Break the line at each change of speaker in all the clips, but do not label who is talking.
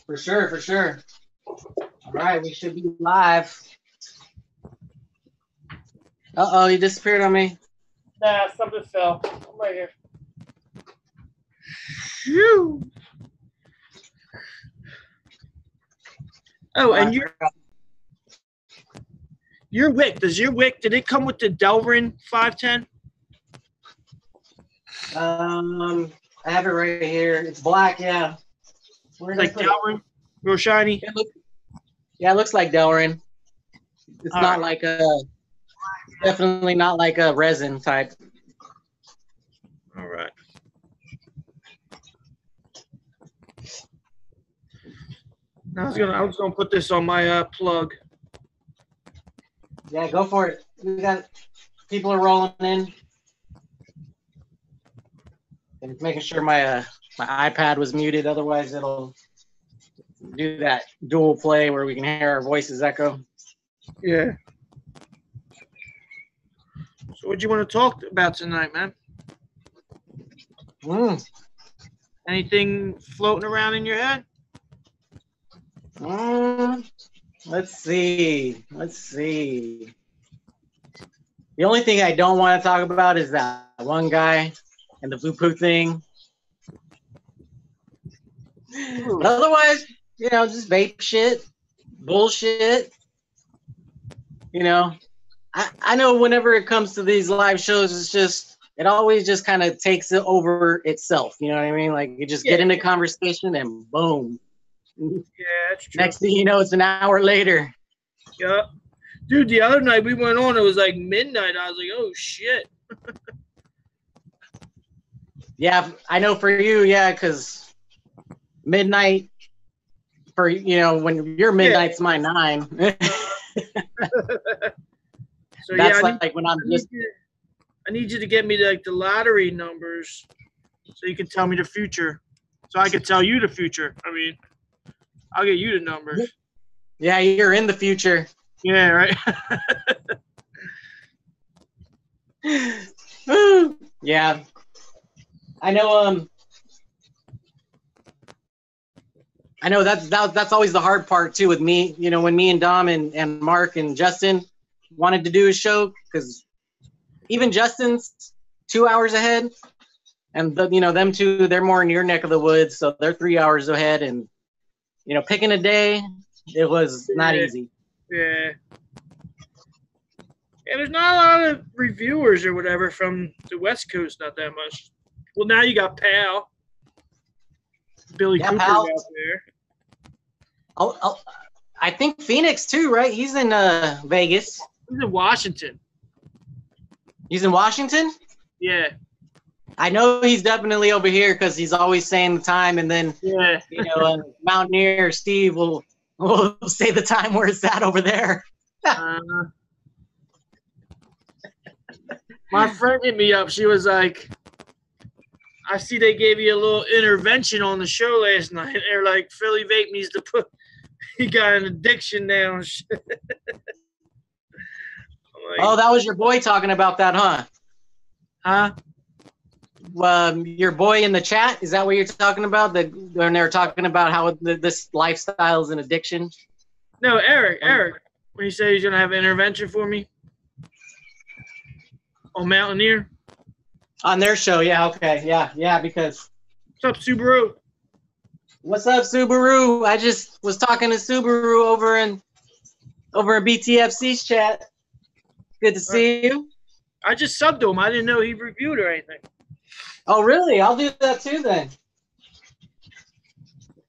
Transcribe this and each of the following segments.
For sure, for sure. All right, we should be live. Uh-oh, you disappeared on me.
Nah, something fell. I'm right here. Phew. Oh, and your wick, did it come with the Delrin 510?
I have it right here. It's black, yeah.
Like Delrin? Real shiny?
It looks like Delrin. It's
all
not
right.
like definitely not like a resin type.
All right. I was gonna put this on my plug.
Yeah, go for it. We got people are rolling in. And making sure my iPad was muted, otherwise it'll do that dual play where we can hear our voices echo.
Yeah. So what do you want to talk about tonight, man? Anything floating around in your head?
Let's see. The only thing I don't want to talk about is that one guy and the poo-poo thing. But otherwise, just vape shit, bullshit. I know whenever it comes to these live shows, it always just kind of takes it over itself. You know what I mean? Like you just get into conversation and boom.
Yeah, that's true.
Next thing you know, it's an hour later.
Yeah. Dude, the other night we went on, it was like midnight. I was like, oh, shit.
Yeah, I know for you, yeah, because midnight, when your midnight's my 9.
So
that's like when I'm just...
I need you to get me the lottery numbers so you can tell me the future. So I can tell you the future. I mean, I'll get you the numbers.
Yeah, you're in the future.
Yeah, right.
Yeah. I know that's always the hard part too with me, when me and Dom and Mark and Justin wanted to do a show, because even Justin's 2 hours ahead, and them two, they're more in your neck of the woods, so they're 3 hours ahead, and picking a day, it was not easy.
Yeah. Yeah, there's not a lot of reviewers or whatever from the West Coast, not that much. Well, now you got Pal. Billy Cooper's
Pal.
out there.
Oh, I think Phoenix too, right? He's in Vegas.
He's in Washington.
He's in Washington?
Yeah.
I know he's definitely over here because he's always saying the time, and then Mountaineer Steve will say the time where it's at over there.
My friend hit me up. She was like, I see they gave you a little intervention on the show last night. They're like, Philly Vape needs to he got an addiction now. Like,
oh, that was your boy talking about that, huh?
Huh?
Your boy in the chat, is that what you're talking about? When they were talking about how this lifestyle is an addiction?
No, Eric. When he said he's going to have an intervention for me. On Mountaineer?
On their show, yeah, okay. Yeah, because...
What's up, Subaru?
What's up, Subaru? I just was talking to Subaru over in BTFC's chat. Good to see you.
I just subbed him. I didn't know he reviewed or anything.
Oh, really? I'll do that too then.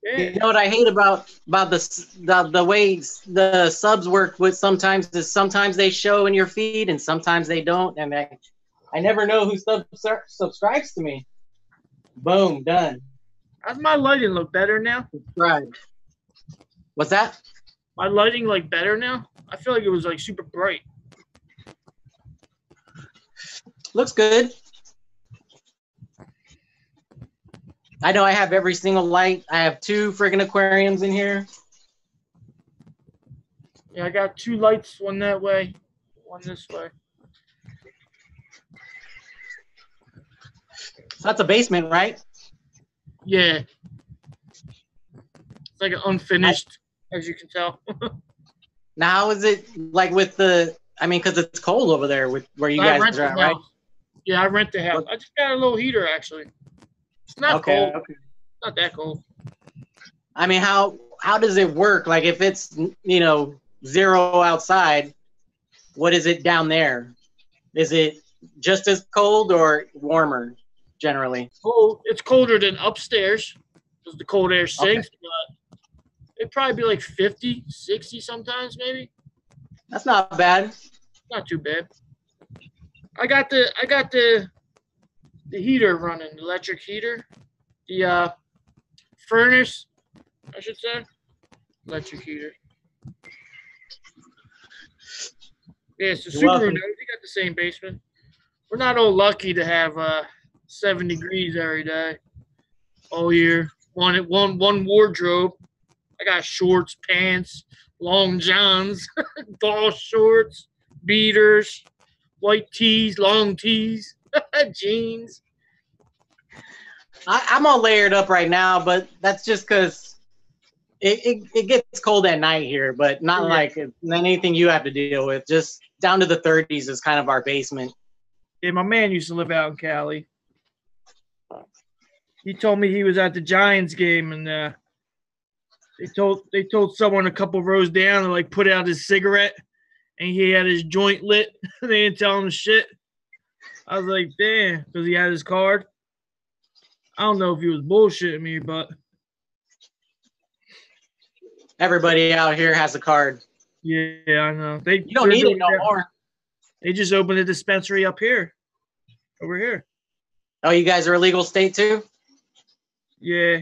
Yeah. You know what I hate about the way the subs work with sometimes they show in your feed and sometimes they don't, and I never know who subscribes to me. Boom, done.
How's my lighting look better now?
Subscribed. What's that?
My lighting like better now? I feel like it was like super bright.
Looks good. I know I have every single light. I have 2 friggin' aquariums in here.
Yeah, I got 2 lights, one that way, one this way.
So that's a basement, right?
Yeah. It's like an unfinished, as you can tell.
Now, how is it like with the? I mean, because it's cold over there with where you
I
guys
rent
are
the
at, right?
house. Yeah, I rent the house. I just got a little heater actually. It's not cold.
Okay.
Not that cold.
I mean, how does it work? Like, if it's 0 outside, what is it down there? Is it just as cold or warmer generally?
Oh, it's colder than upstairs because the cold air sinks.
Okay.
But it'd probably be like 50, 60 sometimes, maybe.
That's not bad.
Not too bad. I got the heater running, the electric heater, the furnace, I should say, electric heater. Yeah, so
You're
Subaru
welcome.
knows we got the same basement. We're not all lucky to have 7 degrees every day, all year. One wardrobe. I got shorts, pants, long johns, ball shorts, beaters, white tees, long tees, jeans.
I'm all layered up right now, but that's just because it gets cold at night here, but not like anything you have to deal with. Just down to the 30s is kind of our basement.
Yeah, my man used to live out in Cali. He told me he was at the Giants game and they told someone a couple rows down to like put out his cigarette and he had his joint lit. They didn't tell him shit. I was like, damn, because he had his card. I don't know if he was bullshitting me, but
Everybody out here has a card.
yeah, I know.
You don't need it no more.
They just opened a dispensary up here, over here.
Oh, you guys are a legal state too?
Yeah.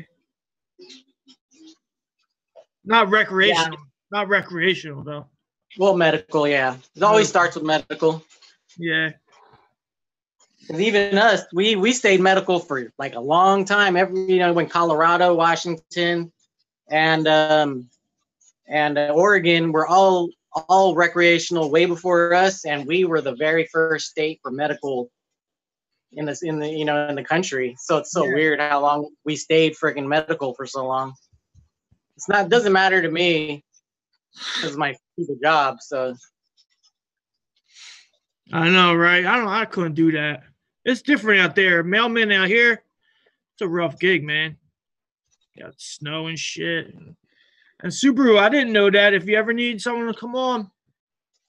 Not recreational. Yeah. Not recreational though.
Well, medical, yeah. It always starts with medical.
Yeah.
Because even us, we stayed medical for like a long time. When Colorado, Washington, and Oregon were all recreational way before us, and we were the very first state for medical in the country. So it's so weird how long we stayed freaking medical for so long. It doesn't matter to me because of my stupid job. So
I know, right? I couldn't do that. It's different out there. Mailman out here, it's a rough gig, man. Got snow and shit. And Subaru, I didn't know that. If you ever need someone to come on,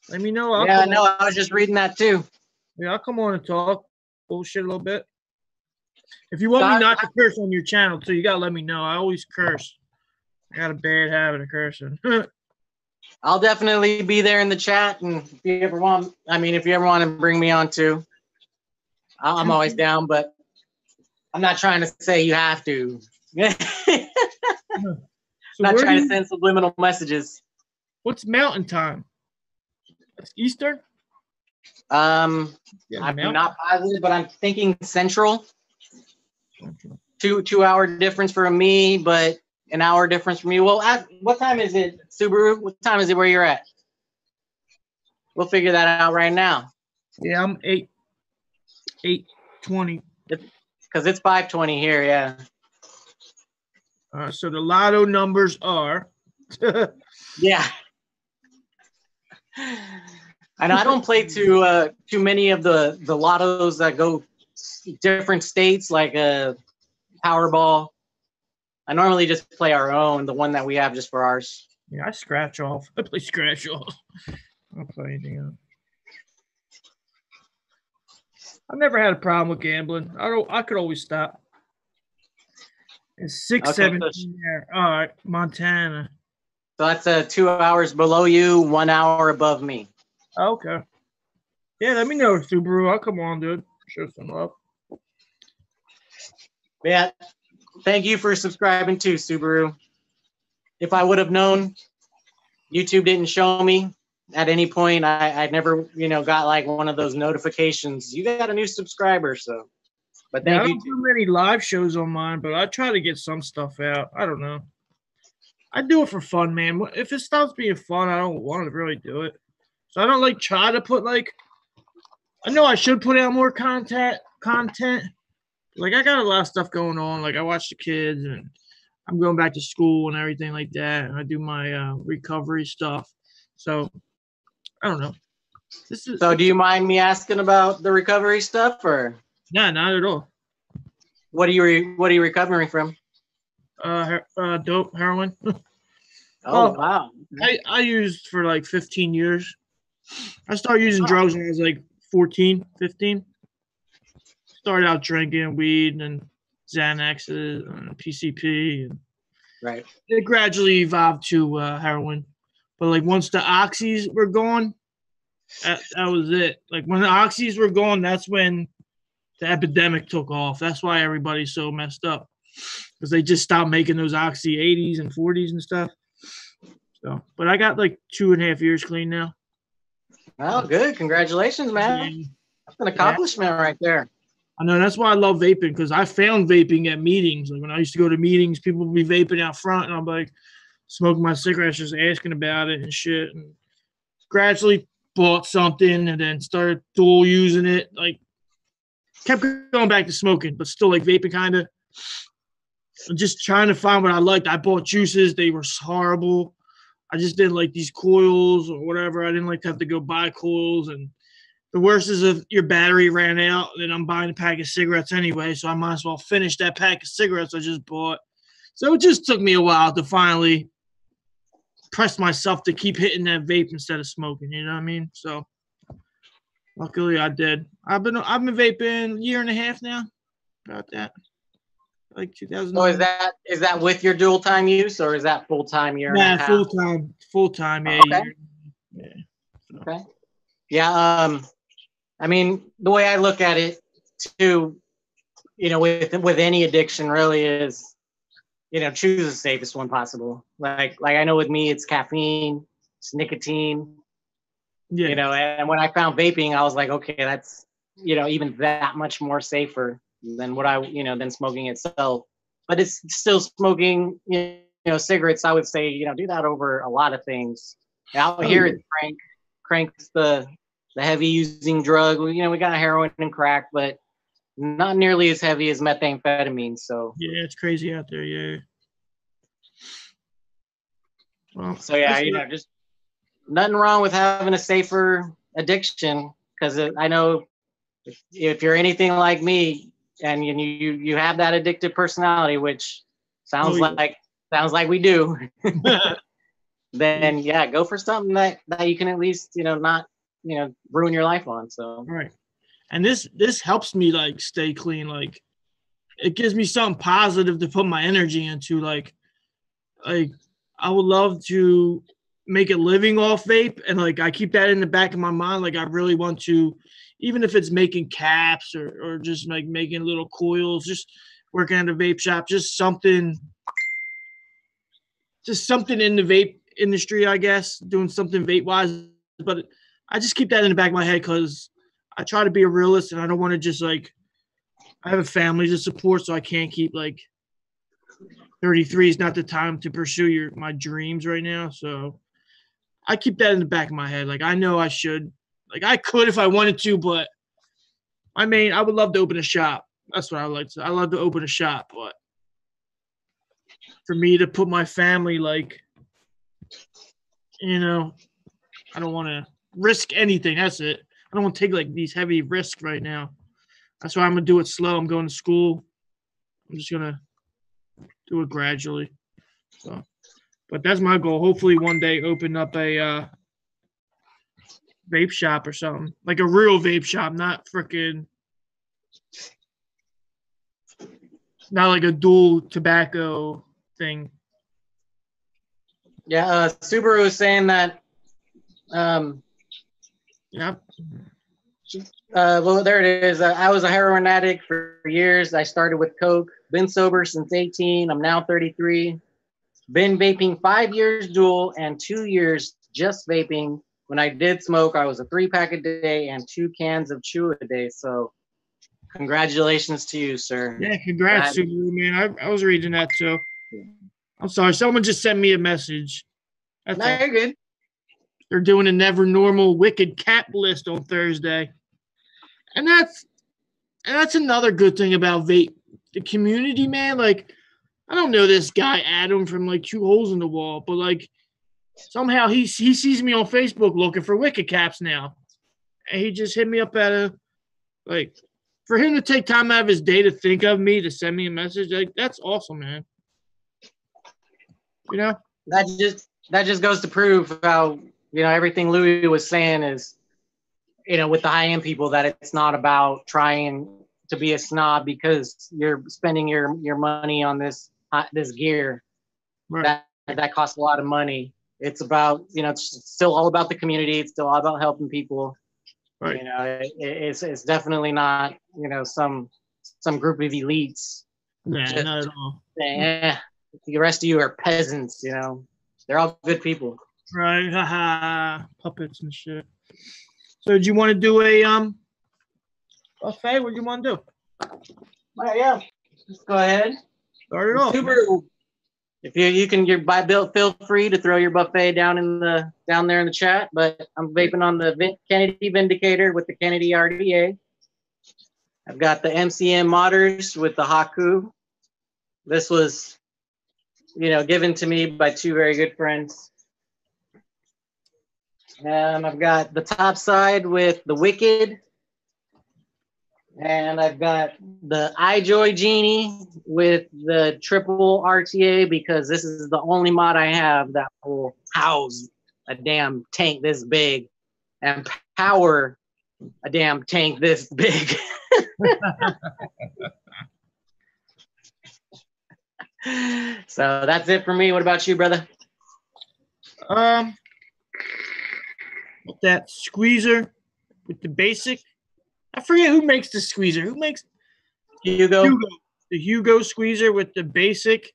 let me know.
I know. I was just reading that too.
Yeah, I'll come on and talk bullshit a little bit. If you want me not to curse on your channel too, you gotta let me know. I always curse. I got a bad habit of cursing.
I'll definitely be there in the chat, and if you ever want to bring me on too, I'm always down. But I'm not trying to say you have to. Not trying to send subliminal messages.
What's mountain time? That's Eastern?
I'm not positive, but I'm thinking Central. 2-hour difference for me, but an hour difference for me. Well, what time is it, Subaru? What time is it where you're at? We'll figure that out right now.
Yeah, I'm 8:20.
Because it's 5:20 here, yeah.
So the lotto numbers are.
Yeah. And I don't play too many of the lottos that go different states, like Powerball. I normally just play our own, the one that we have just for ours.
Yeah, I scratch off. I play scratch off. I don't play anything else. I've never had a problem with gambling. I could always stop. It's 6:17 there. All right, Montana.
So that's 2 hours below you, 1 hour above me.
Okay. Yeah, let me know, Subaru. I'll come on, dude. Show some love.
Yeah. Thank you for subscribing too, Subaru. If I would have known YouTube didn't show me at any point, I'd never, got like one of those notifications. You got a new subscriber, so. But thank you.
I don't do many live shows on mine, but I try to get some stuff out. I don't know. I do it for fun, man. If it stops being fun, I don't want to really do it. So I don't try to put I know I should put out more content. I got a lot of stuff going on. I watch the kids and I'm going back to school and everything like that, and I do my recovery stuff. So I don't know. This is
So do you mind me asking about the recovery stuff, or
not at all.
what are you recovering from?
Dope, heroin.
Oh,
Well,
wow.
I used for like 15 years. I started using drugs when I was like 14, 15. Started out drinking weed and Xanaxes and PCP, and
Right.
it gradually evolved to heroin. But like once the oxys were gone, that was it. Like when the oxys were gone, that's when the epidemic took off. That's why everybody's so messed up, because they just stopped making those oxy 80s and 40s and stuff. So, but I got like 2.5 years clean now.
Oh, good. Congratulations, man.
Yeah.
That's an accomplishment right there.
I know, that's why I love vaping, because I found vaping at meetings. Like when I used to go to meetings, people would be vaping out front, and I'm like smoking my cigarettes, just asking about it and shit. And gradually bought something and then started dual using it. Like kept going back to smoking, but still like vaping kind of. I'm just trying to find what I liked. I bought juices. They were horrible. I just didn't like these coils or whatever. I didn't like to have to go buy coils. And the worst is if your battery ran out, then I'm buying a pack of cigarettes anyway. So I might as well finish that pack of cigarettes I just bought. So it just took me a while to finally press myself to keep hitting that vape instead of smoking. You know what I mean? So luckily I did. I've been vaping a year and a half now. About that. Like 2000.
So is that with your dual time use, or is that full time year and a half?
Full time. Yeah.
Okay.
Yeah. So.
Okay. Yeah. I mean, the way I look at it, too, with any addiction, really is, choose the safest one possible. Like I know with me, it's caffeine, it's nicotine.
Yeah.
And when I found vaping, I was like, okay, that's, even that much more safer than than smoking itself. But it's still smoking, cigarettes. I would say, do that over a lot of things. Out here, it cranks the heavy using drug. We got heroin and crack, but not nearly as heavy as methamphetamine. So
yeah, it's crazy out there. Yeah.
Well, so yeah, just nothing wrong with having a safer addiction, because I know if you're anything like me and you have that addictive personality, which sounds like we do, then yeah, go for something that you can at least not ruin your life on. So
right, and this helps me like stay clean. Like it gives me something positive to put my energy into. Like I would love to make a living off vape, and like I keep that in the back of my mind. Like I really want to, even if it's making caps or just like making little coils, just working at a vape shop, just something in the vape industry, I guess, doing something vape wise. But I just keep that in the back of my head because I try to be a realist, and I don't want to just like, I have a family to support, so I can't keep like 33 is not the time to pursue my dreams right now. So I keep that in the back of my head. Like I know I should, like I could if I wanted to, but I would love to open a shop. That's what I like to. I love to open a shop, but for me to put my family, like, I don't want to risk anything. That's it. I don't want to take like these heavy risks right now. That's why I'm gonna do it slow. I'm going to school. I'm just gonna do it gradually. So, but that's my goal. Hopefully, one day open up a vape shop or something, like a real vape shop, not freaking, not like a dual tobacco thing.
Yeah, Subaru was saying that.
Yep.
Well, there it is. I was a heroin addict for years. I started with coke. Been sober since 18. I'm now 33. Been vaping 5 years dual and 2 years just vaping. When I did smoke, I was a 3-pack a day and 2 cans of chew a day. So congratulations to you, sir.
Yeah, congrats, Subaru, man. I was reading that too. I'm sorry. Someone just sent me a message.
No, you're good.
They're doing a Never Normal Wicked Cap list on Thursday. And that's another good thing about vape. The community, man, like I don't know this guy Adam from like Two Holes in the Wall, but like somehow he sees me on Facebook looking for Wicked Caps now, and he just hit me up at a like for him to take time out of his day to think of me to send me a message. Like that's awesome, man. You know
that just goes to prove how everything Louis was saying is with the high end people that it's not about trying to be a snob because you're spending your money on this gear
right.
that costs a lot of money. It's about it's still all about the community. It's still all about helping people.
Right.
It's definitely not some group of elites.
Yeah, not at all.
The rest of you are peasants. They're all good people.
Right, haha, puppets and shit. So, do you want to do a buffet? What do you want to do?
Yeah, just go ahead.
Start it off.
If you can feel free to throw your buffet down there in the chat. But I'm vaping on the Kennedy Vindicator with the Kennedy RDA. I've got the MCM Modders with the Haku. This was given to me by two very good friends. I've got the top side with the Wicked. And I've got the iJoy Genie with the triple RTA because this is the only mod I have that will house a damn tank this big and power a damn tank this big. So that's it for me. What about you, brother?
That squeezer with the basic. I forget who makes the squeezer. Who makes
Hugo?
The Hugo squeezer with the basic.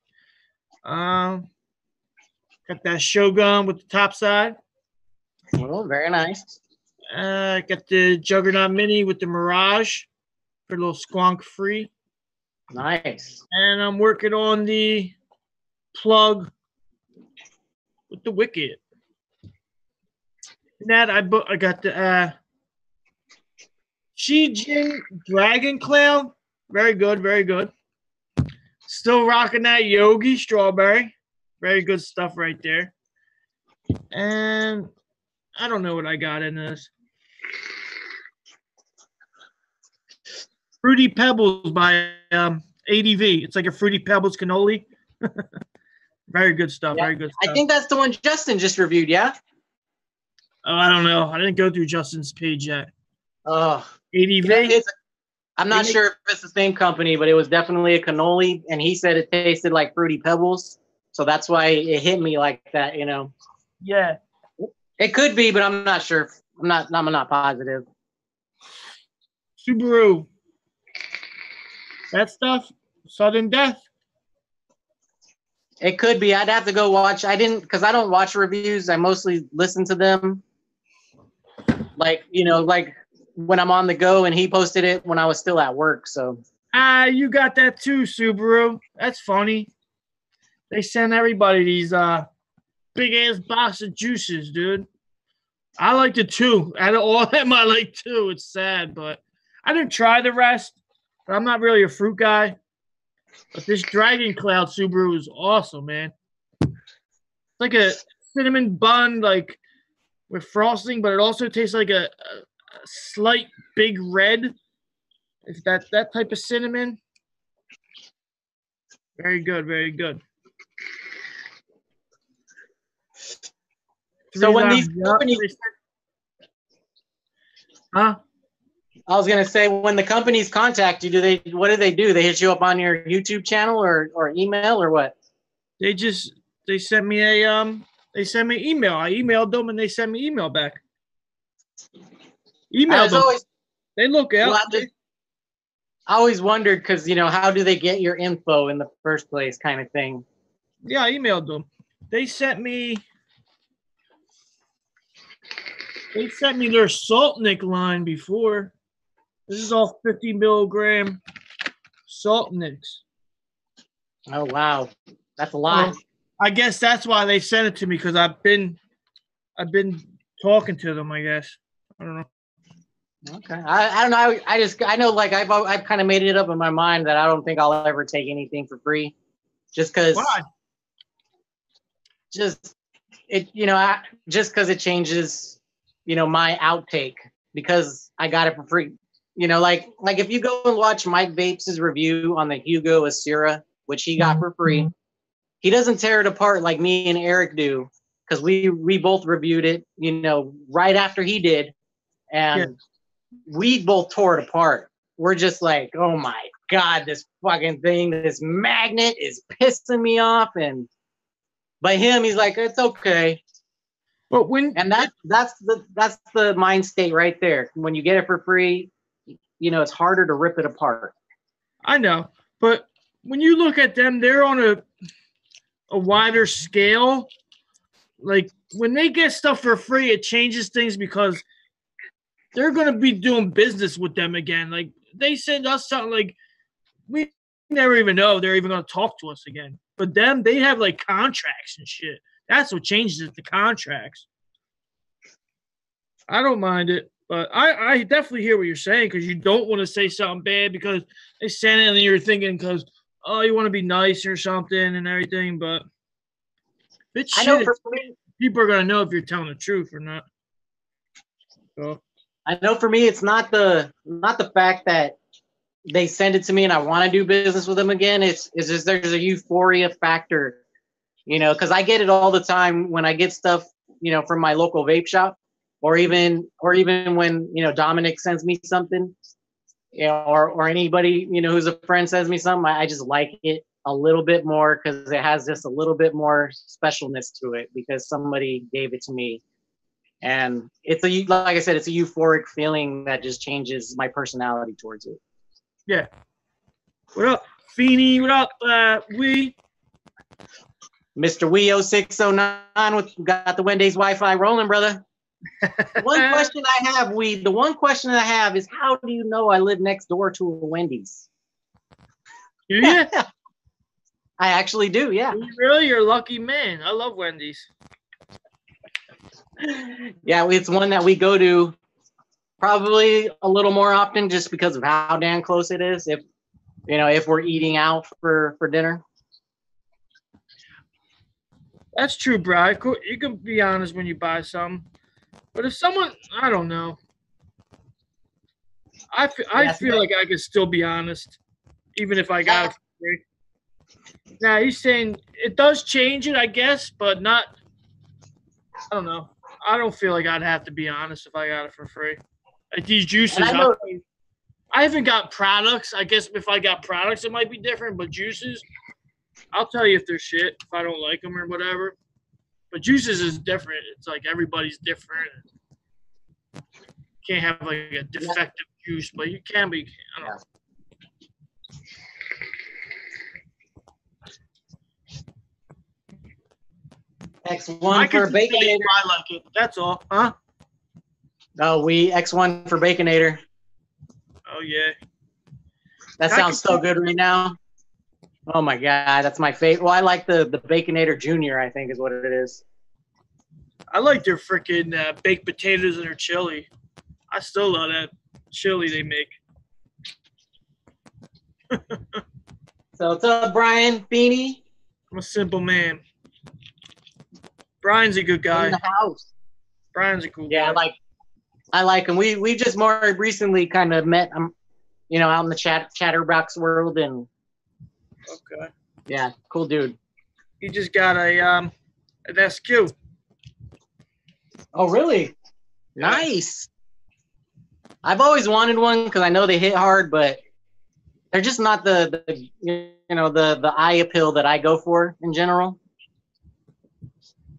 Got that Shogun with the top side.
Oh, very nice.
Got the Juggernaut Mini with the Mirage for a little squonk free.
Nice.
And I'm working on the plug with the Wicked. And that I got the Shijin Dragon Cloud. Very good, very good. Still rocking that Yogi Strawberry. Very good stuff right there. And I don't know what I got in this. Fruity Pebbles by ADV. It's like a Fruity Pebbles cannoli. Very good stuff.
Yeah.
Very good stuff.
I think that's the one Justin just reviewed, yeah?
Oh, I don't know. I didn't go through Justin's page yet.
Oh.
ADV?
I'm not sure if it's the same company, but it was definitely a cannoli, and he said it tasted like Fruity Pebbles. So that's why it hit me like that,
Yeah.
It could be, but I'm not sure. I'm not positive.
Subaru. That stuff? Sudden Death?
It could be. I'd have to go watch. Because I don't watch reviews. I mostly listen to them. Like when I'm on the go, and he posted it when I was still at work. So.
You got that too, Subaru. That's funny. They send everybody these big ass box of juices, dude. I liked it too. Out of all of them, I like two. It's sad, but I didn't try the rest. But I'm not really a fruit guy. But this Dragon Cloud Subaru is awesome, man. It's like a cinnamon bun, like with frosting, but it also tastes like a slight big red. If that type of cinnamon. Very good, very good.
So when these companies,
huh?
I was gonna say when the companies contact you, what do they do? They hit you up on your YouTube channel or email or what?
They sent me email. I emailed them and they sent me email back. Email them. They look out.
Well, I always wondered because how do they get your info in the first place, kind of thing.
Yeah, I emailed them. They sent me their Salt Nick line before. This is all 50 milligram Salt Nicks.
Oh wow, that's a lot.
Well, I guess that's why they sent it to me because I've been talking to them. I guess I don't know.
Okay, I don't know. I know like I've kind of made it up in my mind that I don't think I'll ever take anything for free. just because.
Why?
Just it, just because it changes, my outtake because I got it for free. Like if you go and watch Mike Vapes' review on the Hugo Asira, which he got for free, he doesn't tear it apart like me and Eric do because we both reviewed it, right after he did, and we both tore it apart. We're just like, oh my God, this fucking thing, this magnet is pissing me off. But him, he's like, it's okay.
But
that's the mind state right there. When you get it for free, it's harder to rip it apart.
I know, but when you look at them, they're on a wider scale. Like when they get stuff for free, it changes things because they're gonna be doing business with them again. Like they send us something like we never even know they're even gonna talk to us again. But them, they have like contracts and shit. That's what changes it, the contracts. I don't mind it, but I definitely hear what you're saying because you don't want to say something bad because they send it and you're thinking because, oh, you want to be nice or something and everything. But it's shit. I know for me, people are going to know if you're telling the truth or not. So.
I know for me, it's not the fact that they send it to me and I want to do business with them again. It's just there's a euphoria factor, because I get it all the time when I get stuff, from my local vape shop, or even when Dominic sends me something, or anybody who's a friend sends me something. I just like it a little bit more because it has just a little bit more specialness to it because somebody gave it to me, and like I said, it's a euphoric feeling that just changes my personality towards it.
Yeah. What up, Feeny? What up, Wee?
Mr. Wee 0609 got the Wendy's Wi-Fi rolling, brother. The one question I have is how do you know I live next door to a Wendy's?
Yeah.
I actually do, yeah.
Really? You're a lucky man. I love Wendy's.
Yeah, it's one that we go to probably a little more often just because of how damn close it is. If we're eating out for dinner.
That's true, bro. You can be honest when you buy something. But if someone, I don't know. I feel like I could still be honest, even if I got it for free. Now, he's saying it does change it, I guess, but not, I don't know. I don't feel like I'd have to be honest if I got it for free. Like these juices, I haven't got products. I guess if I got products, it might be different. But juices, I'll tell you if they're shit, if I don't like them or whatever. But juices is different. It's like everybody's different. You can't have like a defective juice, but you can be. I don't know.
X1 for Baconator.
I like it. That's all, huh?
Oh, X1 for Baconator.
Oh yeah.
That sounds so good right now. Oh my God, that's my favorite. Well, I like the Baconator Junior, I think is what it is.
I like their freaking baked potatoes and their chili. I still love that chili they make.
So what's up, Brian Feeney?
I'm a simple man. Brian's a good guy.
In the house.
Brian's a cool guy.
Yeah, I like him. We just more recently kind of met out in the chatterbox world, and
okay.
Yeah, cool dude.
He just got an SQ.
Oh, really? Yeah. Nice. I've always wanted one because I know they hit hard, but they're just not the eye appeal that I go for in general.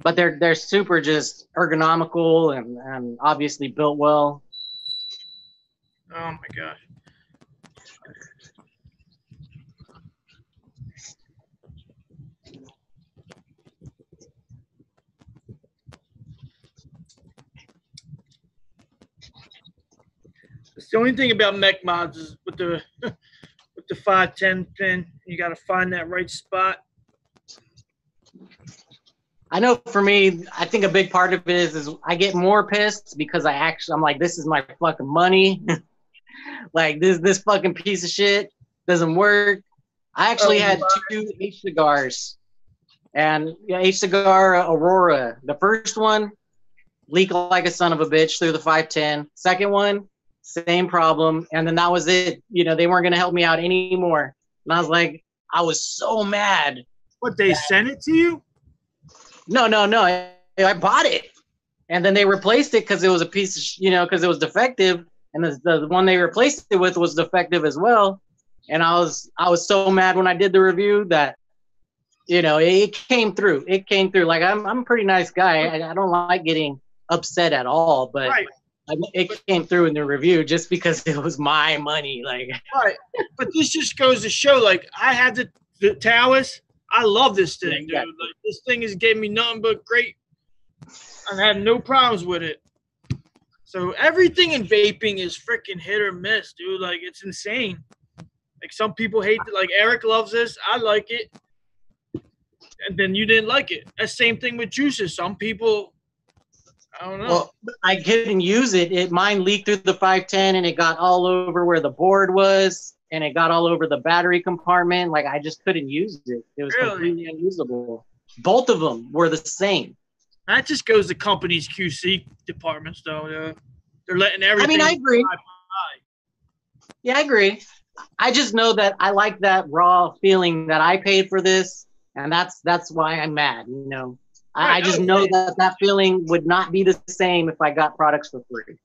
But they're super just ergonomical and obviously built well.
Oh my gosh. It's the only thing about mech mods is with the 510 pin, you got to find that right spot.
I know for me, I think a big part of it is I get more pissed because I'm like, this is my fucking money. Like this fucking piece of shit doesn't work. I actually had two H cigars, and H cigar Aurora. The first one leaked like a son of a bitch through the 510. Second one, same problem, and then that was it. They weren't gonna help me out anymore, and I was like, I was so mad.
What, they sent it to you?
No. I bought it, and then they replaced it because it was a piece of, because it was defective, and the one they replaced it with was defective as well. And I was so mad when I did the review that, it came through. It came through. Like I'm a pretty nice guy. I don't like getting upset at all, but
right.
It came through in the review just because it was my money. Like,
right. But this just goes to show, like, I had the Taoist. I love this thing, dude. Like, this thing has gave me nothing but great. I've had no problems with it. So everything in vaping is freaking hit or miss, dude. Like, it's insane. Like, some people hate it. Like, Eric loves this. I like it. And then you didn't like it. That same thing with juices. Some people, I don't know.
Well, I couldn't use it. Mine leaked through the 510, and it got all over where the board was, and it got all over the battery compartment. Like, I just couldn't use it. It was completely unusable. Both of them were the same.
That just goes to companies' QC departments, though. They're letting everything.
I agree. Yeah, I agree. I just know that I like that raw feeling that I paid for this, and that's why I'm mad. I just know that feeling would not be the same if I got products for free.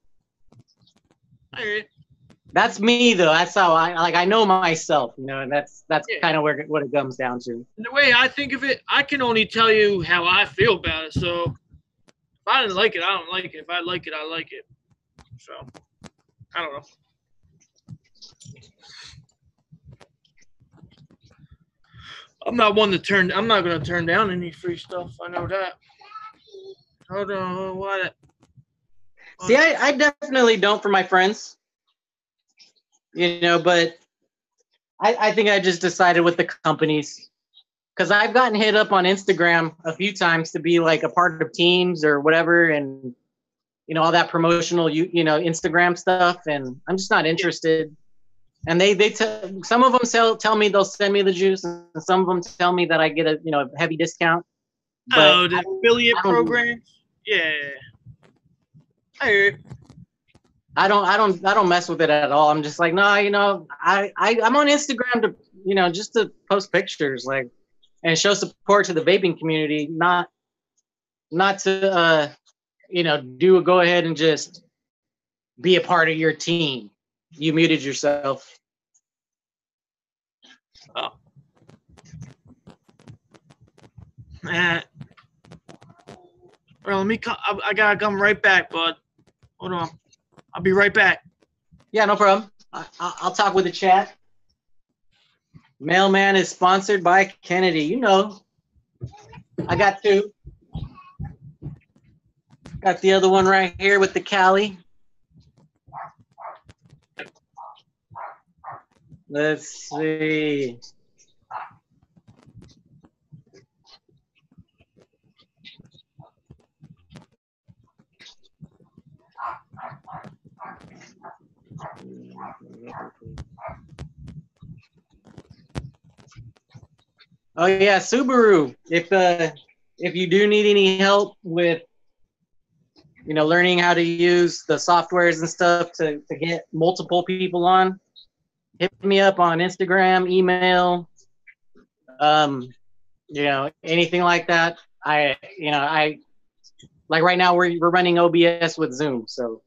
Okay.
That's me, though. That's how I know myself, and that's kind of what it comes down to.
And the way I think of it, I can only tell you how I feel about it. So if I didn't like it, I don't like it. If I like it, I like it. So I don't know. I'm not going to turn down any free stuff. I know that. Hold on, what?
See, I definitely don't for my friends. But I think I just decided with the companies, because I've gotten hit up on Instagram a few times to be like a part of teams or whatever, and all that promotional Instagram stuff, and I'm just not interested. And some of them tell me they'll send me the juice, and some of them tell me that I get a heavy discount.
But the affiliate programs, yeah.
I don't mess with it at all. I'm just like, no, I'm on Instagram to just to post pictures, like, and show support to the vaping community, not to go ahead and just be a part of your team. You muted yourself.
Oh. Well, let me. I gotta come right back, bud. Hold on. I'll be right back.
Yeah, no problem. I'll talk with the chat. Mailman is sponsored by Kennedy. I got two. Got the other one right here with the Cali. Let's see. Oh yeah, Subaru. If you do need any help with learning how to use the softwares and stuff to get multiple people on, hit me up on Instagram, email, anything like that. I like right now we're running OBS with Zoom, so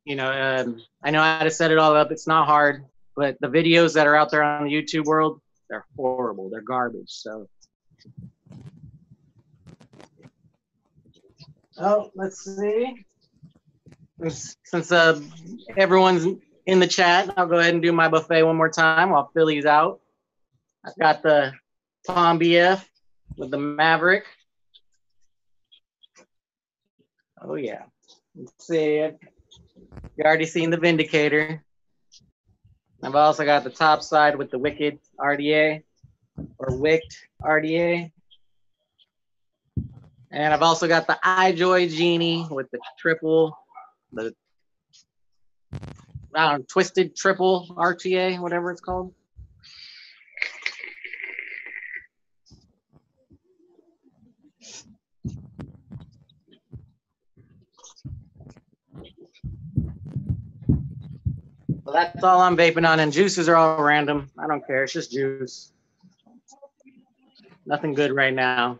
I know how to set it all up. It's not hard, but the videos that are out there on the YouTube world, they're horrible. They're garbage. So, let's see. Since everyone's in the chat, I'll go ahead and do my buffet one more time while Philly's out. I've got the Palm BF with the Maverick. Oh yeah. Let's see. You already seen the Vindicator. I've also got the top side with the Wicked RDA or Wicked RDA. And I've also got the iJoy Genie with the twisted triple RTA, whatever it's called. Well, that's all I'm vaping on, and juices are all random. I don't care. It's just juice. Nothing good right now.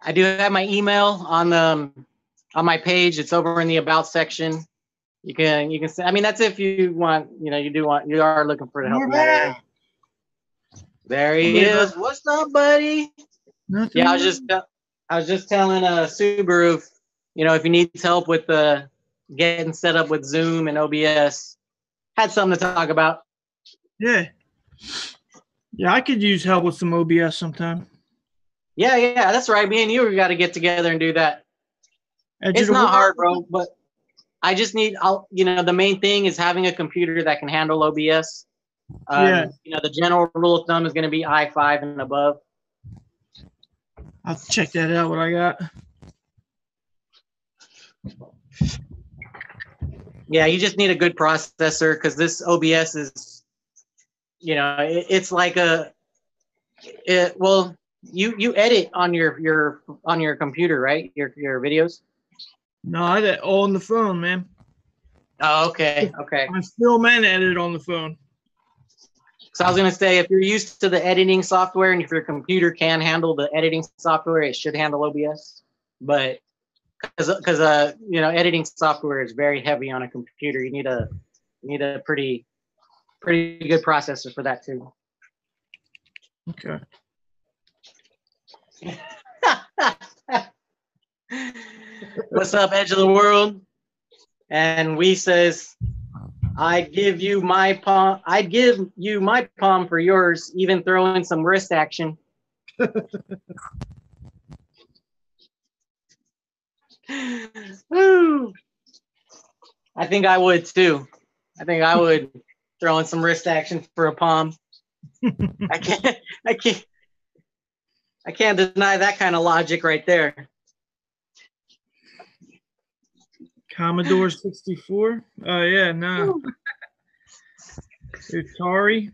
I do have my email on my page. It's over in the about section. You can I mean, that's if you want, you are looking for the help. There he is. What's up, buddy?
Nothing.
Yeah, I was just telling Subaru, if he needs help with getting set up with Zoom and OBS, had something to talk about.
Yeah. Yeah, I could use help with some OBS sometime.
Yeah, that's right. Me and you got to get together and do that. It's not hard, bro, but I just need, the main thing is having a computer that can handle OBS. The general rule of thumb is going to be i5 and above.
I'll check that out, what I got.
Yeah, you just need a good processor because this OBS is, it's like you edit on your computer, right? Your videos?
No, I did all on the phone, man.
Oh, okay.
I film and edit on the phone.
So I was going to say, if you're used to the editing software and if your computer can handle the editing software, it should handle OBS. But because editing software is very heavy on a computer, you need a pretty good processor for that too.
Okay.
What's up, Edge of the World? And we says, I'd give you my palm for yours, even throw in some wrist action. Woo. I think I would too. I think I would throw in some wrist action for a palm. I can't deny that kind of logic right there.
Commodore 64. Oh yeah, nah. Atari.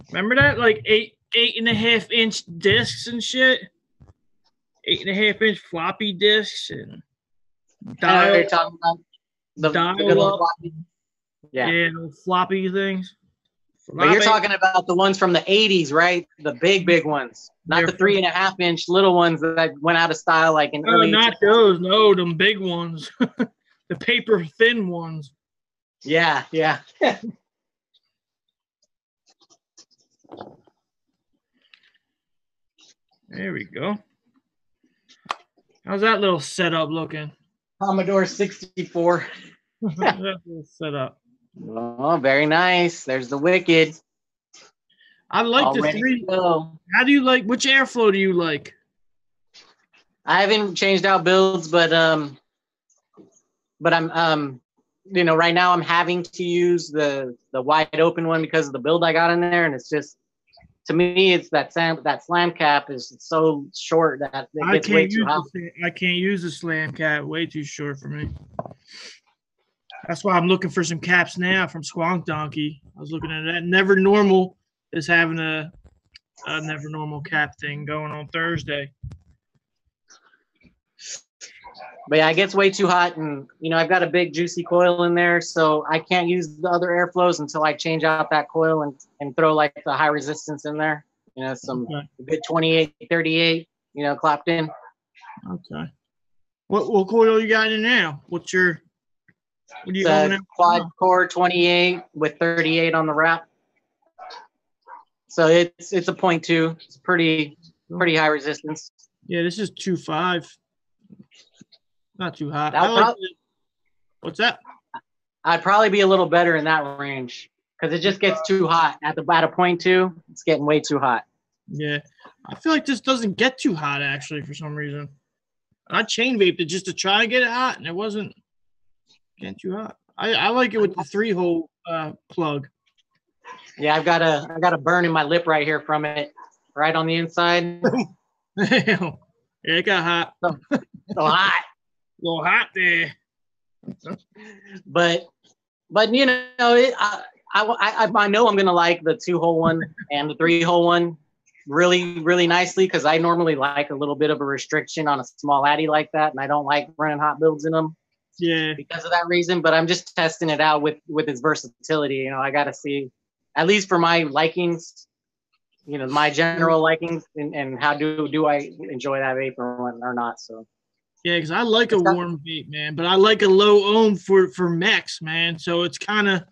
Remember that? Like 8.5-inch discs and shit. 8.5-inch floppy disks and
dial. You're talking about the good old floppy.
Yeah, those floppy things.
But you're talking about the ones from the 80s, right? The big ones, not the 3.5-inch little ones that went out of style like in early.
Not those. No, them big ones, the paper thin ones.
Yeah.
There we go. How's that little setup looking?
Commodore 64.
That little setup.
Oh, very nice. There's the Wicked.
I like the 3. How do you like? Which airflow do you like?
I haven't changed out builds, but I'm right now I'm having to use the wide open one because of the build I got in there, and it's just, to me, it's that slam cap is so short that it gets way too hot.
I can't use the slam cap. Way too short for me. That's why I'm looking for some caps now from Squonk Donkey. I was looking at that. Never Normal is having a Never Normal cap thing going on Thursday.
But yeah, it gets way too hot, and I've got a big juicy coil in there, so I can't use the other airflows until I change out that coil and throw like the high resistance in there. Some good 28, 38, clapped in.
Okay. What coil you got in now? What are you going in?
Quad core 28 with 38 on the wrap. So it's a 0.2. It's pretty high resistance.
Yeah, this is 2.5. Not too hot. What's that?
I'd probably be a little better in that range because it just gets too hot at a 0.2. It's getting way too hot.
Yeah, I feel like this doesn't get too hot actually for some reason. I chain vaped it just to try to get it hot, and it wasn't getting too hot. I like it with the 3-hole plug.
Yeah, I got a burn in my lip right here from it, right on the inside.
Yeah, it got hot.
So hot.
A little hot there.
But But I know I'm gonna like the 2-hole one and the 3-hole one really, really nicely, because I normally like a little bit of a restriction on a small addy like that, and I don't like running hot builds in them.
Yeah.
Because of that reason, but I'm just testing it out with its versatility. I got to see, at least for my likings, my general likings, and how do I enjoy that vape or not. So
yeah, because I like a warm vape, man, but I like a low ohm for mechs, man. So it's I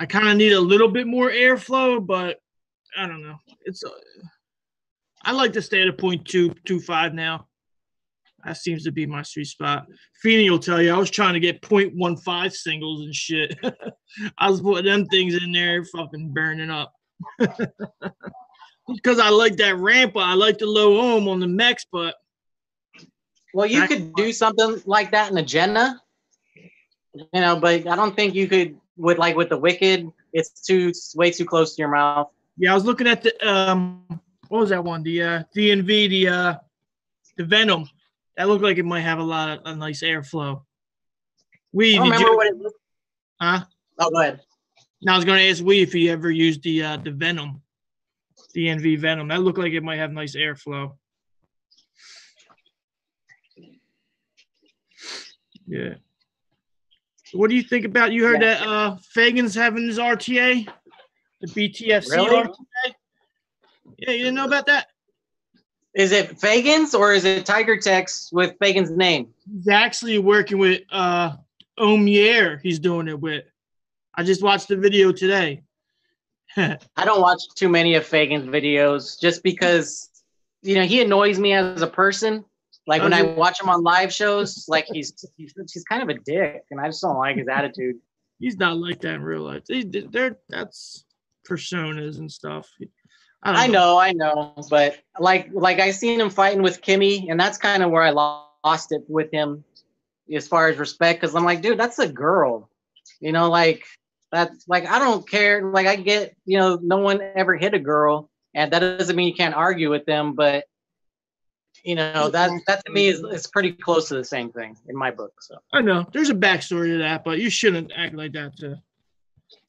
kind of need a little bit more airflow, but I don't know. I like to stay at a 0.225 now. That seems to be my sweet spot. Feeney will tell you I was trying to get 0.15 singles and shit. I was putting them things in there, fucking burning up. Because I like that ramp. I like the low ohm on the mechs, but.
Well, you could do something like that in a Jenna, but I don't think you could with the Wicked. It's way too close to your mouth.
Yeah, I was looking at the what was that one? The DNV, the Venom. That looked like it might have a nice airflow.
I don't remember what it was.
Huh?
Oh, go ahead.
Now I was going to ask if he ever used the Venom, DNV Venom. That looked like it might have nice airflow. Yeah. What do you think about? You heard that Fagan's having his RTA, the BTFC
really?
RTA. Yeah, you didn't know about that?
Is it Fagan's or is it Tiger Tech's with Fagan's name?
He's actually working with Omier. He's doing it with. I just watched the video today.
I don't watch too many of Fagan's videos just because, he annoys me as a person. Like when I watch him on live shows, like he's kind of a dick, and I just don't like his attitude.
He's not like that in real life. That's personas and stuff.
I know, but like I seen him fighting with Kimmy, and that's kind of where I lost it with him, as far as respect, because I'm like, dude, that's a girl, that's like, I don't care. Like I get, no one ever hit a girl, and that doesn't mean you can't argue with them, but that to me is pretty close to the same thing in my book. So
I know there's a backstory to that, but you shouldn't act like that.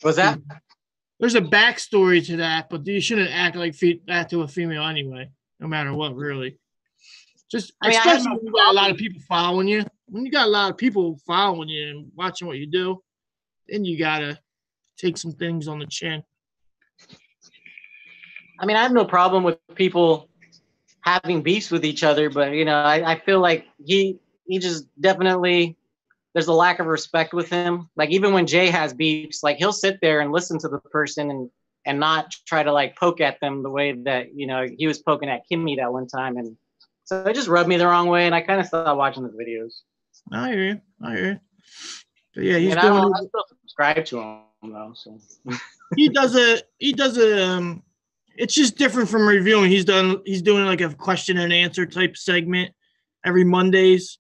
What's that?
There's a backstory to that, but you shouldn't act like that to a female anyway, no matter what, really. Especially when you got a lot of people following you. When you got a lot of people following you and watching what you do, then you gotta take some things on the chin.
I mean, I have no problem with people having beefs with each other, but I feel like he just definitely, there's a lack of respect with him. Like even when Jay has beefs, like he'll sit there and listen to the person and not try to like poke at them the way that he was poking at Kimmy that one time, and so it just rubbed me the wrong way, and I kind of stopped watching the videos.
I hear you. But yeah, he's
doing. I still subscribe to him though. So
he does a. It's just different from reviewing. He's doing like a question and answer type segment every Mondays,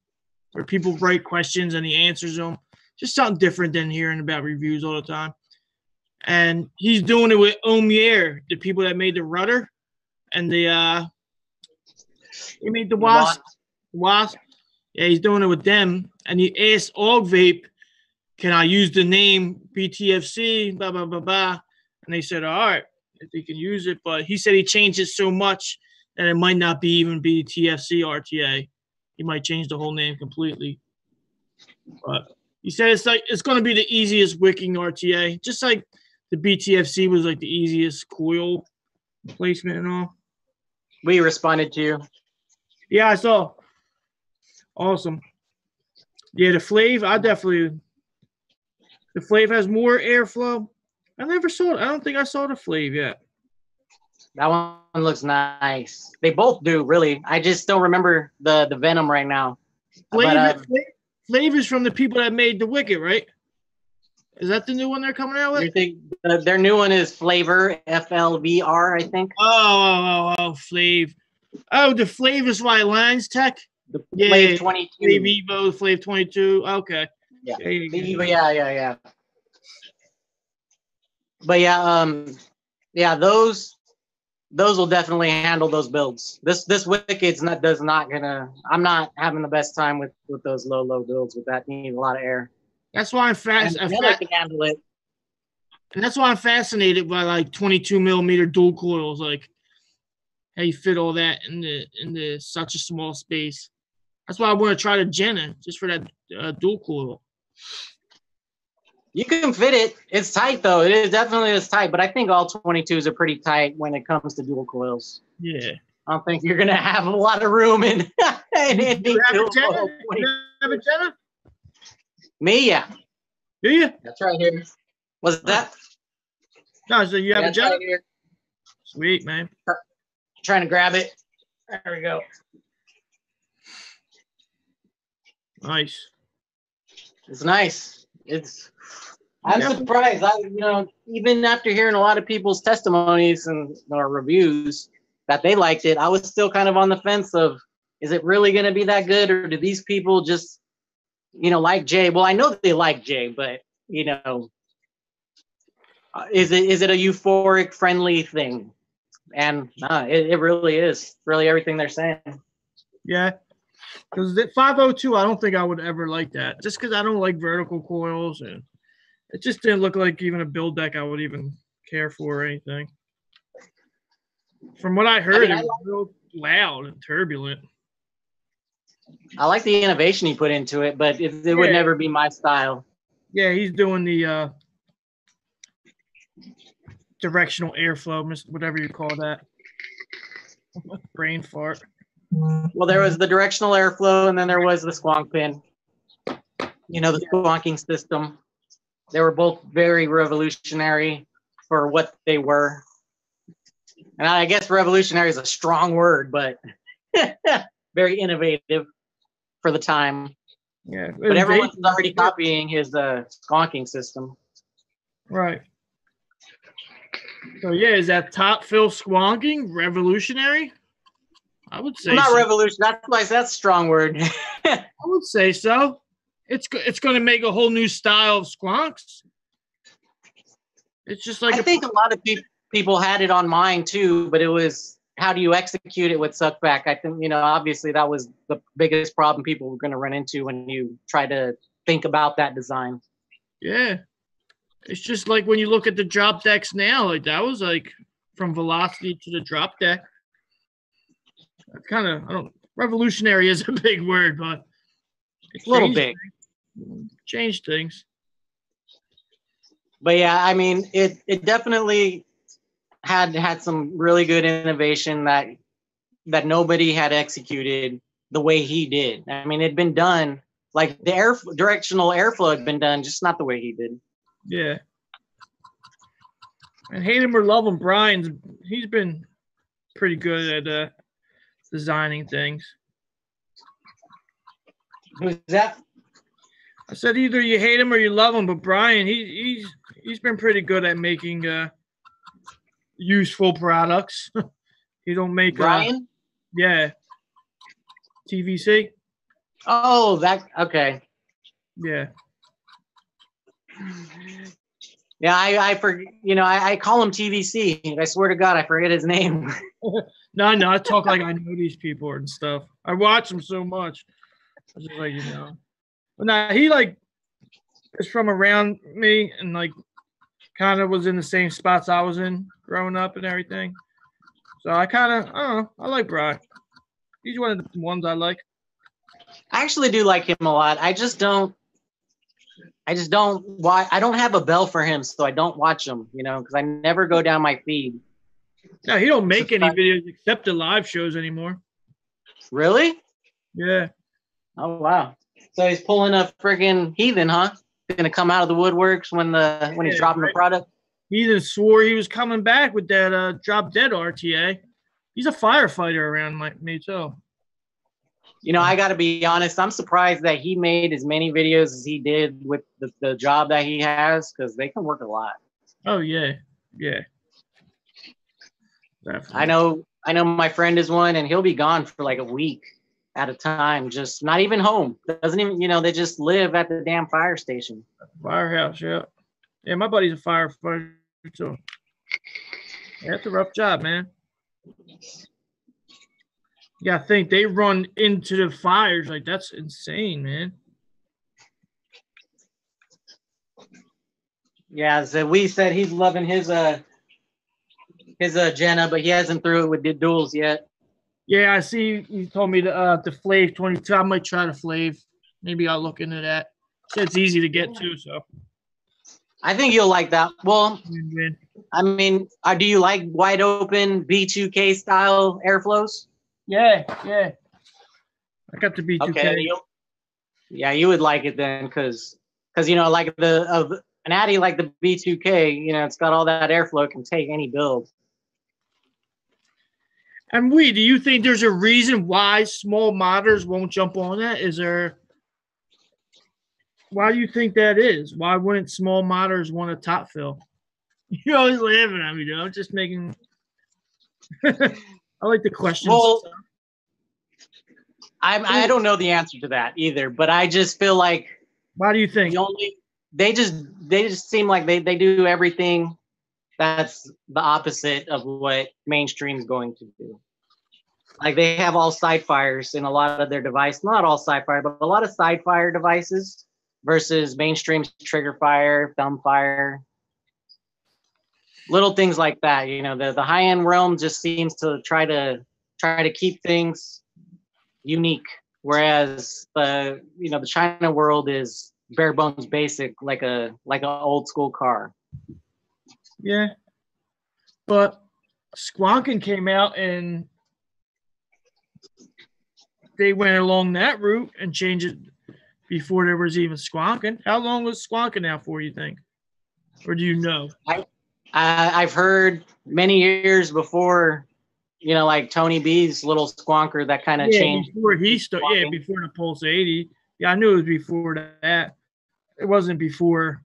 where people write questions and he answers them. Just something different than hearing about reviews all the time. And he's doing it with Omier, the people that made the rudder, and they made the wasp. Yeah, he's doing it with them. And he asked Og Vape, "Can I use the name BTFC?" Blah blah blah blah. And they said, "All right, if he can use it." But he said he changed it so much that it might not even be TFC RTA. He might change the whole name completely. But he said it's going to be the easiest wicking RTA, just like the BTFC was like the easiest coil placement and all.
We responded to you.
Yeah, I saw. Awesome. Yeah, the Flav, the Flav has more airflow. I never saw it. I don't think I saw the Flav yet.
That one looks nice. They both do, really. I just don't remember the Venom right now.
Flav is from the people that made the Wicked, right? Is that the new one they're coming out with?
You think their new one is Flavor, FLVR, I think.
Oh, Flav. Oh, the Flav is why Lines Tech.
The Flav 22.
Flav Evo, Flav 22. Okay.
Yeah. Yeah. But yeah, those will definitely handle those builds. This Wicked's I'm not having the best time with those low builds with that. You need a lot of air.
That's why I'm fast.
And Miller can handle it.
And that's why I'm fascinated by like 22 millimeter dual coils, like how you fit all that into such a small space. That's why I want to try the Jenna just for that dual coil.
You can fit it. It's tight though. It is definitely tight, but I think all 22s are pretty tight when it comes to dual coils.
Yeah.
I don't think you're gonna have a lot of room in any
You have
dual
a Jenna?
coil.
You have a Jenna?
Me, yeah.
Do you?
That's right here. Was that?
No, so you have a Jenna?
Right here.
Sweet, man.
Trying to grab it. There we go.
Nice.
It's nice. I'm surprised. Even after hearing a lot of people's testimonies and reviews that they liked it, I was still kind of on the fence of, is it really going to be that good, or do these people just, like Jay? Well, I know they like Jay, but is it a euphoric, friendly thing? And it really is. Really, everything they're saying.
Yeah. Because the 502, I don't think I would ever like that. Just because I don't like vertical coils, and it just didn't look like even a build deck I would even care for or anything. From what I heard, it was real loud and turbulent.
I like the innovation he put into it, but it would never be my style.
Yeah, he's doing the directional airflow, whatever you call that. Brain fart.
Well, there was the directional airflow, and then there was the squonk pin. The squonking system. They were both very revolutionary for what they were. And I guess revolutionary is a strong word, but very innovative for the time.
Yeah.
But everyone's already copying his squonking system.
Right. So, yeah, is that top fill squonking revolutionary? I would say
not
so.
Revolution. That's why that's a strong word.
I would say so. It's going to make a whole new style of squonks. It's just like
I think a lot of people had it on mine too, but it was, how do you execute it with suckback? I think obviously that was the biggest problem people were going to run into when you try to think about that design.
Yeah, it's just like when you look at the drop decks now, like that was like from velocity to the drop deck. Kind of, revolutionary is a big word, but
it's a little big.
Changed things.
But yeah, I mean, it definitely had some really good innovation that nobody had executed the way he did. I mean, it'd been done, like the directional airflow had been done, just not the way he did.
Yeah. And hate him or love him, he's been pretty good at designing things.
Who's that?
I said either you hate him or you love him, but Brian, he's been pretty good at making useful products. He don't make
Brian?
Yeah. TVC?
Oh, that okay.
Yeah.
Yeah, I forget. I call him TVC. I swear to God, I forget his name.
No, I talk like I know these people and stuff. I watch them so much. I just like But now he is from around me and kind of was in the same spots I was in growing up and everything. So I don't know. I like Brian. He's one of the ones I like.
I actually do like him a lot. I don't have a bell for him, so I don't watch him, because I never go down my feed.
No, he don't make any videos except the live shows anymore.
Really?
Yeah.
Oh wow. So he's pulling a friggin' heathen, huh? Gonna come out of the woodworks when he's dropping the product.
Heathen swore he was coming back with that drop dead RTA. He's a firefighter around me too.
I got to be honest. I'm surprised that he made as many videos as he did with the job that he has, because they can work a lot.
Oh yeah, yeah. Definitely.
I know my friend is one, and he'll be gone for like a week at a time, just not even home. Doesn't even, they just live at the damn fire station.
Firehouse, yeah. Yeah, my buddy's a firefighter too. Yeah, that's a rough job, man. Yeah, I think they run into the fires. Like, that's insane, man.
Yeah, so we said he's loving his Jenna, but he hasn't threw it with the duels yet.
Yeah, I see. You told me the Flav 22. I might try the Flav. Maybe I'll look into that. So it's easy to get to. So
I think you'll like that. Well,
win-win.
I mean, do you like wide open B2K style airflows?
Yeah. I got the B2K.
Okay, yeah, you would like it then, because you know, like an Addy like the B2K, you know, it's got all that airflow, it can take any build.
And do you think there's a reason why small modders won't jump on that? Why do you think that is? Why wouldn't small modders want a top fill? You're always laughing at me, dude. I'm just making. I like the questions.
Well, I don't know the answer to that either, but I just feel like.
Why do you think?
They just seem like they do everything that's the opposite of what mainstream's going to do. Like they have all side fires in a lot of their devices, not all side fire, but a lot of side fire devices versus mainstream trigger fire, thumb fire, little things like that. You know, the high end realm just seems to try to keep things unique, whereas the China world is bare bones basic, like a old school car.
Yeah, but Squonkin came out and they went along that route and changed it before there was even Squonkin. How long was Squonkin out for, you think? Or do you know?
I've heard many years before, you know, like Tony B's little squonker that kind of changed.
Before before the Pulse 80. Yeah, I knew it was before that. It wasn't before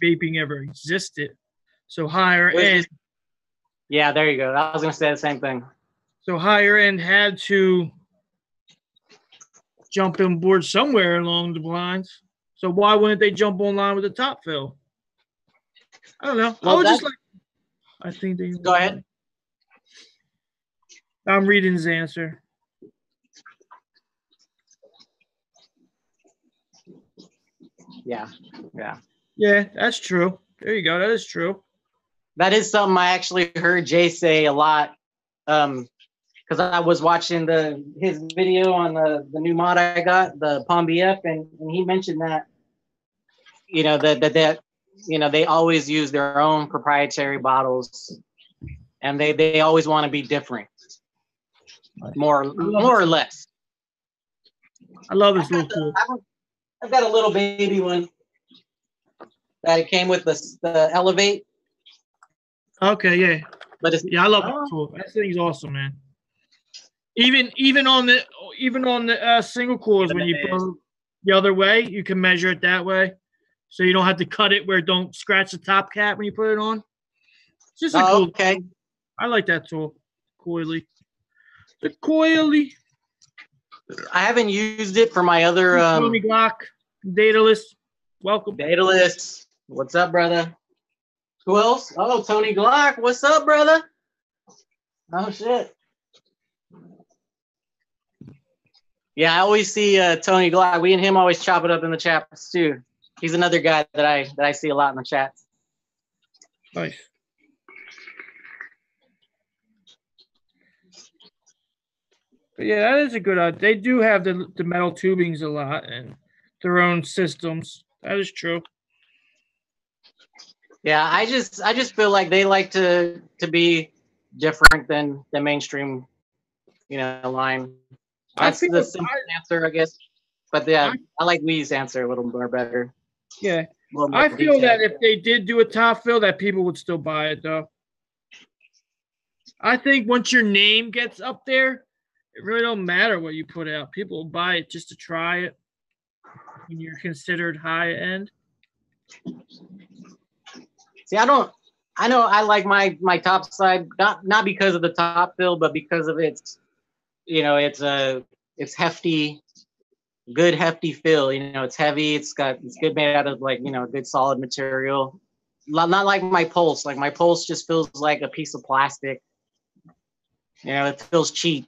vaping ever existed. So higher end.
Yeah, there you go. I was going to say the same thing.
So higher end had to jump on board somewhere along the lines. So why wouldn't they jump online with the top fill? I don't know.
Well,
I think they
go ahead.
I'm reading his answer.
Yeah.
Yeah, that's true. There you go. That is true.
That is something I actually heard Jay say a lot. Because I was watching his video on the new mod I got, the Palm BF, and he mentioned that, you know, that you know, they always use their own proprietary bottles, and they always want to be different, more or less.
I love this little tool.
I've got a little baby one that it came with the Elevate.
Okay, yeah.
But
I love that tool. That thing's awesome, man. Even on the single cores, when you blow the other way, you can measure it that way, so you don't have to cut it where it don't scratch the top cap when you put it on. It's just a cool
okay.
tool. I like that tool. Coily. The coily.
I haven't used it for my other
Tony Glock, Datalist. Welcome.
Datalist. What's up, brother? Who else? Oh, Tony Glock. What's up, brother? Oh shit. Yeah, I always see Tony Glock. We and him always chop it up in the chats too. He's another guy that I see a lot in the chats.
Nice. But yeah, that is a good idea. They do have the metal tubings a lot and their own systems. That is true.
Yeah, I just feel like they like to be different than the mainstream, you know, line. That's the simple answer, I guess. But yeah, I like Lee's answer a little more better.
Yeah. I feel that if they did do a top fill, that people would still buy it, though. I think once your name gets up there, it really don't matter what you put out. People will buy it just to try it when you're considered high end.
See, I know I like my top side, not because of the top fill, but because of its, you know, it's hefty, good hefty fill. You know, it's heavy. It's good made out of, like, you know, good solid material. Not like my Pulse. Like my Pulse just feels like a piece of plastic. You know, it feels cheap.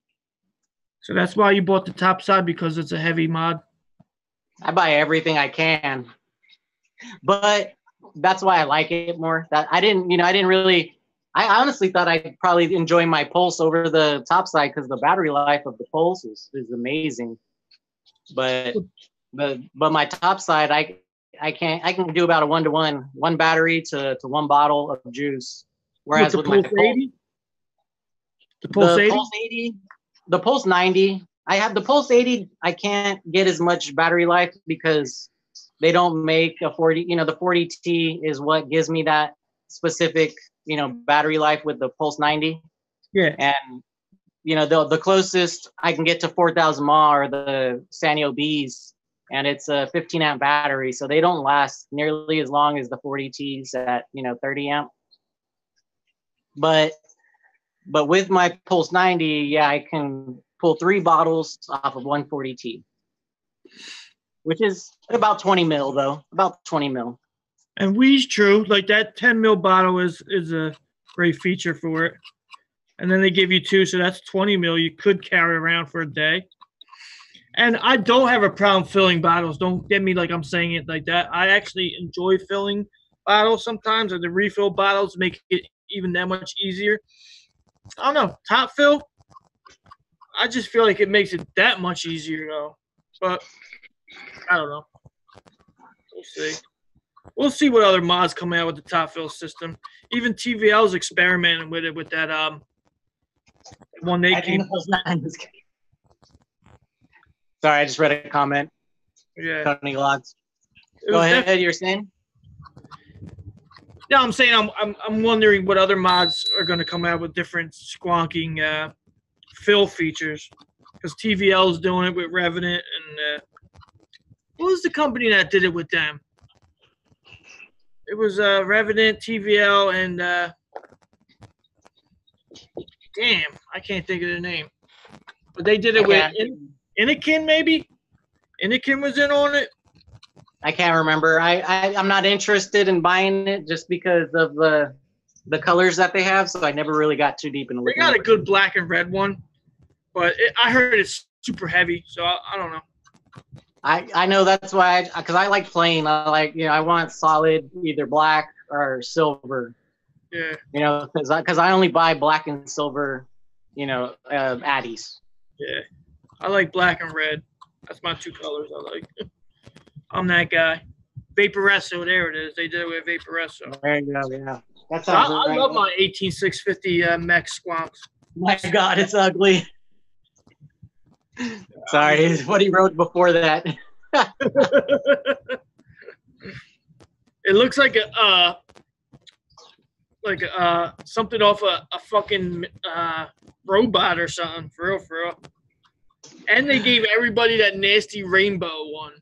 So that's why you bought the top side, because it's a heavy mod.
I buy everything I can, but that's why I like it more. That I didn't really. I honestly thought I'd probably enjoy my Pulse over the topside because the battery life of the Pulse is amazing. But my topside, I can do about a 1-to-1, one battery to one bottle of juice. Whereas with my Pulse 80,
the Pulse 80,
Pulse 80, the Pulse 90, I have the Pulse 80. I can't get as much battery life because they don't make a 40. You know, the 40T is what gives me that specific, battery life with the Pulse 90.
Yeah.
And the closest I can get to 4,000 mAh are the Sanyo Bs, and it's a 15 amp battery, so they don't last nearly as long as the 40Ts at 30 amp. But with my Pulse 90, yeah, I can pull 3 bottles off of 140T, which is about 20 mil though, about 20 mil.
And we's true, like that 10 mil bottle is a great feature for it. And then they give you 2, so that's 20 mil you could carry around for a day. And I don't have a problem filling bottles. Don't get me like I'm saying it like that. I actually enjoy filling bottles sometimes, or the refill bottles make it even that much easier. I don't know. Top fill, I just feel like it makes it that much easier, though. But I don't know. We'll see. We'll see what other mods come out with the top fill system. Even TVL's experimenting with it with that one they keep.
Sorry, I just read a comment.
Yeah.
Tony Lots. Go ahead. You're saying?
No, I'm saying I'm wondering what other mods are going to come out with different squonking fill features, because TVL is doing it with Revenant, and what was the company that did it with them? It was Revenant, TVL, and damn, I can't think of the name. But they did it with Inikin, maybe? Inikin was in on it.
I can't remember. I'm not interested in buying it just because of the colors that they have, so I never really got too deep into it.
They got a good black and red one, but I heard it's super heavy, so I don't know.
I know that's why, because I like plain. I want solid, either black or silver.
Yeah.
Because I only buy black and silver, Addies.
Yeah. I like black and red. That's my 2 colors I like. I'm that guy. Vaporesso, there it is. They did it with Vaporesso.
There you go, yeah.
I love my 18650 mech squonks.
My God, it's ugly. Sorry, what he wrote before that.
It looks like something off a fucking robot or something, for real. And they gave everybody that nasty rainbow one.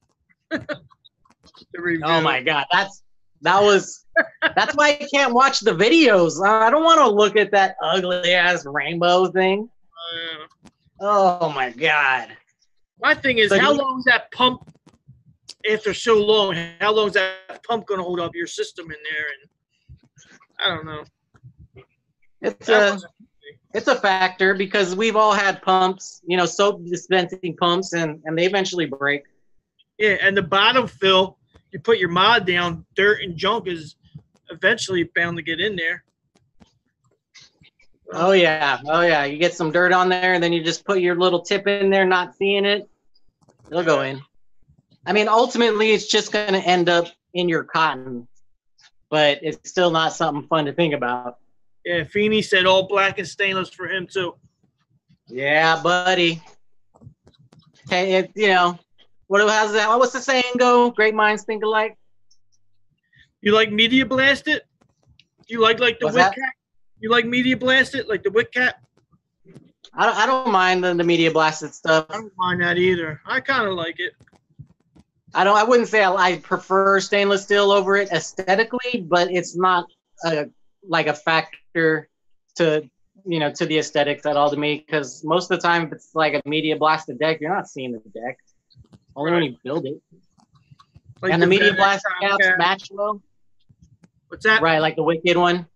Oh my God, that's why I can't watch the videos. I don't want to look at that ugly ass rainbow thing. Oh my God.
My thing is, how long is that pump? After so long, how long is that pump going to hold up your system in there? And I don't know.
It's a factor because we've all had pumps, soap dispensing pumps, and they eventually break.
Yeah, and the bottom fill, you put your mod down, dirt and junk is eventually bound to get in there.
Oh yeah. You get some dirt on there, and then you just put your little tip in there, not seeing it. It'll go in. I mean, ultimately, it's just going to end up in your cotton, but it's still not something fun to think about.
Yeah, Feeney said all black and stainless for him too.
Yeah, buddy. Hey, what's the saying go? Great minds think alike.
You like media blast it? You like the wick cap? You like media blast it, like the wick cap?
I don't mind the media blasted stuff.
I don't mind that either. I kind of like it.
I wouldn't say I prefer stainless steel over it aesthetically, but it's not like a factor to the aesthetics at all to me, because most of the time if it's like a media blasted deck, you're not seeing the deck. Only when you build it. Like and the media blasted caps match well.
What's that?
Right, like the Wicked one.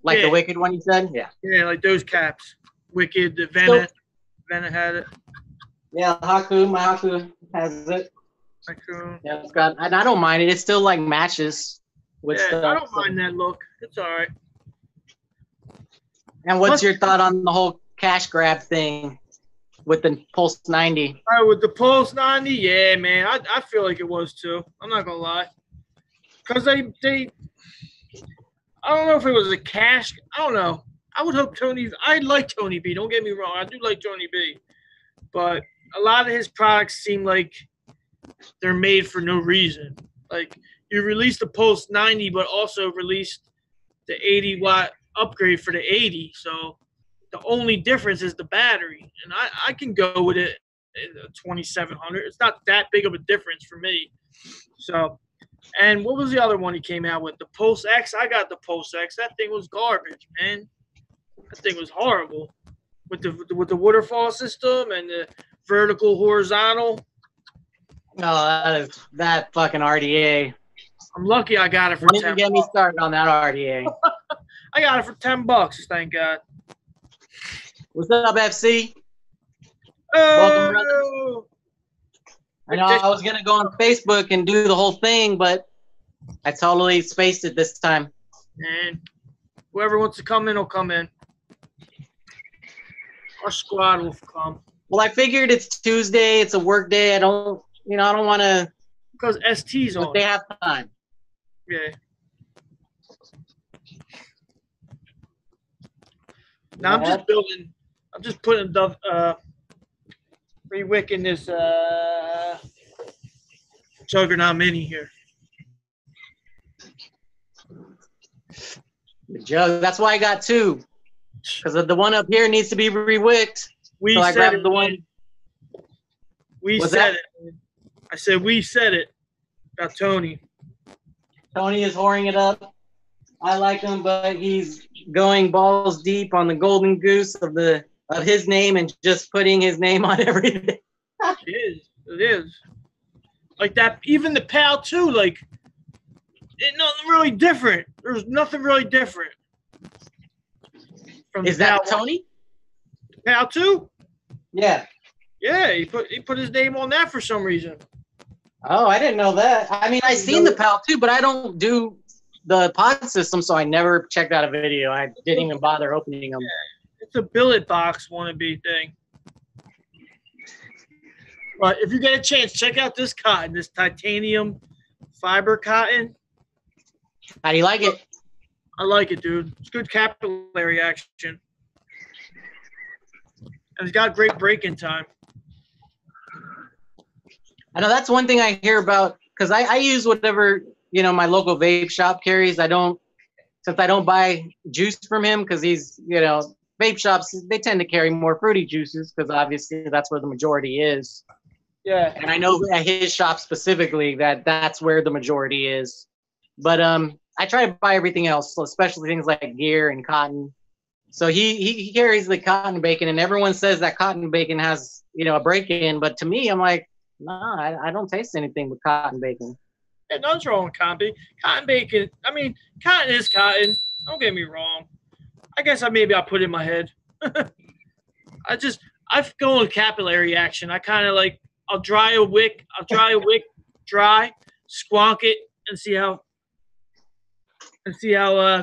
Like the Wicked one you said? Yeah.
Yeah, like those caps. Wicked, the Venom had it.
Yeah, my Haku has it.
Haku.
Yeah, it's got, and I don't mind it. It still like matches. with
Yeah, I
stuff.
don't mind that look. It's all right.
And what's your thought on the whole cash grab thing with the Pulse 90?
All right, with the Pulse 90, yeah, man, I feel like it was too. I'm not gonna lie, because they I don't know if it was a cash. I don't know. I would hope Tony. I like Tony B. Don't get me wrong. I do like Tony B. But a lot of his products seem like they're made for no reason. Like you released the Pulse 90, but also released the 80-watt upgrade for the 80. So the only difference is the battery, and I can go with it at 2700. It's not that big of a difference for me. So. And what was the other one he came out with? The Pulse X. I got the Pulse X. That thing was garbage, man. That thing was horrible with the waterfall system and the vertical horizontal.
Oh, that fucking RDA.
I'm lucky I got it for
Don't
10
even get me
bucks.
started on that RDA.
I got it for $10, thank God.
What's up, FC? Welcome, brother. I know I was gonna go on Facebook and do the whole thing, but I totally spaced it this time.
And whoever wants to come in will come in. Our squad will come.
Well, I figured it's Tuesday. It's a work day. I don't want to.
Because ST's on.
They have time.
Yeah. Now I'm just building. I'm just putting the re-wicking this Juggernaut Mini here.
The jug. That's why I got two. Because the one up here needs to be re-wicked. So I grabbed the one.
We said it. I said we said it. About Tony.
Tony is whoring it up. I like him, but he's going balls deep on the golden goose of his name and just putting his name on everything.
It is. Like that, even the PAL too, like it's nothing really different. There's nothing really different. From
is that Tony?
PAL 2?
Yeah.
Yeah, he put his name on that for some reason.
Oh, I didn't know that. I mean, I seen the PAL 2, but I don't do the pod system, so I never checked out a video. I didn't even bother opening them.
Yeah, it's a billet box wannabe thing. But if you get a chance, check out this cotton, this titanium fiber cotton.
How do you like it?
I like it, dude. It's good capillary action. And it's got great break-in time.
I know that's one thing I hear about, because I use whatever, my local vape shop carries. Since I don't buy juice from him, because he's, vape shops, they tend to carry more fruity juices, because obviously that's where the majority is.
Yeah.
And I know at his shop specifically that's where the majority is. But I try to buy everything else, so especially things like gear and cotton. So he carries the cotton bacon, and everyone says that cotton bacon has, a break-in. But to me, I'm like, no, I don't taste anything with cotton bacon.
Yeah, nothing's wrong with cotton. Cotton bacon, I mean, cotton is cotton. Don't get me wrong. I guess maybe I put it in my head. I go on capillary action. I kind of like, I'll dry a wick, dry, squonk it, and see how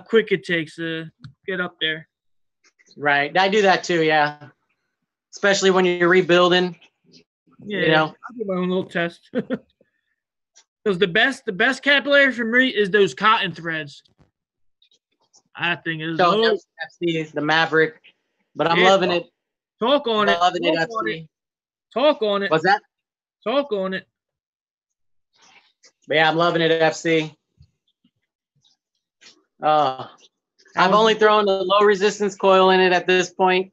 quick it takes to get up there.
Right. I do that too, yeah. Especially when you're rebuilding.
Yeah, I'll do my own little test. Because the best capillary for me is those cotton threads. I think it is.
So FC, the Maverick, but I'm loving it.
Talk on it.
Loving it, FC.
Talk on it.
What's that?
Talk on it.
But yeah, I'm loving it, FC. I've only thrown the low resistance coil in it at this point.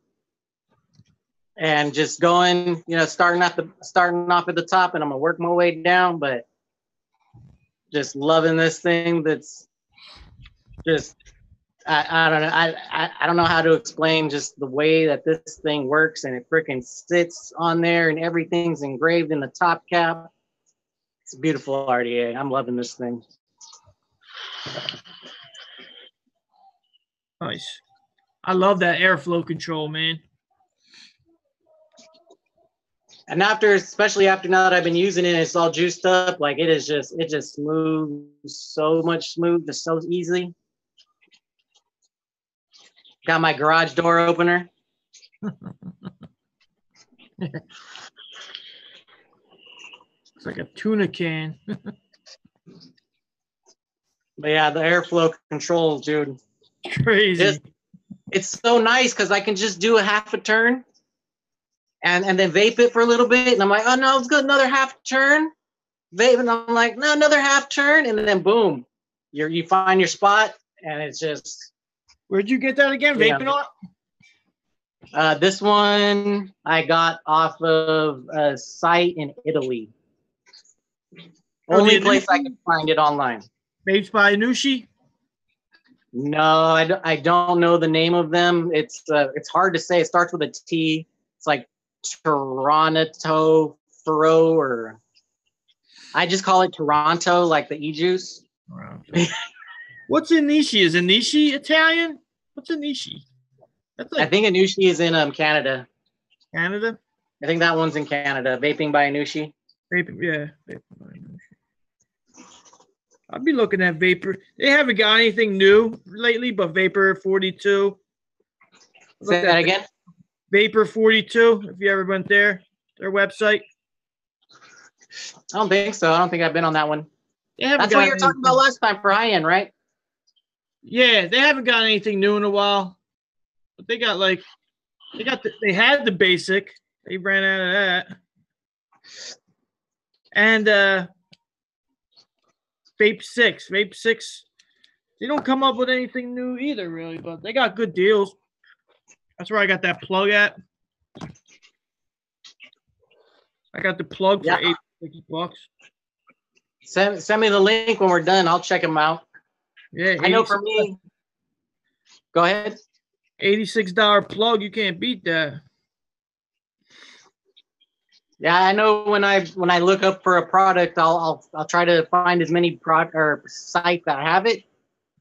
And just going, starting off at the top, and I'm gonna work my way down, but just loving this thing. That's just I don't know. I don't know how to explain just the way that this thing works, and it freaking sits on there, and everything's engraved in the top cap. It's a beautiful RDA. I'm loving this thing.
Nice. I love that airflow control, man.
And after, especially after now that I've been using it, it's all juiced up. Like it just moves so much smooth, so easily. Got my garage door opener.
It's like a tuna can.
But yeah, the airflow control, dude.
Crazy.
It's so nice because I can just do a half a turn and then vape it for a little bit. And I'm like, oh no, let's go another half turn. Vape, and I'm like, no, another half turn. And then boom, you find your spot, and it's just.
Where'd you get that again? Vaping on?
This one I got off of a site in Italy. Only place I can find it online.
Vapes by Anushi?
No, I don't know the name of them. It's hard to say. It starts with a T. It's like Toronto Furo, or I just call it Toronto, like the e-juice.
What's Anishi? Is Anishi Italian? What's Anishi? That's like,
I think Anushi is in Canada.
Canada?
I think that one's in Canada. Vaping by Anushi.
Vaping, yeah. Vaping by Anushi. I'll be looking at Vapor. They haven't got anything new lately, but Vapor 42.
Say that again?
Vapor 42, if you ever went there, their website.
I don't think so. I don't think I've been on that one. That's what you were talking about last time for high-end, right?
Yeah, they haven't got anything new in a while. But they got like, they had the basic. They ran out of that. And Vape 6. They don't come up with anything new either, really, but they got good deals. That's where I got that plug at. I got the plug for $850.
Send me the link when we're done. I'll check them out.
Yeah,
I know for me. Go ahead.
$86 plug. You can't beat that.
Yeah, I know when I look up for a product, I'll try to find as many sites that have it.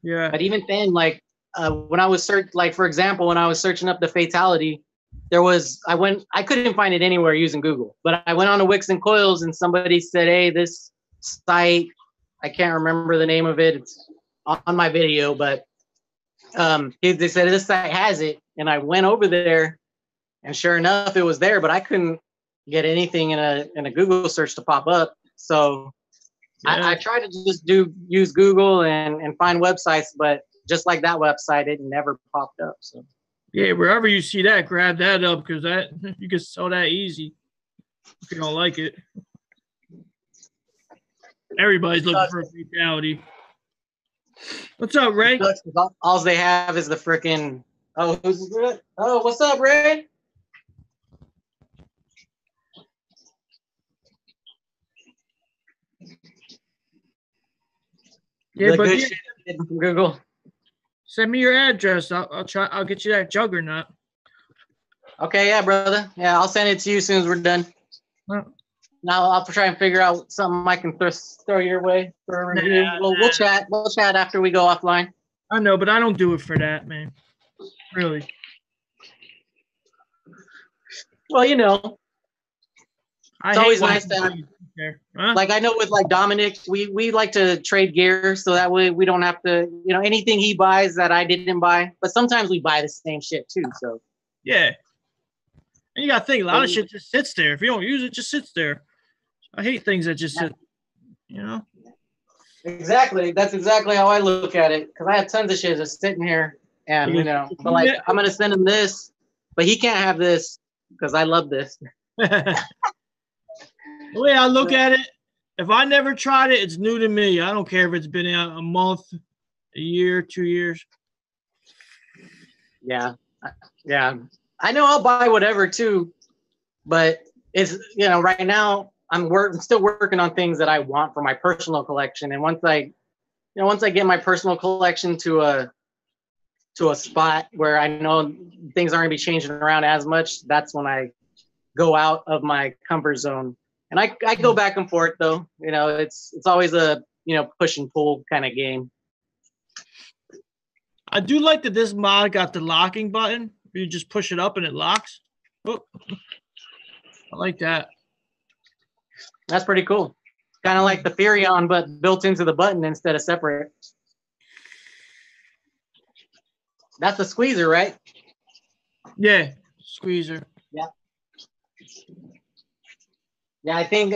Yeah.
But even then, like when I was for example, when I was searching up the Fatality, I couldn't find it anywhere using Google. But I went on to Wicks and Coils, and somebody said, hey, this site, I can't remember the name of it. It's on my video, but they said this site has it, and I went over there, and sure enough, it was there, but I couldn't get anything in a Google search to pop up. So yeah. I tried to just use Google and find websites, but just like that website, it never popped up. So
yeah, wherever you see that, grab that up, because that you can sell that easy if you don't like it. Everybody's looking for a fatality. What's up, Ray?
All they have is the freaking. Oh, who's good? Oh, what's up, Ray?
Yeah, but
good shit from Google.
Send me your address. I'll get you that juggernaut. Okay,
yeah, brother. Yeah, I'll send it to you as soon as we're done. Now I'll try and figure out something I can throw your way for a review. We'll chat. We'll chat after we go offline.
I know, but I don't do it for that, man. Really.
Well, you know, it's always nice to have. Huh? Like I know with like Dominic, we like to trade gear so that way we don't have to, anything he buys that I didn't buy. But sometimes we buy the same shit too. So
yeah. And you gotta think a lot of shit just sits there. If you don't use it, it just sits there. I hate things that just sit,
Exactly. That's exactly how I look at it. Because I have tons of shit just sitting here, and but like I'm gonna send him this, but he can't have this because I love this.
The way I look at it, if I never tried it, it's new to me. I don't care if it's been out a month, a year, 2 years.
Yeah. I know I'll buy whatever too, but it's right now I'm still working on things that I want for my personal collection, and once I get my personal collection to a spot where I know things aren't gonna be changing around as much, that's when I go out of my comfort zone. And I go back and forth though. It's always a push and pull kind of game.
I do like that this mod got the locking button. You just push it up and it locks. Oh, I like that.
That's pretty cool. Kind of like the Furion, but built into the button instead of separate. That's the squeezer, right?
Yeah, squeezer.
Yeah. Yeah, I think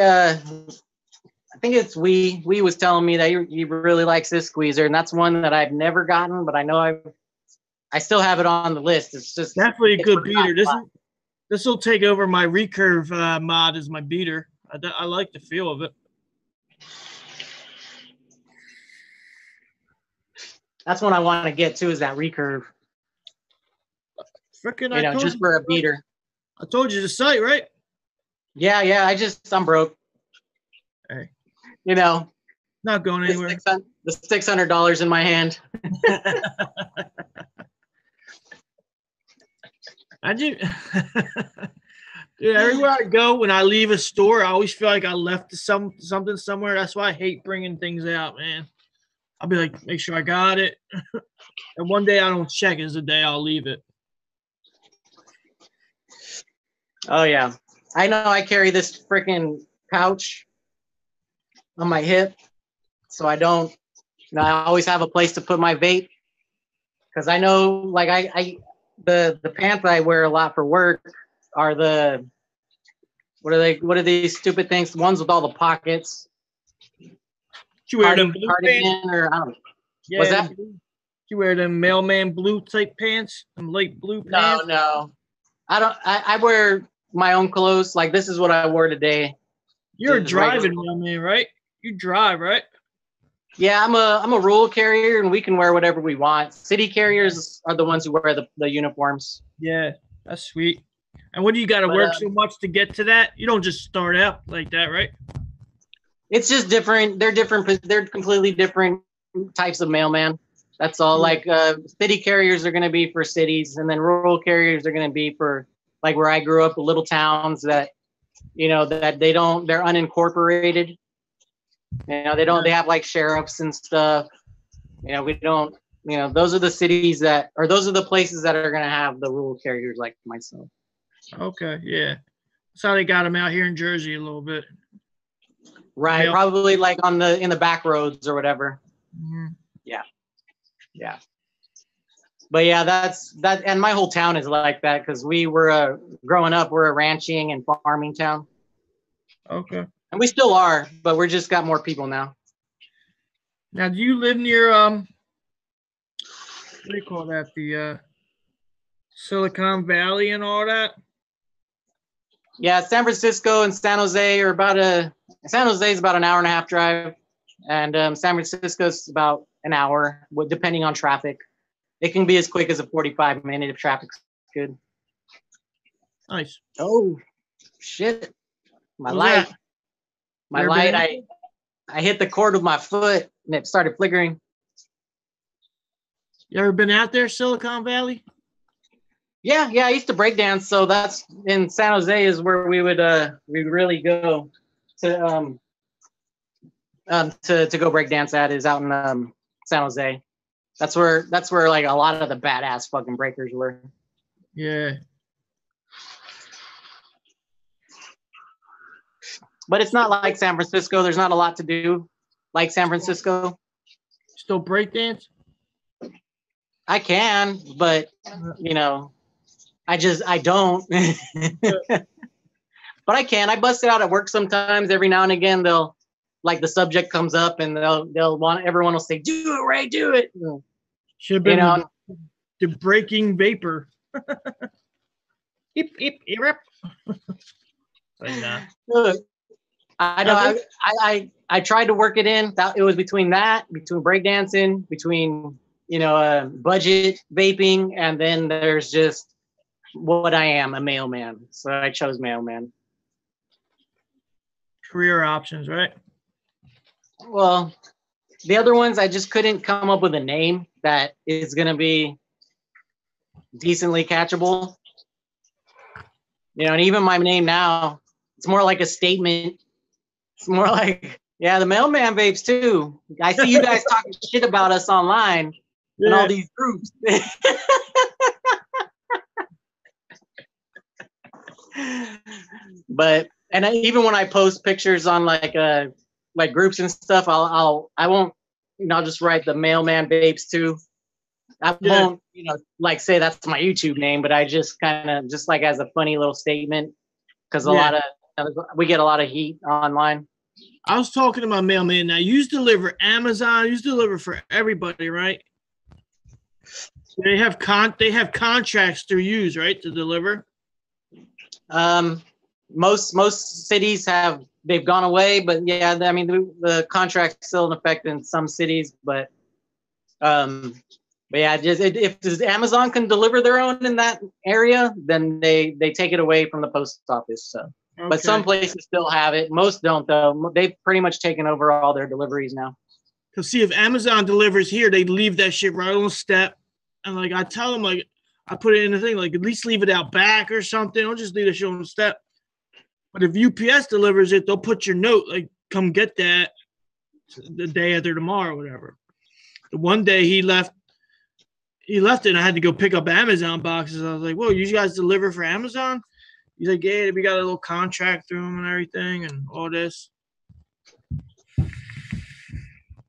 it's Wee was telling me that he really likes this squeezer, and that's one that I've never gotten, but I know I still have it on the list. It's just
definitely a good beater. This will take over my recurve mod as my beater. I like the feel of it.
That's what I want to get too, is that recurve.
Frickin',
just for a beater.
I told you the site, right?
Yeah, I'm broke.
Hey.
Not
going anywhere.
The $600 in my hand.
I do. Dude, everywhere I go, when I leave a store, I always feel like I left something somewhere. That's why I hate bringing things out, man. I'll be like, make sure I got it. And one day I don't check is the day I'll leave it.
Oh, yeah. I know I carry this freaking pouch on my hip, so I don't, I always have a place to put my vape. Because I know, like, the pants I wear a lot for work are what are these stupid things? The ones with all the pockets.
You wear them blue
pants? Or, I don't know.
Yeah,
what's that?
You wear them Mailman blue type pants? Them light blue pants?
No. I don't. I wear my own clothes. Like, this is what I wore today.
You're driving, mailman, right? You drive, right?
Yeah, I'm a rural carrier, and we can wear whatever we want. City carriers are the ones who wear the uniforms.
Yeah, that's sweet. And what do you got to work so much to get to that? You don't just start out like that, right?
It's just different. They're different. They're completely different types of mailman. That's all. Like city carriers are going to be for cities, and then rural carriers are going to be for like where I grew up, the little towns that that they're unincorporated. They have like sheriffs and stuff. We don't. Those are the cities those are the places that are going to have the rural carriers like myself.
Okay, yeah. That's how they got them out here in Jersey a little bit.
Right, probably like in the back roads or whatever.
Mm-hmm.
Yeah. But yeah, that's and my whole town is like that because we were growing up, we're a ranching and farming town.
Okay.
And we still are, but we're just got more people now.
Now, do you live near what do you call that? The Silicon Valley and all that?
Yeah, San Francisco and San Jose are San Jose is about an hour and a half drive, and San Francisco is about an hour, depending on traffic. It can be as quick as a 45-minute if traffic's good.
Nice.
Oh, shit. My light. I hit the cord with my foot, and it started flickering.
You ever been out there, Silicon Valley?
Yeah, I used to break dance, so that's in San Jose is where we would really go to go break dance at is out in San Jose. That's where like a lot of the badass fucking breakers were.
Yeah.
But it's not like San Francisco. There's not a lot to do like San Francisco.
Still break dance?
I can, but I don't. But I can. I bust it out at work sometimes. Every now and again, they'll like the subject comes up and everyone will say, "Do it, Ray, do it."
Should have been the breaking vapor. Hip, hip, hip.
I know. I tried to work it in. It was between breakdancing, between budget vaping, and then there's just what I am, a mailman. So I chose mailman.
Career options, right?
Well, the other ones, I just couldn't come up with a name that is going to be decently catchable. And even my name now, it's more like a statement. It's more like, yeah, the Mailman VapesToo. I see you guys talking shit about us online in all these groups. But even when I post pictures on like groups and stuff, I won't, I'll just write the Mailman VapesToo. I won't, like say that's my YouTube name, but I just kind of just like as a funny little statement because we get a lot of heat online.
I was talking to my mailman. Now, you deliver Amazon. You deliver for everybody, right? They have contracts through you, right, to deliver.
Most cities they've gone away, but yeah, I mean the contract's still in effect in some cities, but yeah, if Amazon can deliver their own in that area, then they take it away from the post office. So. Okay. But some places still have it. Most don't, though. They've pretty much taken over all their deliveries now.
Because see, if Amazon delivers here, they leave that shit right on the step. And like I tell them, like I put it in the thing, like at least leave it out back or something. Don't just leave that shit on the step. But if UPS delivers it, they'll put your note, like come get that the day after tomorrow, or whatever. The one day he left it, and I had to go pick up Amazon boxes. I was like, "Whoa, you guys deliver for Amazon?" He's like, yeah, we got a little contract through him and everything and all this.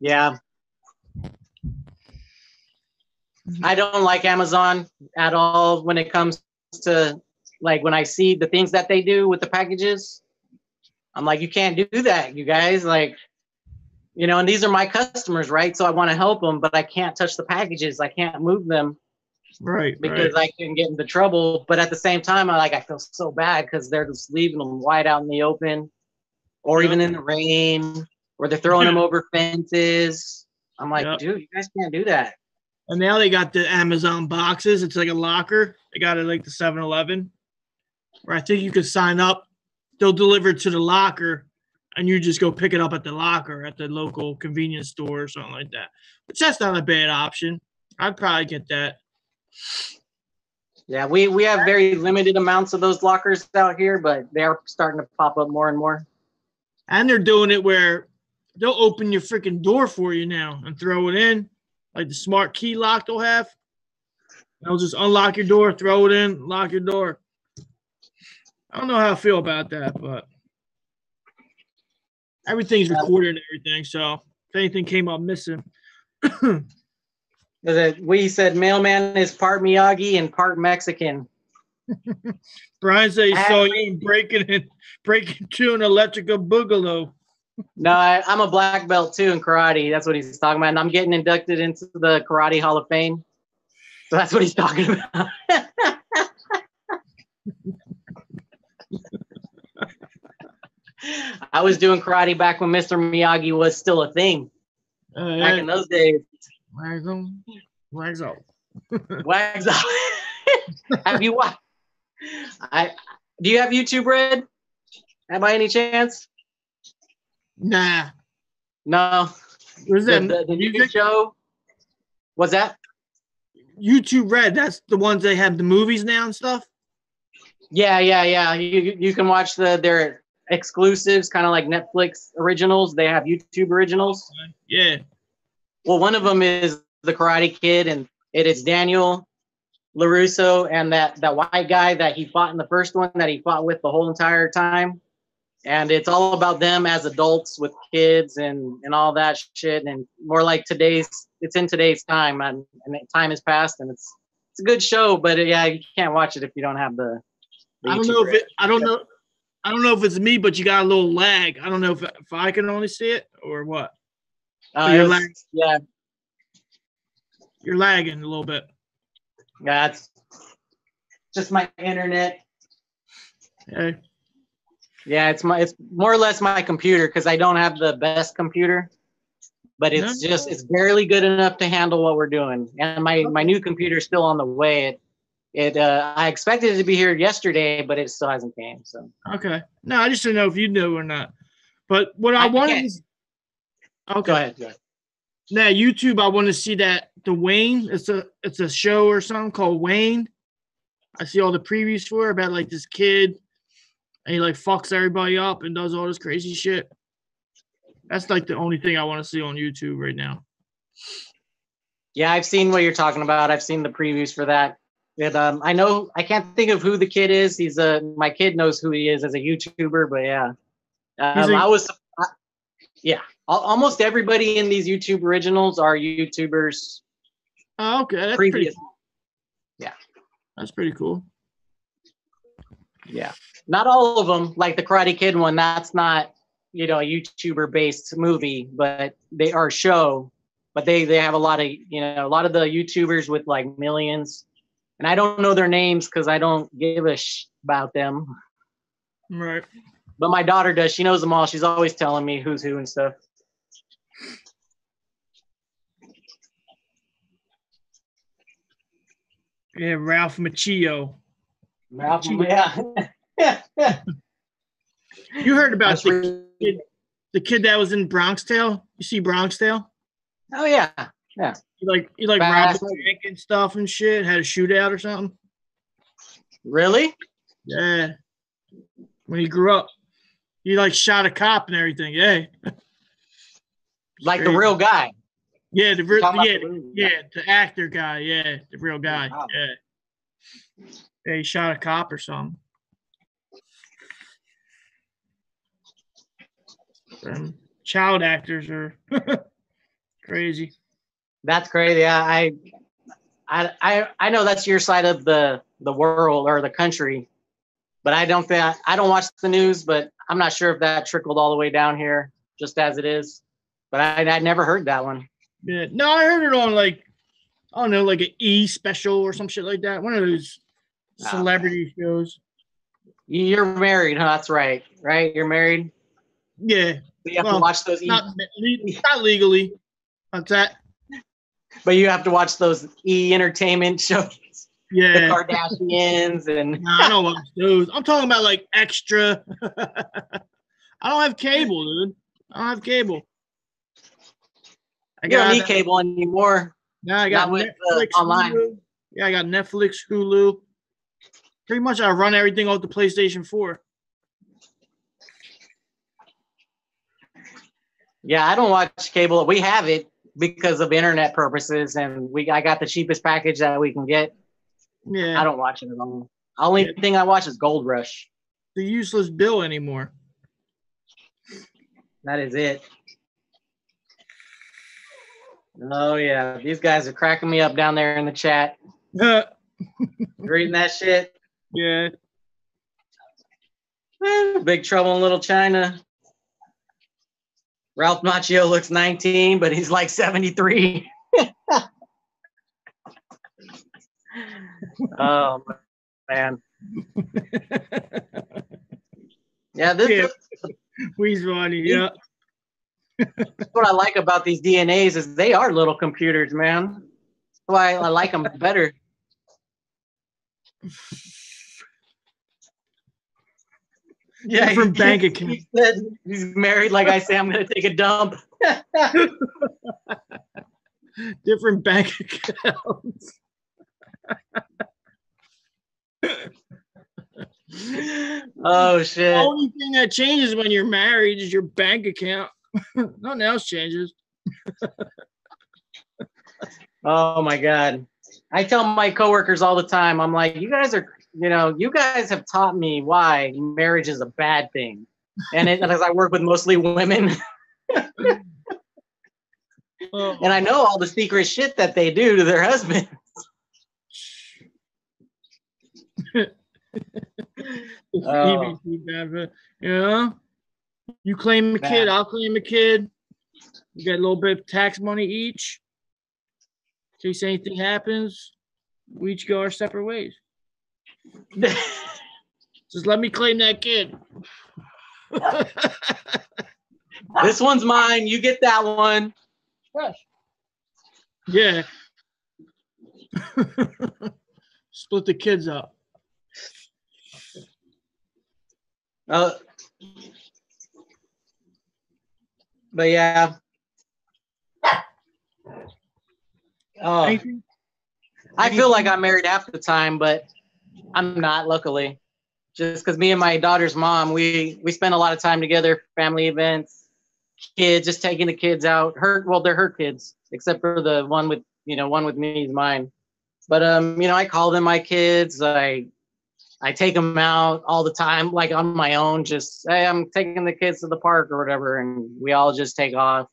Yeah. I don't like Amazon at all when it comes to, like, when I see the things that they do with the packages. I'm like, you can't do that, you guys. Like, and these are my customers, right? So I want to help them, but I can't touch the packages. I can't move them.
Right.
Because I can get into trouble. But at the same time, I feel so bad because they're just leaving them wide out in the open or even in the rain, or they're throwing them over fences. I'm like, dude, you guys can't do that.
And now they got the Amazon boxes. It's like a locker. They got it like the 7-Eleven, where I think you can sign up. They'll deliver it to the locker, and you just go pick it up at the locker at the local convenience store or something like that. Which that's not a bad option. I'd probably get that.
Yeah, we have very limited amounts of those lockers out here, but they are starting to pop up more and more.
And they're doing it where they'll open your freaking door for you now and throw it in, like the smart key lock they'll have. They'll just unlock your door, throw it in, lock your door. I don't know how I feel about that, but everything's recorded and everything, so if anything came up missing.
We said Mailman is part Miyagi and part Mexican.
Brian said he saw you breaking to an electrical boogaloo.
No, I'm a black belt too in karate. That's what he's talking about. And I'm getting inducted into the Karate Hall of Fame. So that's what he's talking about. I was doing karate back when Mr. Miyagi was still a thing. Back in those days.
Wags on. Wags off.
Wags off. Have you watched? Do you have YouTube Red? By any chance?
Nah.
No.
What is that?
The music show? What's that?
YouTube Red. That's the ones they have the movies now and stuff.
Yeah. You can watch their exclusives, kind of like Netflix originals. They have YouTube originals.
Yeah.
Well, one of them is the Karate Kid, and it is Daniel LaRusso and that white guy that he fought in the first one, that he fought with the whole entire time. And it's all about them as adults with kids and all that shit, and more like it's in today's time, and time has passed, and it's a good show, but yeah, you can't watch it if you don't have the
I don't know if it's me, but you got a little lag. I don't know if I can only see it or what.
You're
lagging a little bit.
Yeah, it's just my internet.
Okay.
Yeah, it's more or less my computer, because I don't have the best computer, but it's barely good enough to handle what we're doing. And my new computer is still on the way. I expected it to be here yesterday, but it still hasn't came. So
okay, no, I just didn't know if you knew or not. But what I wanted is okay.
Go ahead.
Now YouTube, I want to see that the Wayne. It's a show or something called Wayne. I see all the previews for it about like this kid, and he like fucks everybody up and does all this crazy shit. That's like the only thing I want to see on YouTube right now.
Yeah, I've seen what you're talking about. I've seen the previews for that. And I can't think of who the kid is. My kid knows who he is as a YouTuber, but yeah. Yeah. Almost everybody in these YouTube originals are YouTubers.
Oh, okay. That's
previous.
pretty cool.
Yeah.
That's pretty cool.
Yeah. Not all of them, like the Karate Kid one. That's not, a YouTuber based movie, but they are show. But they have a lot of, a lot of the YouTubers with like millions. And I don't know their names because I don't give a about them.
Right.
But my daughter does. She knows them all. She's always telling me who's who and stuff.
Yeah, Ralph Macchio.
Yeah.
You heard about the kid that was in Bronx Tale? You see Bronx Tale?
Oh yeah. Yeah.
He like robbed the bank and stuff and shit, had a shootout or something.
Really?
Yeah. When he grew up. He like shot a cop and everything. Yeah.
Like the real guy.
Yeah, the actor guy. Yeah, the real guy. Wow. Yeah, he shot a cop or something. Child actors are crazy.
That's crazy. I know that's your side of the world or the country, but I don't watch the news, but I'm not sure if that trickled all the way down here just as it is. But I never heard that one.
Yeah, no, I heard it on like, I don't know, like an E special or some shit like that. One of those celebrity shows.
You're married, huh? That's right. Right? You're married?
Yeah.
So you have to watch those
not legally. What's that?
But you have to watch those entertainment shows.
Yeah.
The Kardashians and
I don't watch those. I'm talking about like extra. I don't have cable, dude. I don't have cable.
You don't need cable anymore.
No, I got Netflix,
online.
Hulu. Yeah, I got Netflix, Hulu. Pretty much I run everything off the PlayStation 4.
Yeah, I don't watch cable. We have it because of internet purposes, and I got the cheapest package that we can get.
Yeah.
I don't watch it at all. Only thing I watch is Gold Rush.
The useless bill anymore.
That is it. Oh yeah, these guys are cracking me up down there in the chat. Reading that shit.
Yeah.
Big Trouble in Little China. Ralph Macchio looks 19, but he's like 73. Oh man. Yeah,
We's funny. Yeah.
What I like about these DNAs is they are little computers, man. That's why I like them better.
Yeah, different bank account.
He said he's married. Like I say, I'm going to take a dump.
Different bank accounts.
Oh shit!
The only thing that changes when you're married is your bank account. Nothing else changes.
Oh my god! I tell my coworkers all the time. I'm like, you guys have taught me why marriage is a bad thing, and as I work with mostly women, and I know all the secret shit that they do to their husbands.
Yeah. You claim a kid, I'll claim a kid. We get a little bit of tax money each. In case anything happens, we each go our separate ways. Just let me claim that kid.
This one's mine. You get that one.
Yeah. Split the kids up.
But yeah. I feel like I'm married half the time, but I'm not, luckily. Just because me and my daughter's mom, we spend a lot of time together, family events, kids, just taking the kids out. They're her kids, except for the one with me is mine. But I call them my kids. I take them out all the time, like on my own. Just, hey, I'm taking the kids to the park or whatever, and we all just take off.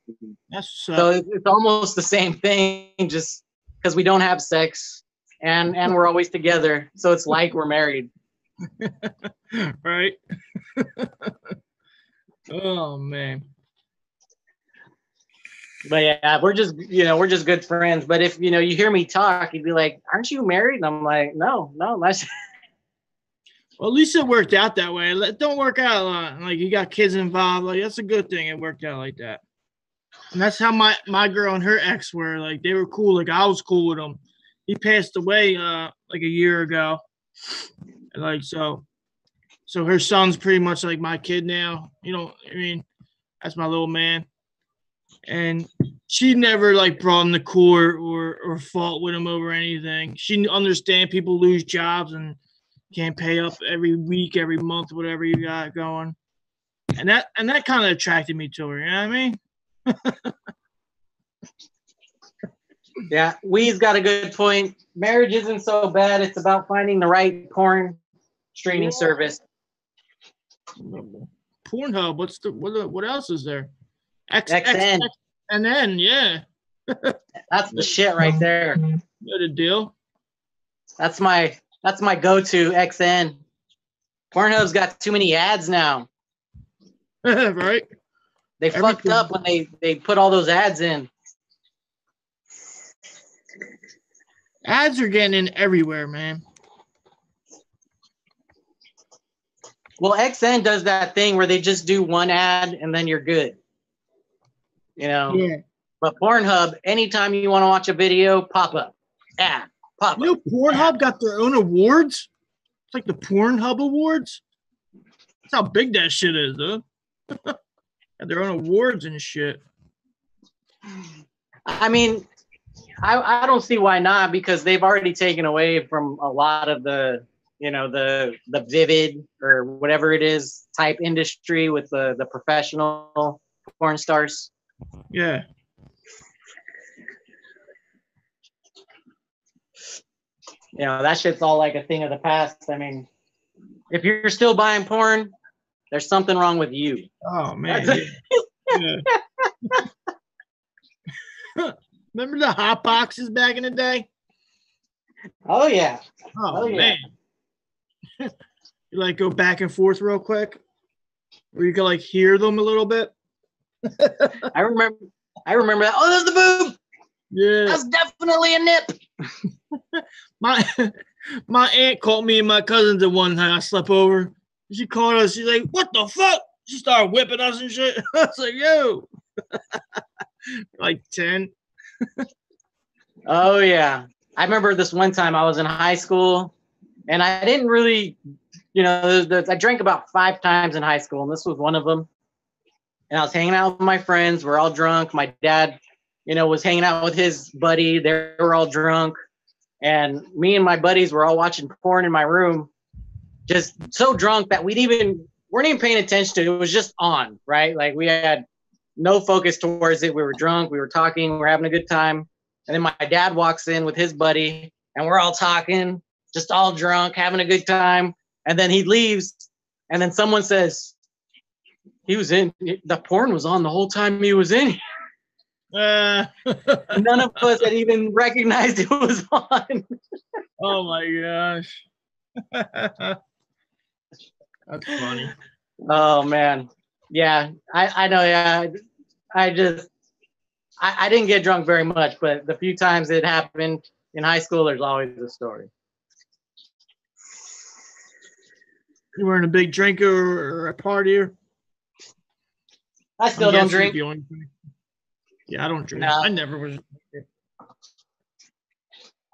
So it's almost the same thing, just because we don't have sex, and we're always together. So it's like we're married.
Right. Oh man.
But yeah, we're just good friends. But if you hear me talk, you'd be like, "Aren't you married?" And I'm like, "No, that's."
Well, at least it worked out that way. It don't work out a lot. Like you got kids involved. Like that's a good thing. It worked out like that. And that's how my girl and her ex were. Like they were cool. Like I was cool with him. He passed away like a year ago. And like so her son's pretty much like my kid now. I mean, that's my little man. And she never like brought him to court or fought with him over anything. She understand people lose jobs and can't pay up every week, every month, whatever you got going. And that kind of attracted me to her. You know what I mean?
Yeah, Wee's got a good point. Marriage isn't so bad. It's about finding the right porn streaming service.
Pornhub. What else is there?
XN.
And then
That's the shit right there.
What a deal.
That's my go-to, XN. Pornhub's got too many ads now.
Right.
They fucked up when they put all those ads in.
Ads are getting in everywhere, man.
Well, XN does that thing where they just do one ad and then you're good.
Yeah.
But Pornhub, anytime you want to watch a video, pop up. Ad. Pop up.
Pornhub got their own awards? It's like the Pornhub Awards? That's how big that shit is, huh? Got their own awards and shit.
I mean, I don't see why not, because they've already taken away from a lot of the Vivid or whatever it is type industry with the professional porn stars.
Yeah.
That shit's all like a thing of the past. I mean, if you're still buying porn, there's something wrong with you.
Oh man. Yeah. Remember the hot boxes back in the day?
Oh yeah.
Oh man. You like go back and forth real quick, where you can like hear them a little bit.
I remember that. Oh, there's the boob.
Yeah,
that's definitely a nip.
My aunt caught me and my cousins at one time. I slept over. She called us. She's like, "What the fuck?" She started whipping us and shit. I was like, "Yo," like 10.
Oh yeah, I remember this one time I was in high school, and I didn't really, I drank about 5 times in high school, and this was one of them. And I was hanging out with my friends. We're all drunk. My dad, was hanging out with his buddy. They were all drunk. And me and my buddies were all watching porn in my room, just so drunk that weren't even paying attention to it. It was just on, right? Like we had no focus towards it. We were drunk. We were talking. We were having a good time. And then my dad walks in with his buddy, and we're all talking, just all drunk, having a good time. And then he leaves. And then someone says, the porn was on the whole time he was in here. None of us had even recognized it was on.
Oh my gosh. That's funny.
Oh man. Yeah, I know. Yeah, I didn't get drunk very much, but the few times it happened in high school, there's always a story.
You weren't a big drinker or a partier?
I still don't drink.
Yeah, I don't drink.
No.
I never was.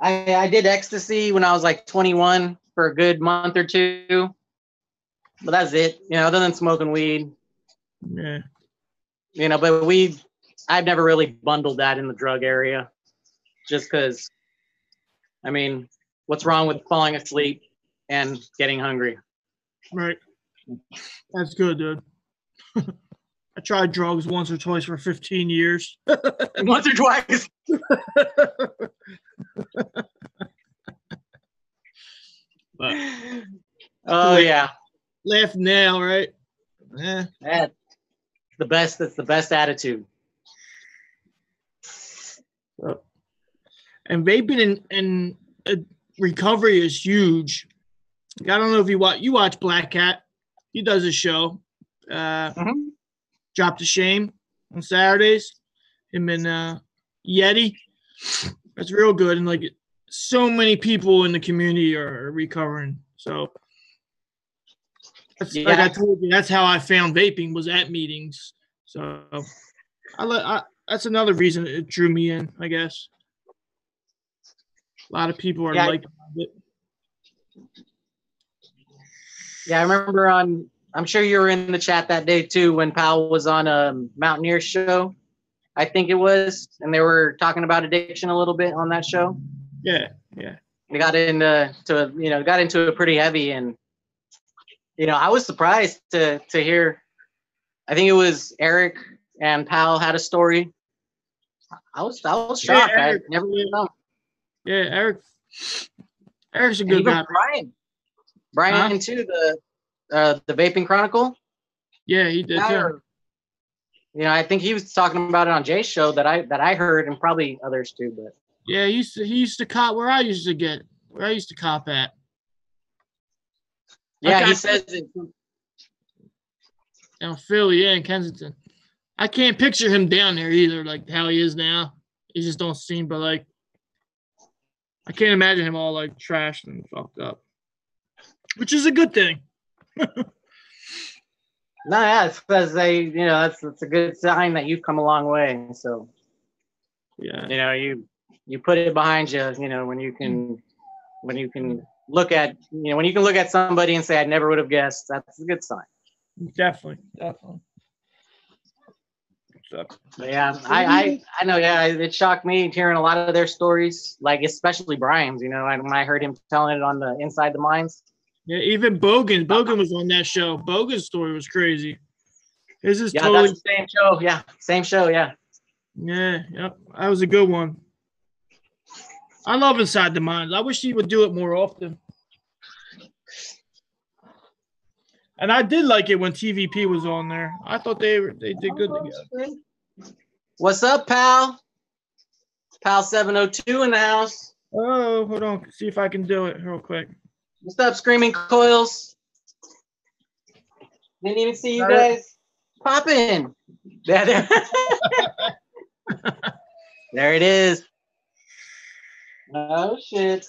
I did ecstasy when I was like 21 for a good month or two, but that's it. Other than smoking weed.
Yeah.
But I've never really bundled that in the drug area, just because. I mean, what's wrong with falling asleep and getting hungry?
Right. That's good, dude. I tried drugs once or twice for 15 years.
Once or twice.
But
Oh yeah,
laugh now, right? Yeah.
that's the best. That's the best attitude.
And vaping and recovery is huge. I don't know if you watch Black Cat. He does a show.
Mm-hmm.
Drop the Shame on Saturdays. Him and Yeti. That's real good. And like so many people in the community are recovering. So that's
Yeah.
like I told you, that's how I found vaping was at meetings. So that's another reason it drew me in, I guess. A lot of people are like it.
Yeah, I remember I'm sure you were in the chat that day too when Powell was on a Mountaineer show, I think it was, and they were talking about addiction a little bit on that show.
Yeah.
They got into it pretty heavy, and I was surprised to hear. I think it was Eric and Powell had a story. I was shocked.
Yeah,
I never really know.
Yeah, Eric's a good guy.
Brian too, the Vaping Chronicle.
Yeah, he did too.
I think he was talking about it on Jay's show that I heard, and probably others too. But
yeah, he used to cop where I used to cop at.
Yeah, he says it.
In Philly, in Kensington. I can't picture him down there either, like how he is now. He just don't seem, but like I can't imagine him all like trashed and fucked up, which is a good thing.
No, yeah, it's because that's a good sign that you've come a long way. So,
yeah,
you put it behind you. When you can look at somebody and say, I never would have guessed. That's a good sign.
Definitely.
But yeah, I know. Yeah, it shocked me hearing a lot of their stories, like especially Brian's. When I heard him telling it on the Inside the Mines.
Yeah, even Bogan. Bogan was on that show. Bogan's story was crazy. His is
totally that's the same show. Yeah, same show. Yeah.
Yeah, yep. That was a good one. I love Inside the Mines. I wish he would do it more often. And I did like it when TVP was on there. I thought they did good together.
What's up, pal? Pal 702 in the house.
Oh, hold on. See if I can do it real quick.
What's up, Screaming Coils? Didn't even see you guys pop in. There it is. Oh shit.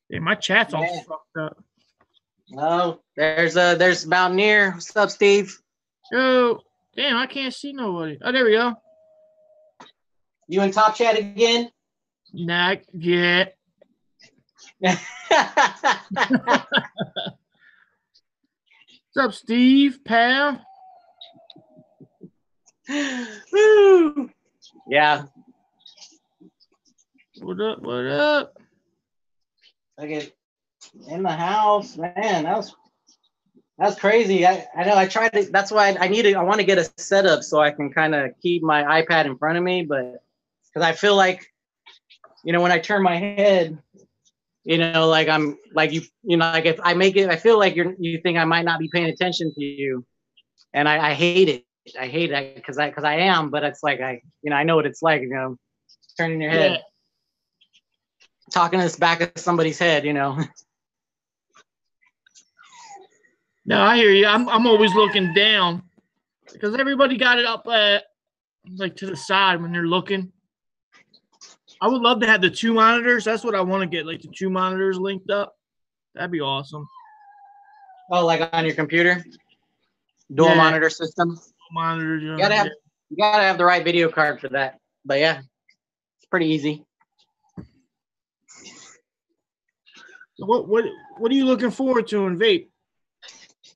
Yeah, my chat's all fucked up.
Oh, there's Mountaineer. What's up, Steve?
Oh, damn, I can't see nobody. Oh, there we go.
You in top chat again?
Not yet. What's up, Steve, pal?
Woo. Yeah.
What up?
Okay. In the house, man. That was crazy. I know. I tried to. That's why I want to get a setup so I can kind of keep my iPad in front of me, but because I feel like, when I turn my head, like I'm like like if I make it, I feel like you think I might not be paying attention to you, and I hate it. I hate it because I am, but it's like I know what it's like, turning your head, talking to this back of somebody's head,
No, I hear you. I'm always looking down because everybody got it up like to the side when they're looking. I would love to have the two monitors. That's what I want to get, like the two monitors linked up. That'd be awesome.
Oh, like on your computer? Dual monitor system?
Monitor.
You gotta have the right video card for that. But yeah, it's pretty easy.
What are you looking forward to in vape?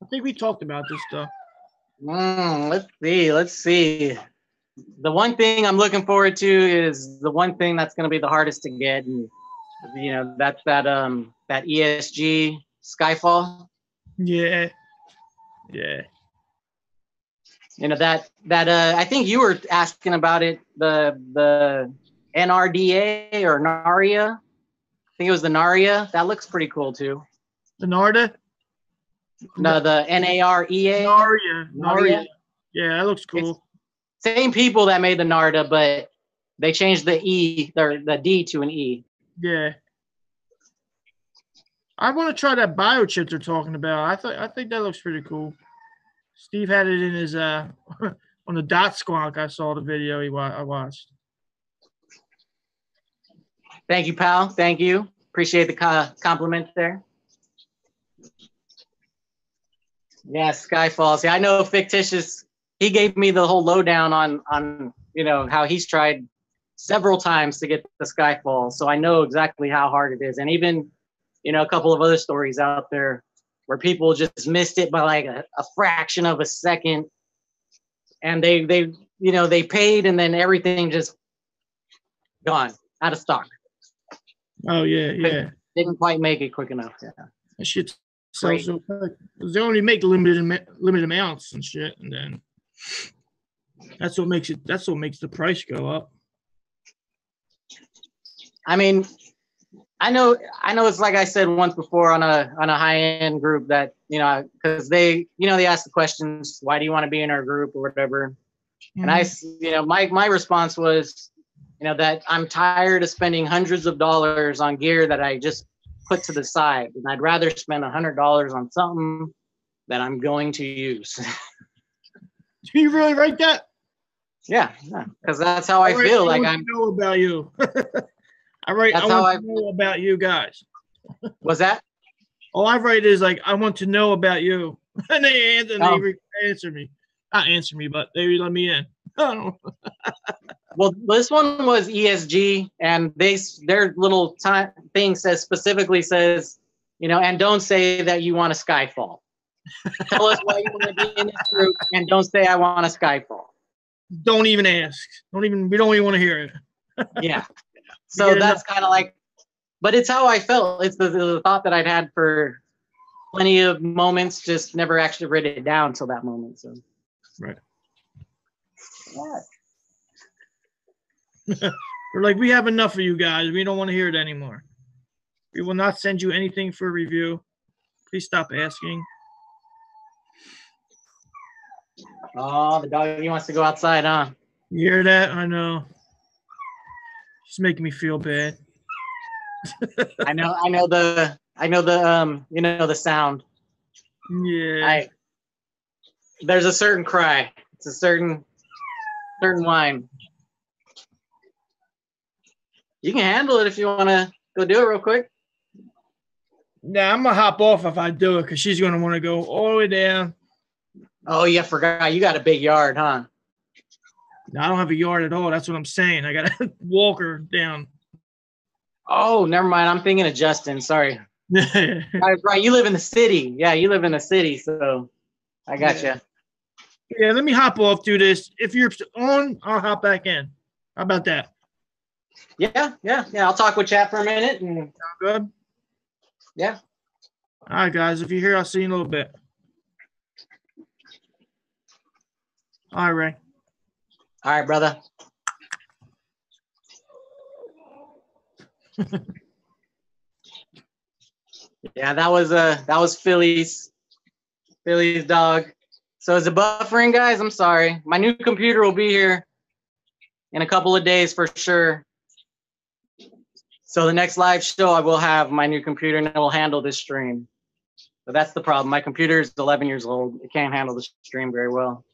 I think we talked about this stuff.
Let's see. The one thing I'm looking forward to is the one thing that's going to be the hardest to get, and that's that ESG Skyfall.
Yeah.
I think you were asking about it. The NRDA or NARIA think it was the Naria. That looks pretty cool too.
The Narda?
No, the Narea.
Naria. Yeah, that looks cool.
Same people that made the Narda, but they changed the E or the D to an E.
Yeah. I want to try that biochip they're talking about. I think that looks pretty cool. Steve had it in his on the dot squonk. I saw the video I watched.
Thank you, pal. Thank you. Appreciate the compliment there. Yeah, Skyfalls. Yeah, I know Fictitious. He gave me the whole lowdown on how he's tried several times to get the Skyfall. So I know exactly how hard it is. And even a couple of other stories out there where people just missed it by like a fraction of a second, and they paid, and then everything just gone out of stock.
Oh yeah.
Didn't quite make it quick enough. Yeah.
That shit sells so quick. They only make limited amounts and shit, and then that's what makes it. That's what makes the price go up.
I mean, I know it's like I said once before on a high end group that because they ask the questions, why do you want to be in our group or whatever, and my response was that I'm tired of spending hundreds of dollars on gear that I just put to the side, and I'd rather spend $100 on something that I'm going to use.
Do you really write that?
Yeah, because that's how I feel. Like I
know about you. I want to know about you guys.
What's that?
All I write is like, I want to know about you. And they answer me. Not answer me, but they let me in.
Well, this one was ESG, and their little thing specifically says, and don't say that you want a Skyfall. Tell us why you want to be in this group, and don't say I want a Skyfall.
Don't even ask. We don't even want to hear it.
Yeah. So that's kind of like, but it's how I felt. It's the thought that I'd had for plenty of moments, just never actually written it down until that moment. So.
Right.
Yeah.
We're like, we have enough of you guys. We don't want to hear it anymore. We will not send you anything for review. Please stop asking.
Oh, the doggy wants to go outside, huh?
You hear that? I know. She's making me feel bad.
I know the the sound.
Yeah.
There's a certain cry. It's a certain whine. You can handle it if you want to go do it real quick.
Nah, I'm gonna hop off if I do it because she's gonna want to go all the way down.
Oh, yeah, forgot. You got a big yard, huh?
No, I don't have a yard at all. That's what I'm saying. I gotta walk her down.
Oh, never mind. I'm thinking of Justin. Sorry. Right. You live in the city. Yeah, you live in the city, so I got you.
Yeah, let me hop off, do this. If you're on, I'll hop back in. How about that?
Yeah. I'll talk with chat for a minute. And
sound good?
Yeah.
All right, guys. If you're here, I'll see you in a little bit. All right, Ray.
All right, brother. Yeah, that was Philly's dog. So is it buffering, guys? I'm sorry. My new computer will be here in a couple of days for sure. So the next live show, I will have my new computer and it will handle this stream. But that's the problem. My computer is 11 years old. It can't handle the stream very well.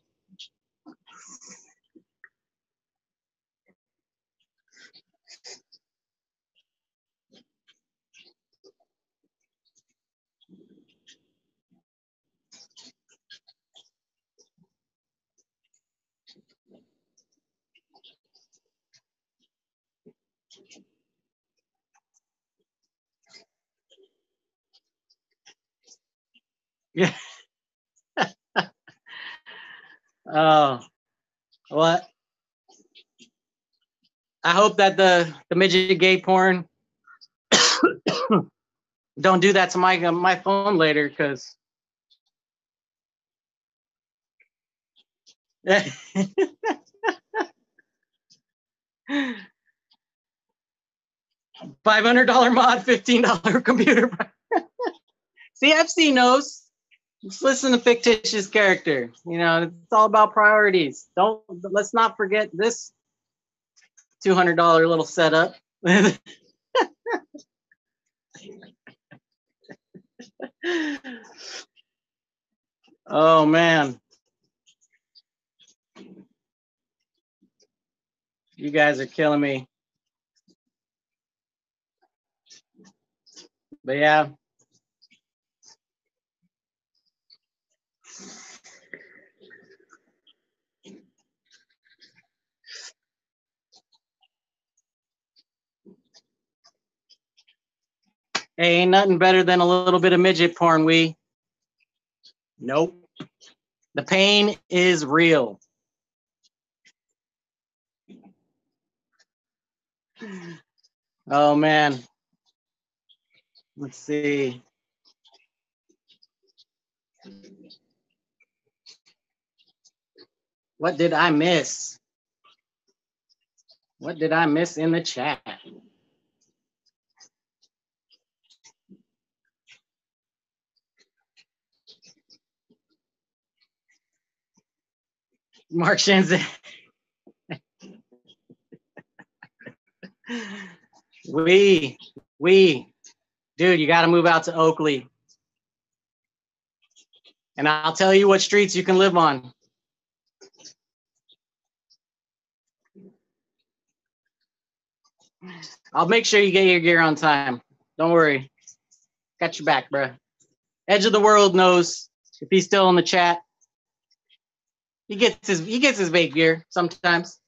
Yeah. Oh, what? I hope that the midget gay porn don't do that to my phone later, because $500 mod, $15 computer. See, FC knows. Just listen to fictitious character. You know, it's all about priorities. Let's not forget this $200 little setup. Oh man. You guys are killing me. But yeah. Hey, ain't nothing better than a little bit of midget porn, Nope. The pain is real. Oh man. Let's see. What did I miss? What did I miss in the chat? Mark Shenzhen. Dude, you got to move out to Oakley. And I'll tell you what streets you can live on. I'll make sure you get your gear on time. Don't worry. Got your back, bro. Edge of the World knows if he's still in the chat. He gets his vape gear sometimes.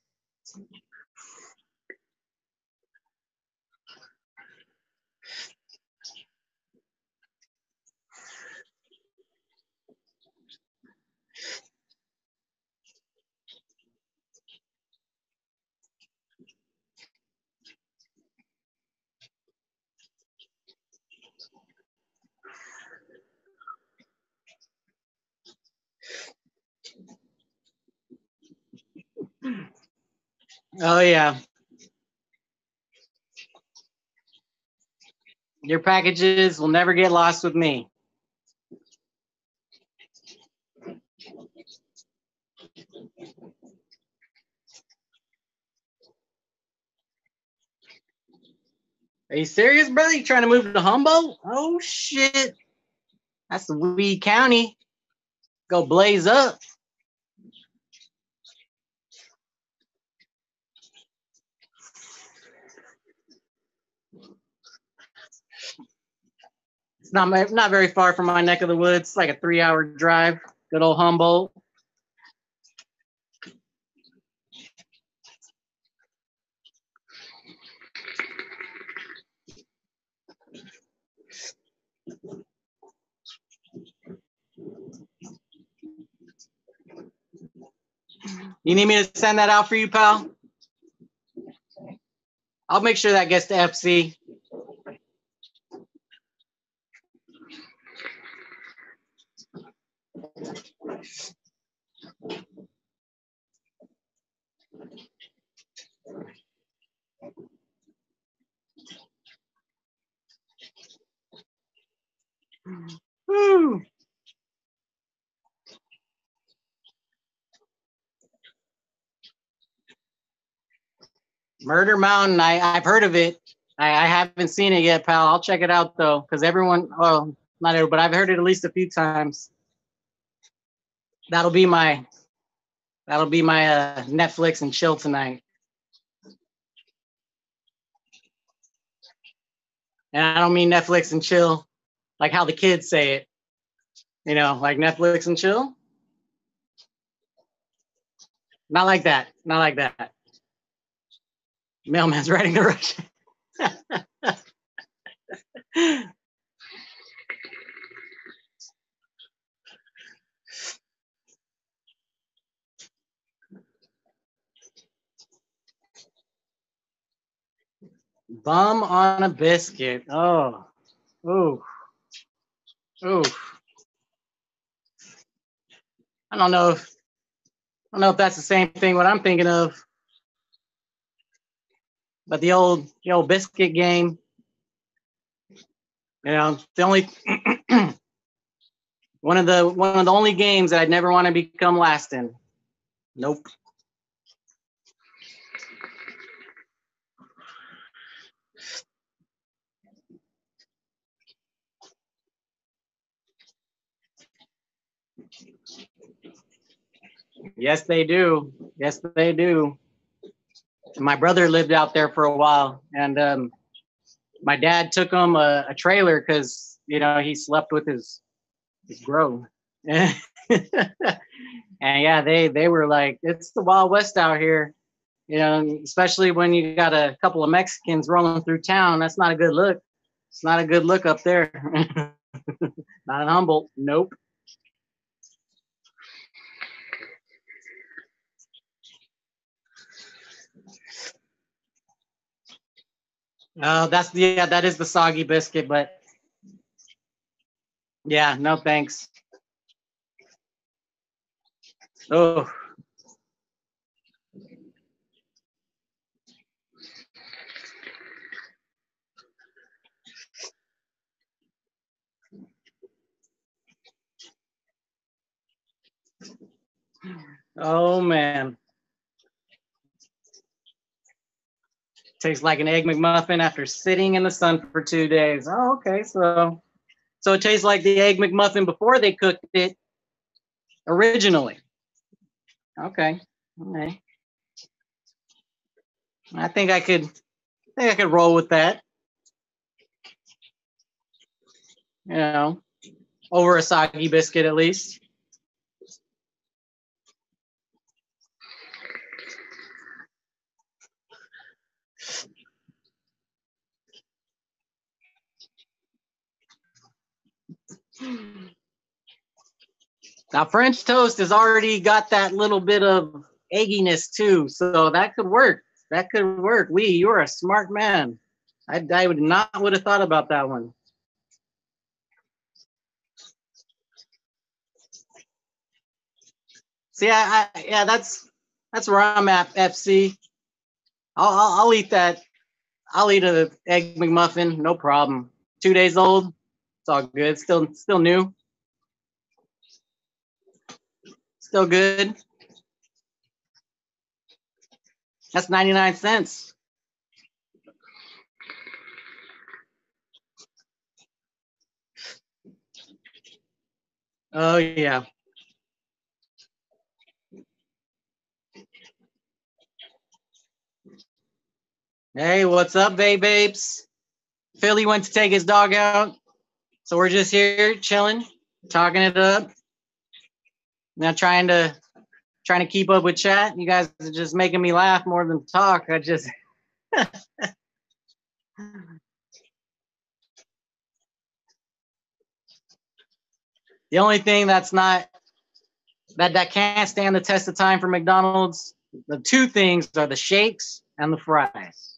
Oh yeah. Your packages will never get lost with me. Are you serious, brother? You trying to move to Humboldt? Oh shit. That's the Weed County. Go blaze up. It's not very far from my neck of the woods. It's like a 3-hour drive. Good old Humboldt. You need me to send that out for you, pal? I'll make sure that gets to FC. Woo. Murder Mountain, I've heard of it. I haven't seen it yet, pal. I'll check it out though, because everyone, well, not everyone, but I've heard it at least a few times. That'll be my Netflix and chill tonight. And I don't mean Netflix and chill like how the kids say it. You know, like Netflix and chill. Not like that. Not like that. Mailman's writing the Russian. Bum on a biscuit. Oh, ooh, ooh. I don't know if that's the same thing what I'm thinking of. But the old biscuit game, the only one of the only games that I'd never want to become last in. Nope. Yes, they do. Yes, they do. My brother lived out there for a while, and my dad took him a trailer because he slept with his bro. And yeah, they were like, it's the Wild West out here. Especially when you got a couple of Mexicans rolling through town. That's not a good look. It's not a good look up there. Not in Humboldt. Nope. That is the soggy biscuit, but yeah, no thanks. Oh. Oh man. Tastes like an Egg McMuffin after sitting in the sun for 2 days. Oh, okay. So it tastes like the Egg McMuffin before they cooked it originally. Okay. All right. I think I could roll with that. Over a soggy biscuit at least. Now French toast has already got that little bit of egginess too, so that could work. That could work. You're a smart man. I would have thought about that one. See, yeah, that's where I'm at. FC. I'll eat that. I'll eat a Egg McMuffin, no problem. 2 days old, it's all good. Still new. Still good. That's 99 cents. Oh yeah. Hey, what's up, babes? Philly went to take his dog out, so we're just here chilling, talking it up. Now trying to keep up with chat. You guys are just making me laugh more than talk. I just the only thing that's not that can't stand the test of time for McDonald's. The two things are the shakes and the fries.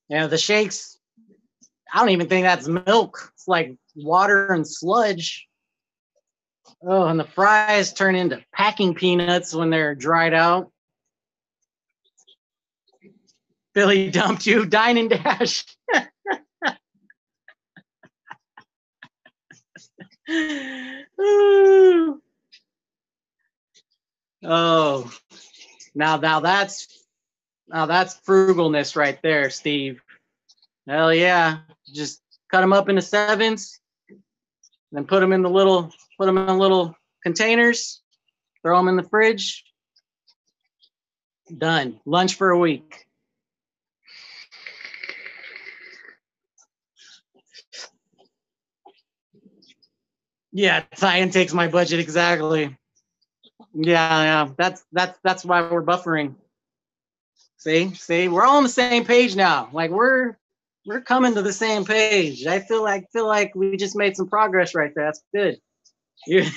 The shakes. I don't even think that's milk. It's like water and sludge. Oh, and the fries turn into packing peanuts when they're dried out. Billy dumped you, dine and dash. Oh, now that's frugalness right there, Steve. Hell yeah! Just cut them up into sevens, then put them in little containers. Throw them in the fridge. Done. Lunch for a week. Yeah, Italian takes my budget exactly. Yeah. That's why we're buffering. See, we're all on the same page now. Like we're coming to the same page. I feel like we just made some progress right there. That's good. Yeah.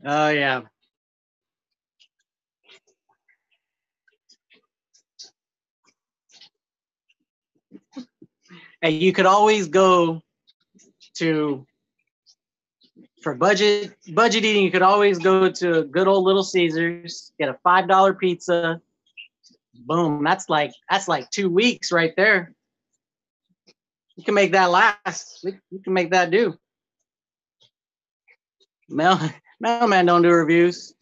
Oh yeah. And you could always go to for budget eating. You could always go to good old Little Caesars, get a $5 pizza. Boom. That's like 2 weeks right there. You can make that last. You can make that do. Mailman don't do reviews.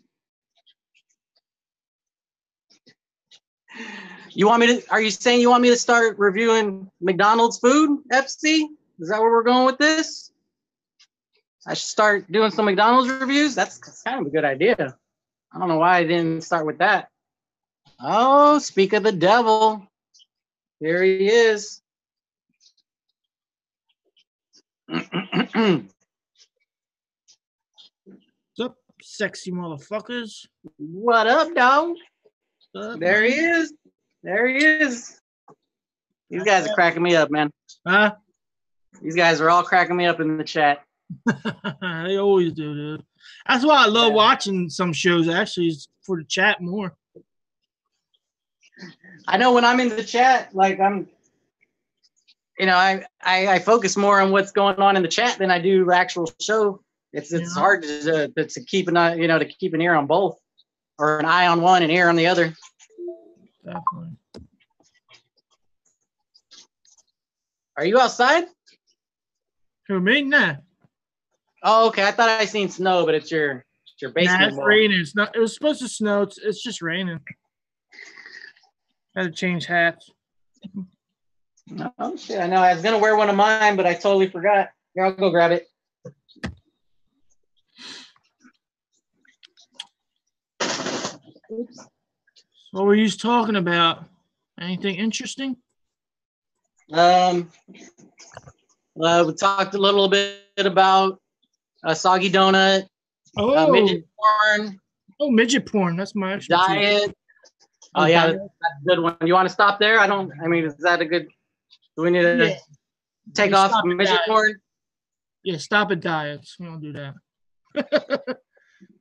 You want me to? Are you saying you want me to start reviewing McDonald's food, FC? Is that where we're going with this? I should start doing some McDonald's reviews. That's kind of a good idea. I don't know why I didn't start with that. Oh, speak of the devil. Here he is.
What's up, sexy motherfuckers?
What up, dog?
What's up,
There he
man?
is. There he is. These guys are cracking me up, man.
Huh?
These guys are all cracking me up in the chat.
They always do, dude. That's why I love watching some shows, actually, is for the chat more.
I know when I'm in the chat, like I focus more on what's going on in the chat than I do the actual show. It's hard to keep to keep an ear on both, or an eye on one and ear on the other.
Definitely.
Are you outside?
Who, me? Nah.
Oh, okay. I thought I seen snow, but it's your basement.
Nah, it's raining. It's not. It was supposed to snow. It's just raining. Had to change hats.
Oh shit! I know. I was gonna wear one of mine, but I totally forgot. Here, I'll go grab it. Oops.
What were you talking about? Anything interesting?
We talked a little bit about a soggy donut, midget porn.
Oh, midget porn. That's my expertise.
Diet. Oh yeah, that's a good one. You want to stop there? Is that a good? Do we need to take off midget porn?
Yeah, stop at diets. We don't do that.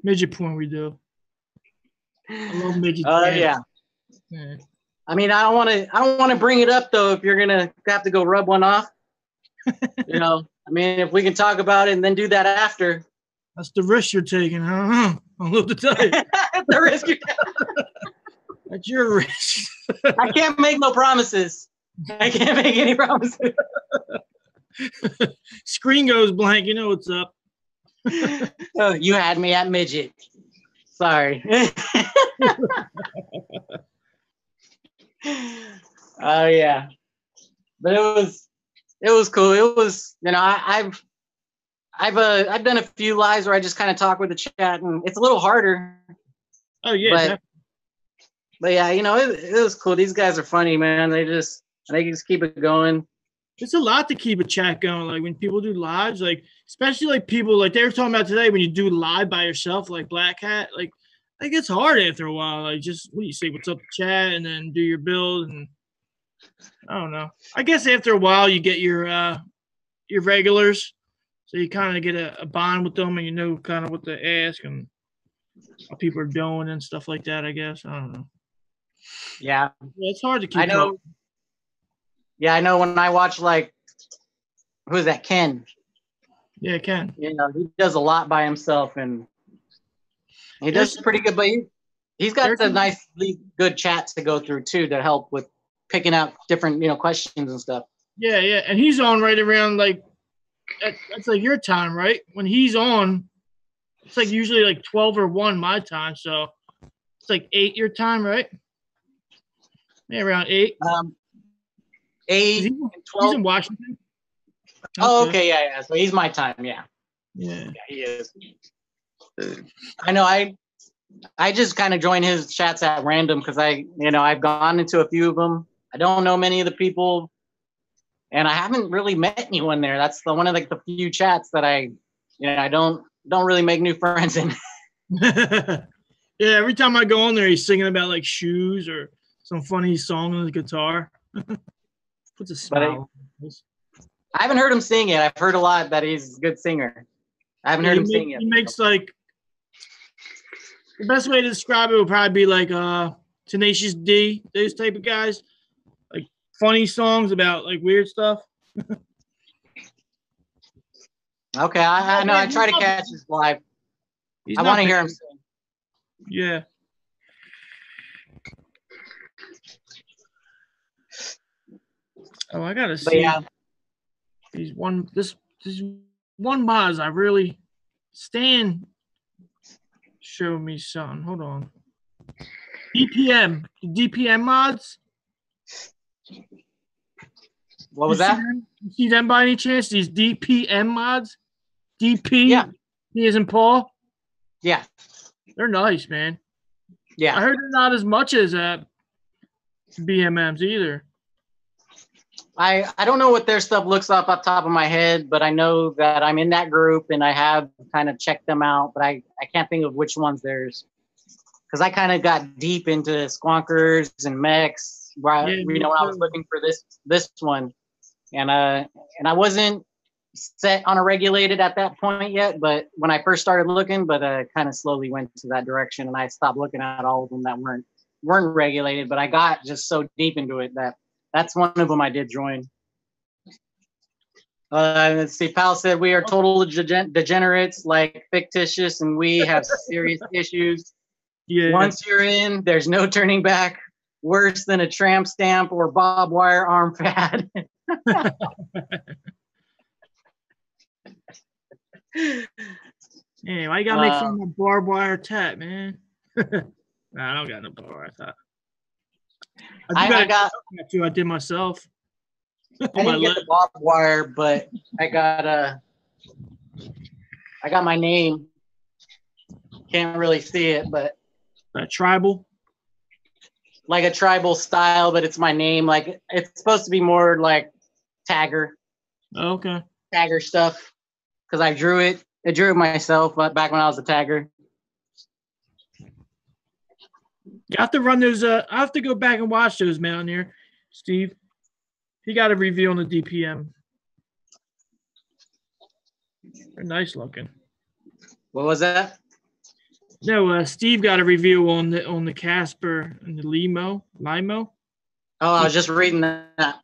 Midget porn, we do. I love midget porn.
Yeah. I don't want to bring it up though. If you're gonna have to go rub one off, if we can talk about it and then do that after.
That's the risk you're taking. I don't know. I'll have to tell you.
The risk you're taking.
That's your risk.
I can't make no promises. I can't make any promises.
Screen goes blank. You know what's up.
Oh, you had me at midget. Sorry. Oh yeah, but it was cool. It was, I've done a few lives where I just kind of talk with the chat, and it's a little harder.
Oh yeah,
but yeah, it was cool. These guys are funny, man. They just keep it going.
It's a lot to keep a chat going. Like when people do lives, like especially like people like they were talking about today, when you do live by yourself, like Black Hat, like it gets hard after a while. Like just what do you say? What's up, chat, and then do your build, and I don't know. I guess after a while you get your regulars, so you kind of get a bond with them, and you know kind of what to ask and how people are doing and stuff like that. I guess I don't know.
Yeah,
it's hard to keep.
I know. Up. Yeah, I know. When I watch who is that? Ken.
Yeah, Ken.
He does a lot by himself, and he does pretty good. But he's got the nice, good chats to go through too to help with picking out different, questions and stuff.
Yeah, and he's on right around that's like your time, right? When he's on, it's like usually like 12 or 1 my time, so it's like 8 your time, right? Yeah, around 8.
8 and 12.
He's in Washington.
Oh, okay, yeah. So he's my time, yeah.
Yeah,
he is. I know. I just kind of join his chats at random because I've gone into a few of them. I don't know many of the people, and I haven't really met anyone there. That's one of the few chats that I don't really make new friends in.
Yeah, every time I go on there, he's singing about like shoes or some funny song on the guitar. Puts a smile.
I haven't heard him sing yet. I've heard a lot that he's a good singer. I haven't heard him sing yet.
He makes like The best way to describe it would probably be like Tenacious D, those type of guys. Like funny songs about like weird stuff.
Okay, I know. I try to catch this live. I want to hear him sing.
Yeah. Oh, I gotta see.
Yeah.
This one Moz I really Stan showed me something. Hold on. DPM mods.
What was that?
You see them by any chance? These DPM mods? DP?
Yeah.
He isn't Paul?
Yeah.
They're nice, man.
Yeah.
I heard they're not as much as BMMs either.
I don't know what their stuff looks up off the top of my head, but I know that I'm in that group and I have kind of checked them out, but I can't think of which ones there's, because I kind of got deep into squonkers and mechs where when I was looking for this one, and I wasn't set on a regulated at that point yet, but when I first started looking, but kind of slowly went to that direction, and I stopped looking at all of them that weren't regulated, but I got just so deep into it that that's one of them I did join. Let's see. Pal said we are total degenerates, like fictitious, and we have serious issues.
Yeah.
Once you're in, there's no turning back. Worse than a tramp stamp or barbed wire arm pad.
Hey, why you gotta make fun of my barbed wire tat, man? Nah, I don't got no barbed wire tat. I did myself.
I didn't get the barbed wire, but I got my name. Can't really see it, but
tribal,
like a tribal style, but it's my name. Like it's supposed to be more like tagger.
Oh, okay.
Tagger stuff, because I drew it. I drew it myself, but back when I was a tagger.
You have to run those. I have to go back and watch those, man. Here, Steve. He got a review on the DPM. They're nice looking.
What was that?
No, Steve got a review on the Casper and the Limo.
Oh, I was just reading that. I'll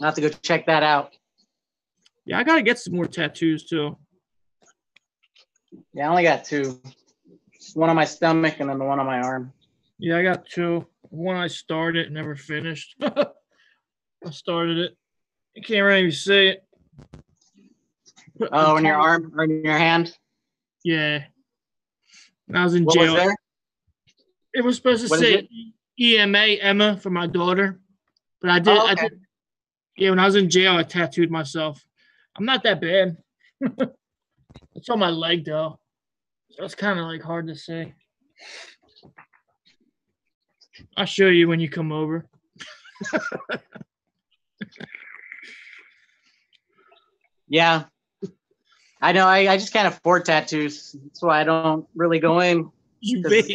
have to go check that out.
Yeah, I gotta get some more tattoos too.
Yeah, I only got 2. One on my stomach and then the one on my arm.
Yeah, I got 2. One I started, never finished. I started it. You can't really see it.
Oh, in your arm or in your hand?
Yeah. When I was in
what
jail.
Was there?
It was supposed to say Emma, for my daughter. But I did.
Oh, okay.
Yeah, when I was in jail, I tattooed myself. I'm not that bad. It's on my leg, though. So it's kind of like hard to say. I'll show you when you come over.
Yeah. I know. I just can't afford tattoos. That's why I don't really go in. It's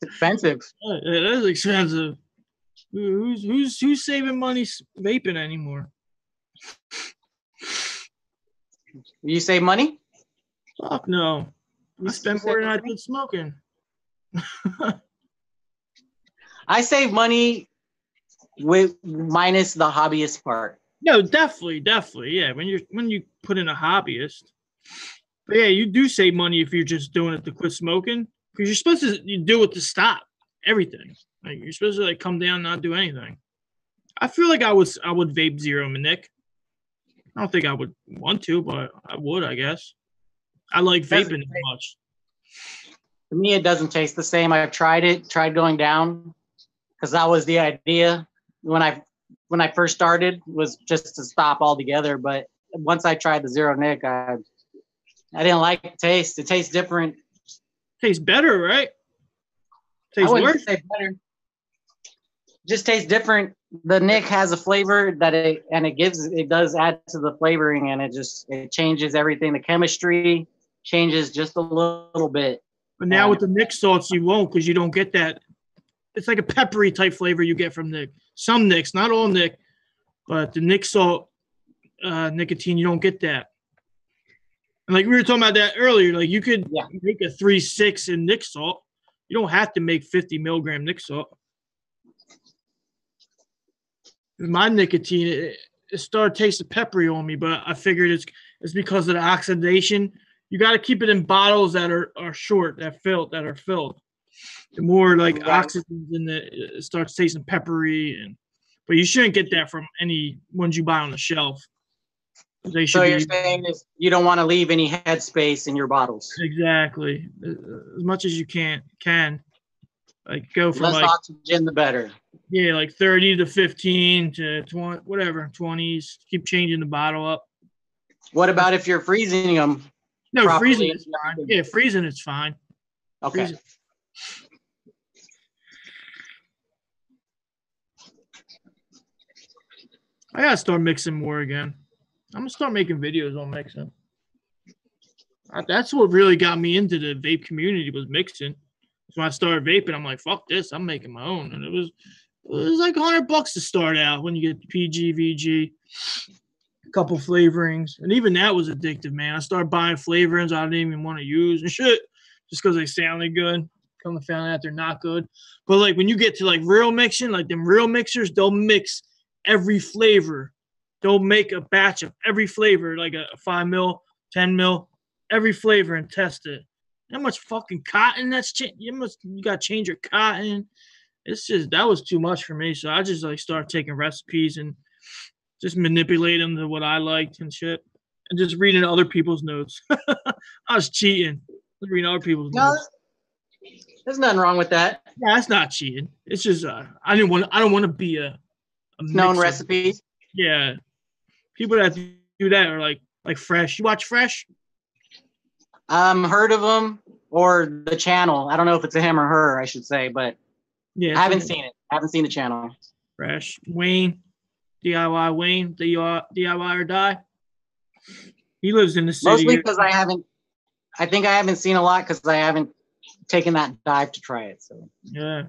expensive.
It is expensive. Who's saving money vaping anymore?
You save money?
Fuck no. I spend more than I did smoking.
I save money with minus the hobbyist part.
No, definitely, yeah. When you put in a hobbyist, but yeah, you do save money if you're just doing it to quit smoking, because you're supposed to do it to stop everything. Like you're supposed to like come down and not do anything. I feel like I would vape zero Nick. I don't think I would want to, but I would, I guess. I like vaping as much.
To me, it doesn't taste the same. I've tried going down, because that was the idea when I first started, was just to stop altogether. But once I tried the zero Nick, I didn't like the taste. It tastes different.
Tastes better, right? Tastes worse.
Say better. Just tastes different. The Nick has a flavor that it does add to the flavoring, and it changes everything. The chemistry changes just a little bit.
But now with the Nick salts, you won't, because you don't get that. It's like a peppery type flavor you get from Nick. Some Nicks, not all Nick, but the Nick salt nicotine, you don't get that. And like we were talking about that earlier, like you could
Yeah.
make a 3.6 in Nick salt. You don't have to make 50 milligram Nick salt. My nicotine, it started tasting peppery on me, but I figured it's because of the oxidation. You got to keep it in bottles that are short, that are filled. The more like
Right.
oxygen's in it starts tasting peppery, but you shouldn't get that from any ones you buy on the shelf. They should
So
be
you're saying is you don't want to leave any headspace in your bottles.
exactly as much as you can like go from
Less
like
oxygen, the better.
yeah, like 30 to 15 to 20, whatever, 20s. Keep changing the bottle up.
What about if you're freezing them?
No,
properly?
freezing is fine. Yeah, freezing is fine.
Okay.
Freezing. I gotta start mixing more again. I'm gonna start making videos on mixing. That's what really got me into the vape community was mixing. So when I started vaping, I'm like, fuck this, I'm making my own. And it was like $100 to start out when you get PG, VG, a couple flavorings. And even that was addictive, man. I started buying flavorings I didn't even want to use and shit just because they sounded good. Come to find out they're not good. But like when you get to like real mixing, like them real mixers, they'll mix every flavor. They'll make a batch of every flavor, like a 5 mil, 10 mil, every flavor and test it. How much fucking cotton that's you got to change your cotton. It's just that was too much for me. So I just like started taking recipes and just manipulate them to what I liked and shit, and just reading other people's notes. I was cheating. I was reading other people's notes.
There's nothing wrong with that.
Yeah, that's not cheating. It's just I don't want to be a
known recipes.
Yeah, people that do that are like Fresh. You watch Fresh?
Heard of them or the channel. I don't know if it's a him or her, I should say, but yeah, I haven't seen it. I haven't seen the channel.
Fresh. Wayne, DIY Wayne, DIY or die. He lives in the city.
Mostly because I think I haven't seen a lot because I haven't taken that dive to try it. So
yeah.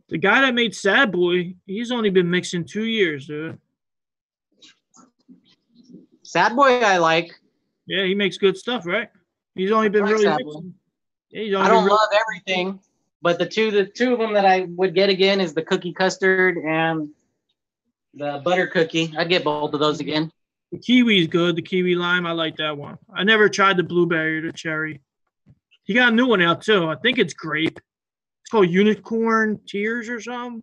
The guy that made Sad Boy, he's only been mixing 2 years, dude.
Sad Boy, I like.
Yeah, he makes good stuff, right? He's only been really mixing. Yeah,
I don't love everything, but the two of them that I would get again is the cookie custard and the butter cookie. I'd get both of those again.
The kiwi's good. The kiwi lime, I like that one. I never tried the blueberry or the cherry. He got a new one out too. I think it's grape. It's called Unicorn Tears or something.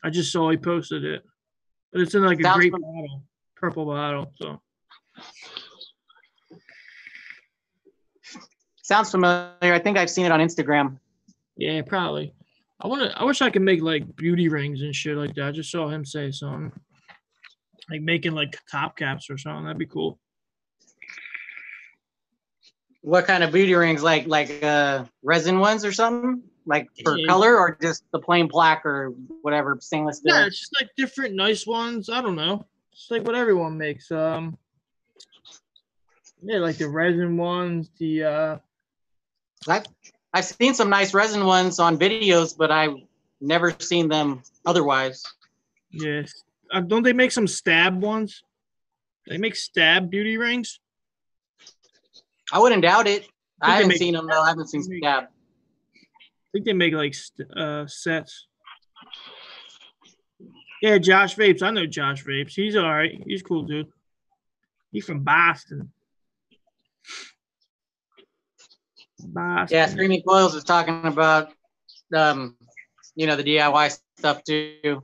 I just saw he posted it, but it's in like a grape bottle, purple bottle. So
sounds familiar. I think I've seen it on Instagram.
Yeah, probably. I wish I could make like beauty rings and shit like that. I just saw him say something. Like making like top caps or something. That'd be cool.
What kind of beauty rings? Like resin ones or something? Like for color or just the plain plaque or whatever stainless steel?
Yeah, it's just like different nice ones. I don't know. It's like what everyone makes. Yeah, like the resin ones,
I've seen some nice resin ones on videos, but I've never seen them otherwise.
Yes. Don't they make some stab ones? They make stab beauty rings?
I wouldn't doubt it. I haven't seen them, though. I haven't seen stab.
I think they make like sets. Yeah, Josh Vapes. I know Josh Vapes. He's all right. He's cool, dude. He's from Boston.
Yeah, Screaming Coils is talking about, the DIY stuff too.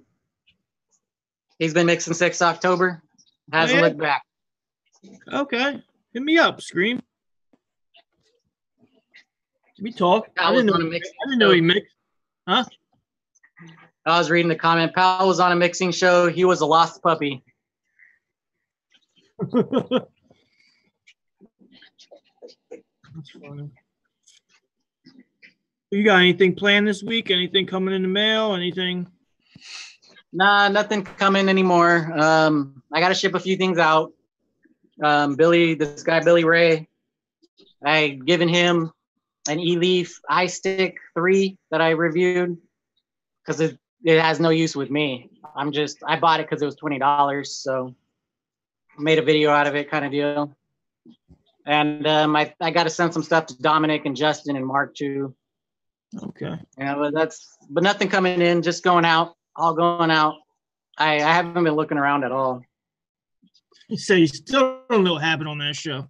He's been mixing 6 October. Hasn't looked back.
Okay. Hit me up, Scream. Can we talk? I didn't know he mixed. Huh?
I was reading the comment. Pal was on a mixing show. He was a lost puppy.
That's funny. You got anything planned this week? Anything coming in the mail? Anything?
Nah, nothing coming anymore. I got to ship a few things out. This guy, Billy Ray, I given him an E-Leaf iStick 3 that I reviewed because it has no use with me. I bought it because it was $20. So made a video out of it kind of deal. And I got to send some stuff to Dominic and Justin and Mark too.
Okay.
Yeah, but nothing coming in, just going out, all going out. I haven't been looking around at all.
You say you still don't know what happened on that show.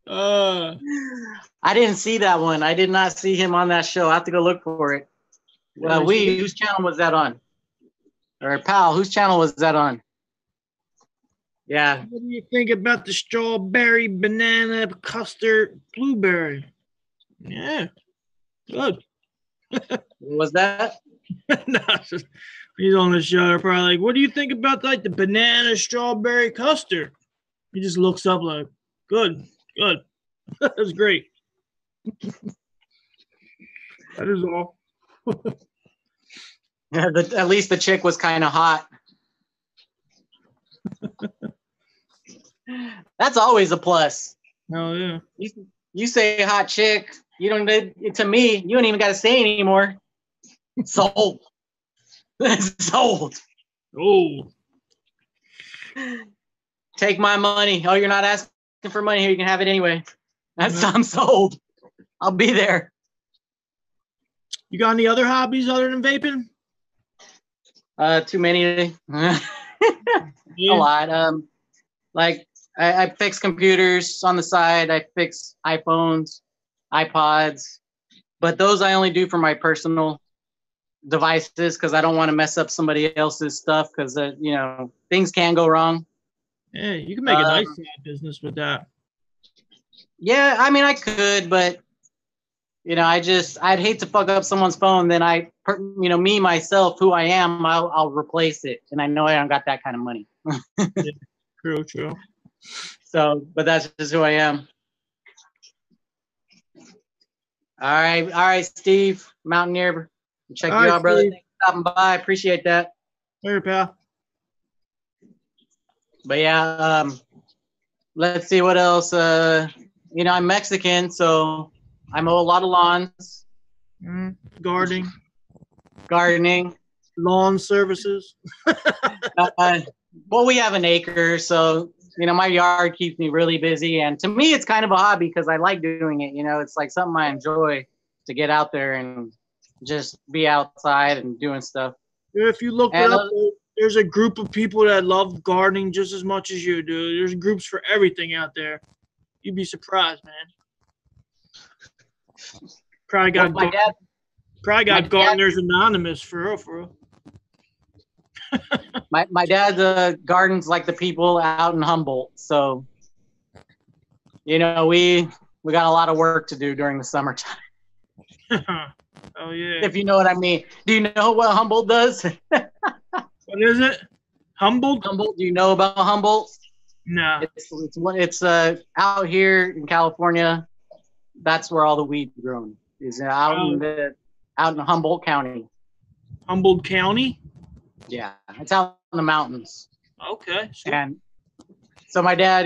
I didn't see that one. I did not see him on that show. I have to go look for it. Whose channel was that on? Or pal, whose channel was that on? Yeah.
What do you think about the strawberry, banana, custard, blueberry? Yeah, good.
What was that?
No, he's on the show. They're probably like, what do you think about like the banana, strawberry, custard? He just looks up like, good. That's great. That is all.
Yeah, at least the chick was kind of hot. That's always a plus.
Oh yeah.
You say hot chick, you don't need, to me, you don't even got to say anymore. Sold. Sold.
Oh.
Take my money. Oh, you're not asking for money here. You can have it anyway. I'm sold. I'll be there.
You got any other hobbies other than vaping?
Too many.
Yeah.
A lot. Like I fix computers on the side. I fix iPhones, iPods, but those I only do for my personal devices because I don't want to mess up somebody else's stuff because things can go wrong.
Yeah, you can make a nice side business with that.
Yeah, I mean I could, but I'd hate to fuck up someone's phone. Then me myself, who I am, I'll replace it, and I know I don't got that kind of money.
Yeah, true.
So, but that's just who I am. All right, Steve, Mountaineer. Check you out, brother. Thanks for stopping by. Appreciate that.
Here, pal.
But yeah, let's see what else. I'm Mexican, so I mow a lot of lawns.
Gardening, lawn services.
Well, we have an acre, so my yard keeps me really busy, and to me, it's kind of a hobby because I like doing it. It's like something I enjoy to get out there and just be outside and doing stuff.
If you look it up, there's a group of people that love gardening just as much as you do. There's groups for everything out there. You'd be surprised, man. Probably got Gardeners Anonymous for real.
My dad gardens like the people out in Humboldt, so we got a lot of work to do during the summertime.
Oh yeah.
If you know what I mean. Do you know what Humboldt does?
What is it? Humboldt?
Humboldt. Do you know about Humboldt?
No.
It's out here in California. That's where all the weed grown is out in Humboldt County.
Humboldt County?
Yeah, it's out in the mountains.
Okay. Sure.
And so my dad,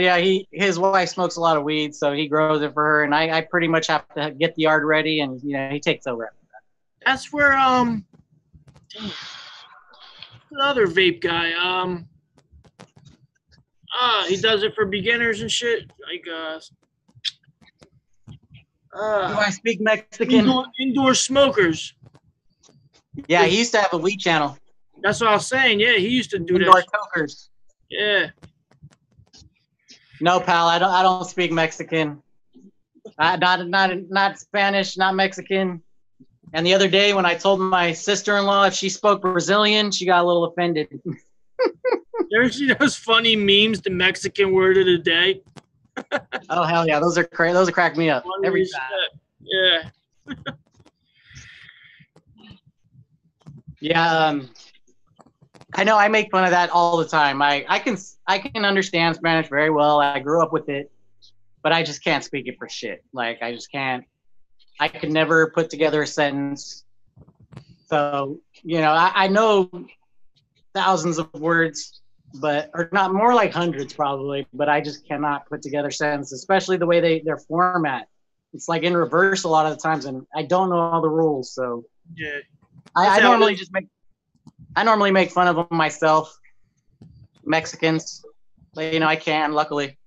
his wife smokes a lot of weed, so he grows it for her, and I pretty much have to get the yard ready, and he takes over after that.
That's where another vape guy he does it for beginners and shit like
do I speak Mexican?
Indoor smokers.
Yeah, he used to have a weed channel.
That's what I was saying. Yeah, he used to do
Indoor
that.
tokers.
Yeah.
No, pal, I don't speak Mexican. Not Spanish, not Mexican. And the other day when I told my sister-in-law if she spoke Brazilian, she got a little offended.
There's those funny memes, the Mexican word of the day.
Oh hell yeah, those are crack me up every time.
Yeah.
Yeah, I know I make fun of that all the time. I can understand Spanish very well. I grew up with it, but I just can't speak it for shit. Like I just can't. I could never put together a sentence. So I know thousands of words, or not, more like hundreds probably. But I just cannot put together sentences, especially the way their format. It's like in reverse a lot of the times, and I don't know all the rules. So
yeah.
I normally make fun of them myself. Mexicans. But, you know, I can, luckily.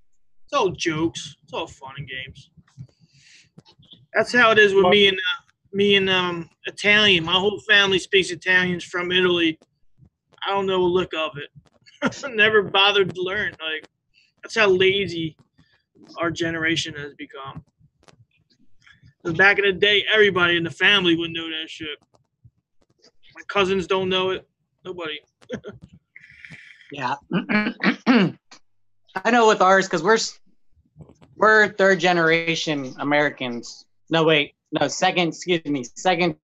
It's all jokes. It's all fun and games. That's how it is with me and Italian. My whole family speaks Italian from Italy. I don't know a lick of it. Never bothered to learn. Like, that's how lazy our generation has become. Because back in the day, everybody in the family would know that shit. My cousins don't know it. Nobody.
Yeah. I know with ours, because we're third generation Americans. No, wait. No, second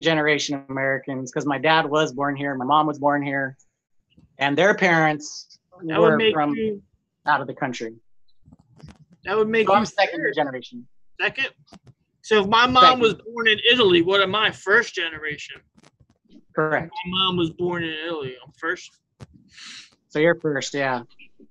generation Americans, because my dad was born here, my mom was born here, and their parents were from out of the country.
That would make
so
you
I'm second generation.
Second? So if my mom was born in Italy, what am I? First generation.
Correct.
My mom was born in Italy. I'm first.
So you're first, yeah.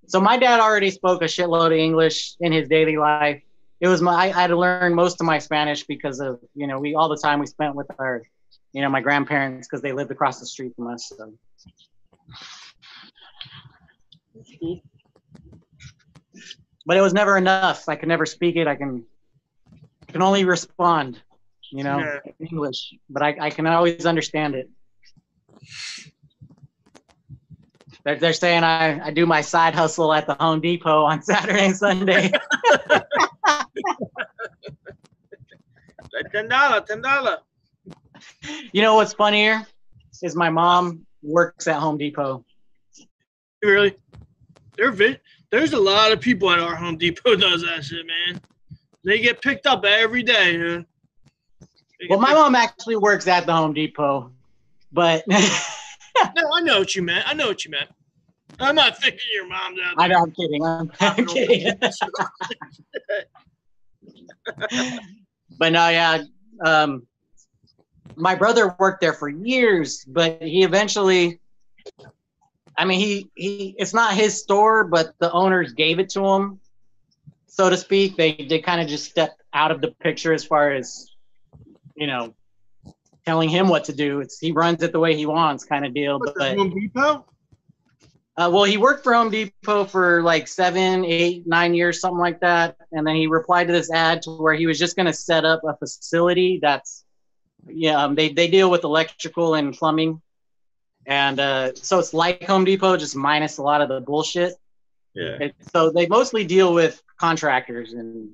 So my dad already spoke a shitload of English in his daily life. It was I had to learn most of my Spanish because of, you know, all the time we spent with our, you know, my grandparents, because they lived across the street from us. So. But it was never enough. I could never speak it. I can only respond, you know, in English, but I can always understand it. They're saying I do my side hustle at the Home Depot on Saturday and Sunday.
$10.
You know what's funnier is my mom works at Home Depot.
Really? There's a lot of people at our Home Depot does that shit, man. They get picked up every day, man.
Well, my mom actually works at the Home Depot, but
no, I know what you meant. I'm not thinking your mom's out there.
I know, I'm kidding. I'm kidding. But no, yeah. My brother worked there for years, but he eventually, I mean, he it's not his store, but the owners gave it to him, so to speak. They kind of just stepped out of the picture as far as, you know, telling him what to do. He runs it the way he wants, kind of deal. But
Home Depot?
Well, he worked for Home Depot for like 7, 8, 9 years, something like that. And then he replied to this ad to where he was just going to set up a facility that's, they deal with electrical and plumbing. And so it's like Home Depot, just minus a lot of the bullshit.
Yeah.
So they mostly deal with contractors and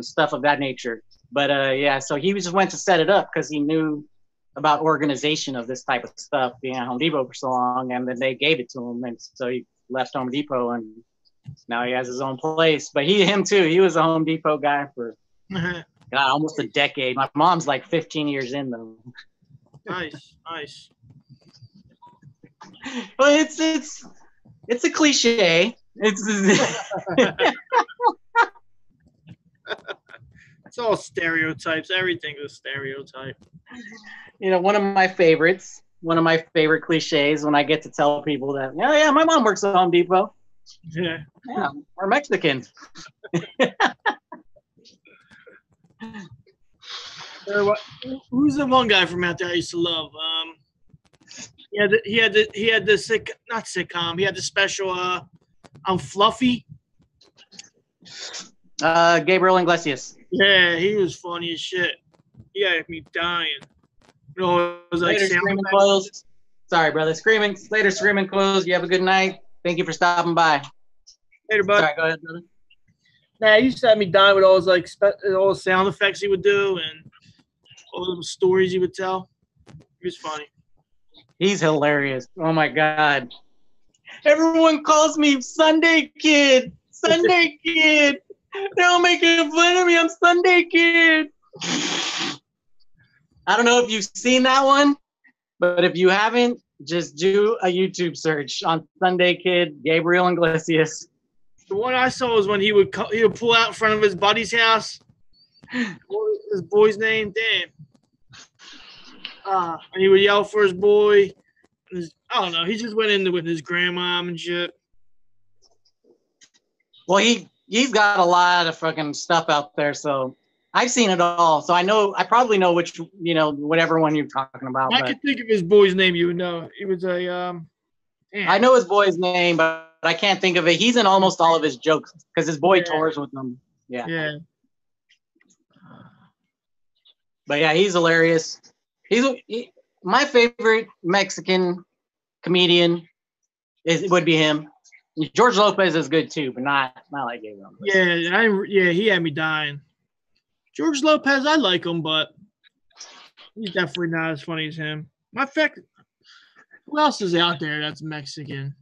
stuff of that nature. But yeah, so he just went to set it up because he knew about organization of this type of stuff, being at Home Depot for so long, and then they gave it to him, and so he left Home Depot, and now he has his own place. But him too, he was a Home Depot guy for God, almost a decade. My mom's like 15 years in though.
Nice.
Well, it's a cliche.
It's all stereotypes. Everything's a stereotype.
You know, one of my favorite cliches when I get to tell people that, yeah, my mom works at Home Depot.
Yeah,
we're Mexicans.
Who's the one guy from out there I used to love? He had the special on Fluffy.
Gabriel Iglesias.
Yeah, he was funny as shit. He had me dying. You know, it was like
later, screaming closed. Sorry, brother. Later, screaming closed. You have a good night. Thank you for stopping by.
Later, bud.
Sorry, go ahead, brother.
Nah, he used to have me dying with all his all the sound effects he would do and all the stories he would tell. He was funny.
He's hilarious. Oh my God. Everyone calls me Sunday Kid. Sunday Kid. They're all making fun of me. I'm Sunday Kid. I don't know if you've seen that one, but if you haven't, just do a YouTube search on Sunday Kid, Gabriel Iglesias.
The one I saw was when he would pull out in front of his buddy's house. What was his boy's name? Damn. And he would yell for his boy. I don't know. He just went in with his grandma and shit.
Well, he's got a lot of fucking stuff out there, so I've seen it all. So I probably know which, whatever one you're talking about.
I could think of his boy's name. You would know. He was a Damn.
I know his boy's name, but I can't think of it. He's in almost all of his jokes because his boy
Yeah.
tours with him. Yeah.
Yeah.
But yeah, he's hilarious. My favorite Mexican comedian would be him. George Lopez is good too, but not like Gabriel.
Yeah, he had me dying. George Lopez, I like him, but he's definitely not as funny as him. My fact, who else is out there that's Mexican?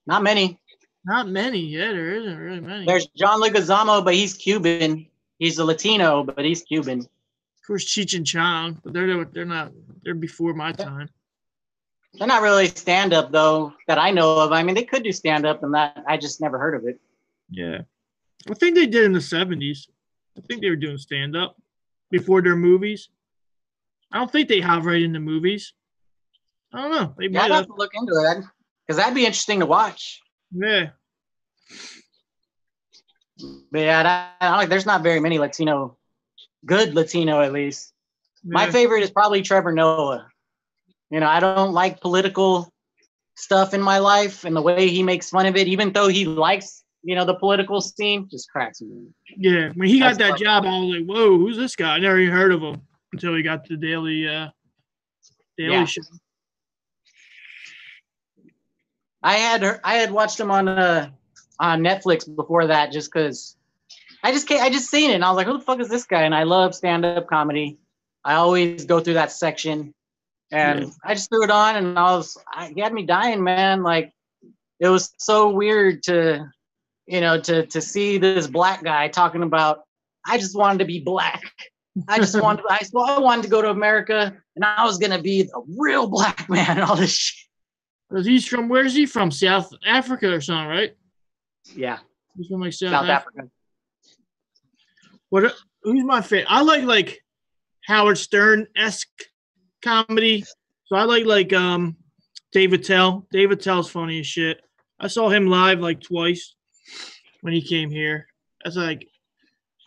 Not many.
Not many. Yeah, there isn't really many.
There's John Leguizamo, but he's Cuban. He's a Latino, but he's Cuban.
Of course, Cheech and Chong, but they're not. They're before my time.
They're not really stand up though that I know of. I mean, they could do stand up, and that I just never heard of it.
Yeah, I think they did in the 70s. I think they were doing stand up before their movies. I don't think they have right in the movies. I don't know.
Yeah, I'd have to look into it because that'd be interesting to watch.
Yeah.
But yeah, there's not very many good Latino at least. Yeah. My favorite is probably Trevor Noah. I don't like political stuff in my life, and the way he makes fun of it, even though he likes, the political scene, just cracks me.
Yeah, when he got that job, I was like, whoa, who's this guy? I never even heard of him until he got the Daily Show.
I had watched him on Netflix before that, just because I just seen it and I was like, who the fuck is this guy? And I love stand-up comedy. I always go through that section, and I just threw it on, and he had me dying, man. Like, it was so weird to see this black guy talking about, I just wanted to be black. I wanted to go to America, and I was gonna be a real black man and all this shit.
Where is he from? South Africa or something, right?
Yeah.
He's from like South
Africa.
Who's my favorite? I like Howard Stern-esque comedy. So I like Dave Attell. Dave Attell's funny as shit. I saw him live like twice when he came here. I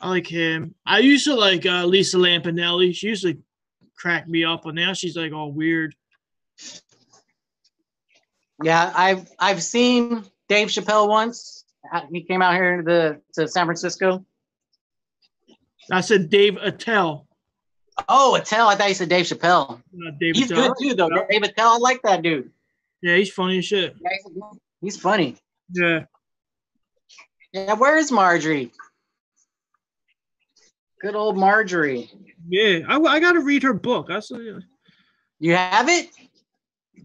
like him. I used to like Lisa Lampanelli. She used to crack me up, but now she's like all weird.
Yeah, I've seen Dave Chappelle once. He came out here to San Francisco.
I said Dave Attell.
Oh, Attell. I thought you said Dave Chappelle. He's
Attell.
Good too, though. Yeah. Dave Attell, I like that dude.
Yeah, he's funny as shit.
Yeah, he's funny.
Yeah.
Yeah, where is Marjorie? Good old Marjorie.
Yeah, I got to read her book.
You have it?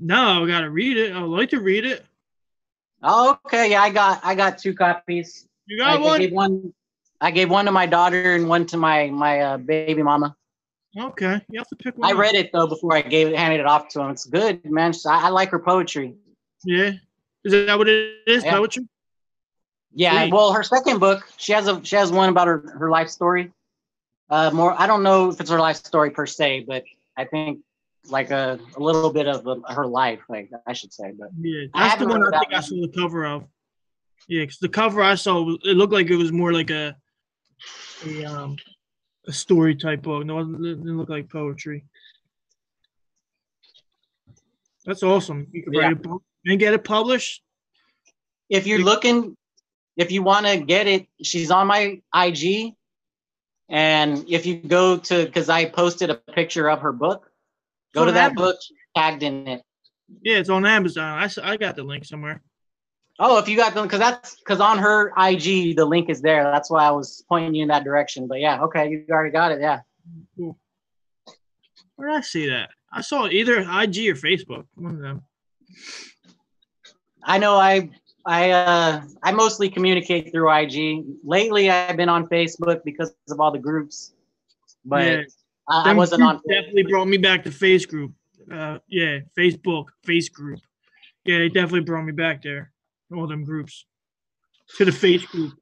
No, I got to read it. I would like to read it.
Oh, okay. Yeah, I got 2 copies.
You got one?
I gave one to my daughter and one to my baby mama.
Okay, you have to pick one.
I read it though before I handed it off to him. It's good, man. I like her poetry.
Yeah, is that what it is? Yeah. Poetry?
Yeah. Sweet. Well, her second book, she has one about her life story. I don't know if it's her life story per se, but I think like a little bit of her life, like I should say. But
yeah, that's the one I think I saw the cover of. Yeah, because the cover I saw, it looked like it was more like a story type book. No, it didn't look like poetry. That's awesome. You can write a book and get it published.
If you want to get it, she's on my IG. And if you go to, because I posted a picture of her book, go to that book, tagged in it.
Yeah, it's on Amazon. I got the link somewhere.
Oh, if you got them, because on her IG, the link is there. That's why I was pointing you in that direction. But yeah, okay, you already got it. Yeah.
Cool. Where did I see that? I saw either IG or Facebook. One of them.
I know I mostly communicate through IG. Lately, I've been on Facebook because of all the groups. But yeah, I wasn't on.
Definitely brought me back to Face Group. Facebook, Face Group. Yeah, they definitely brought me back there. All them groups to the Face Group.